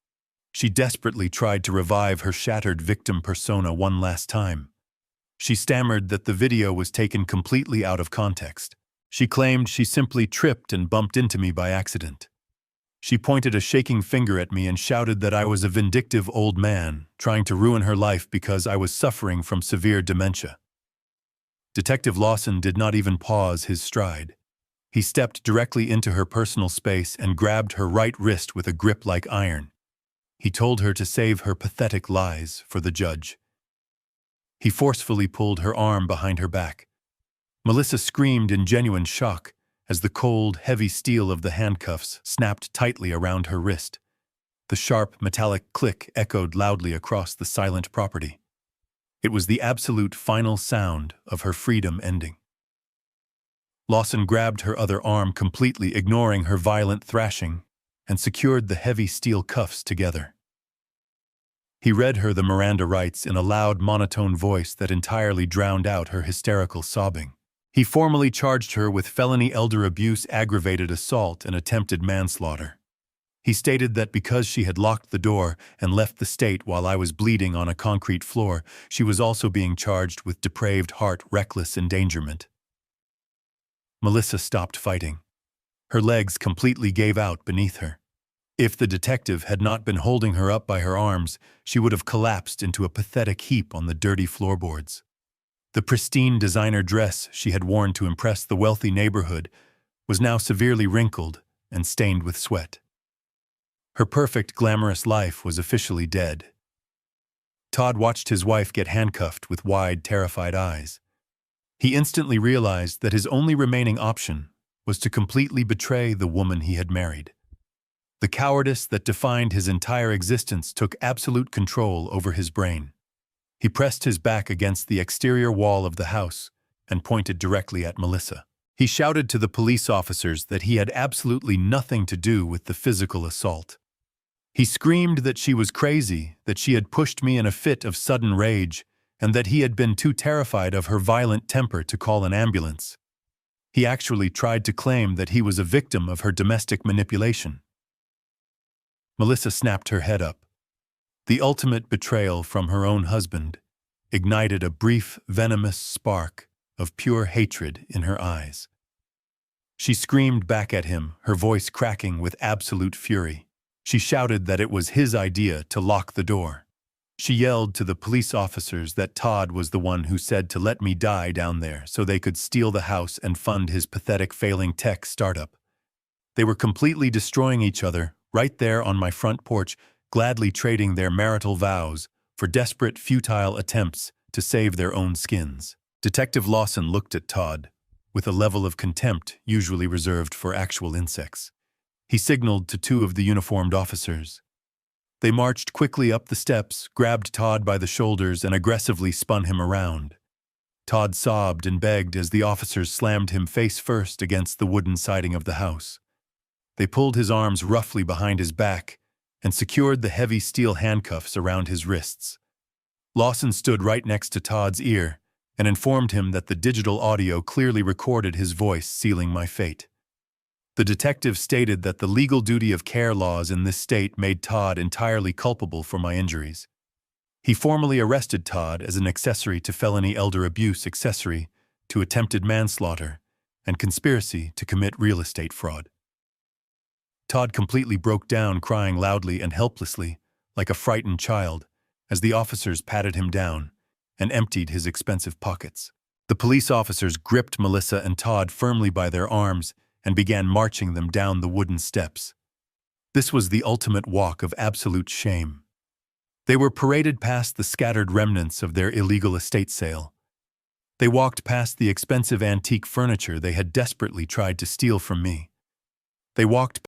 She desperately tried to revive her shattered victim persona one last time. She stammered that the video was taken completely out of context. She claimed she simply tripped and bumped into me by accident. She pointed a shaking finger at me and shouted that I was a vindictive old man trying to ruin her life because I was suffering from severe dementia. Detective Lawson did not even pause his stride. He stepped directly into her personal space and grabbed her right wrist with a grip like iron. He told her to save her pathetic lies for the judge. He forcefully pulled her arm behind her back. Melissa screamed in genuine shock as the cold, heavy steel of the handcuffs snapped tightly around her wrist. The sharp, metallic click echoed loudly across the silent property. It was the absolute final sound of her freedom ending. Lawson grabbed her other arm completely, ignoring her violent thrashing, and secured the heavy steel cuffs together. He read her the Miranda rights in a loud, monotone voice that entirely drowned out her hysterical sobbing. He formally charged her with felony elder abuse, aggravated assault, and attempted manslaughter. He stated that because she had locked the door and left the state while I was bleeding on a concrete floor, she was also being charged with depraved heart, reckless endangerment. Melissa stopped fighting. Her legs completely gave out beneath her. If the detective had not been holding her up by her arms, she would have collapsed into a pathetic heap on the dirty floorboards. The pristine designer dress she had worn to impress the wealthy neighborhood was now severely wrinkled and stained with sweat. Her perfect, glamorous life was officially dead. Todd watched his wife get handcuffed with wide, terrified eyes. He instantly realized that his only remaining option was to completely betray the woman he had married. The cowardice that defined his entire existence took absolute control over his brain. He pressed his back against the exterior wall of the house and pointed directly at Melissa. He shouted to the police officers that he had absolutely nothing to do with the physical assault. He screamed that she was crazy, that she had pushed me in a fit of sudden rage, and that he had been too terrified of her violent temper to call an ambulance. He actually tried to claim that he was a victim of her domestic manipulation. Melissa snapped her head up. The ultimate betrayal from her own husband ignited a brief, venomous spark of pure hatred in her eyes. She screamed back at him, her voice cracking with absolute fury. She shouted that it was his idea to lock the door. She yelled to the police officers that Todd was the one who said to let me die down there so they could steal the house and fund his pathetic failing tech startup. They were completely destroying each other right there on my front porch, gladly trading their marital vows for desperate, futile attempts to save their own skins. Detective Lawson looked at Todd with a level of contempt usually reserved for actual insects. He signaled to two of the uniformed officers. They marched quickly up the steps, grabbed Todd by the shoulders, and aggressively spun him around. Todd sobbed and begged as the officers slammed him face first against the wooden siding of the house. They pulled his arms roughly behind his back and secured the heavy steel handcuffs around his wrists. Lawson stood right next to Todd's ear and informed him that the digital audio clearly recorded his voice sealing my fate. The detective stated that the legal duty of care laws in this state made Todd entirely culpable for my injuries. He formally arrested Todd as an accessory to felony elder abuse, accessory to attempted manslaughter, and conspiracy to commit real estate fraud. Todd completely broke down, crying loudly and helplessly, like a frightened child, as the officers patted him down and emptied his expensive pockets. The police officers gripped Melissa and Todd firmly by their arms and began marching them down the wooden steps. This was the ultimate walk of absolute shame. They were paraded past the scattered remnants of their illegal estate sale. They walked past the expensive antique furniture they had desperately tried to steal from me. They walked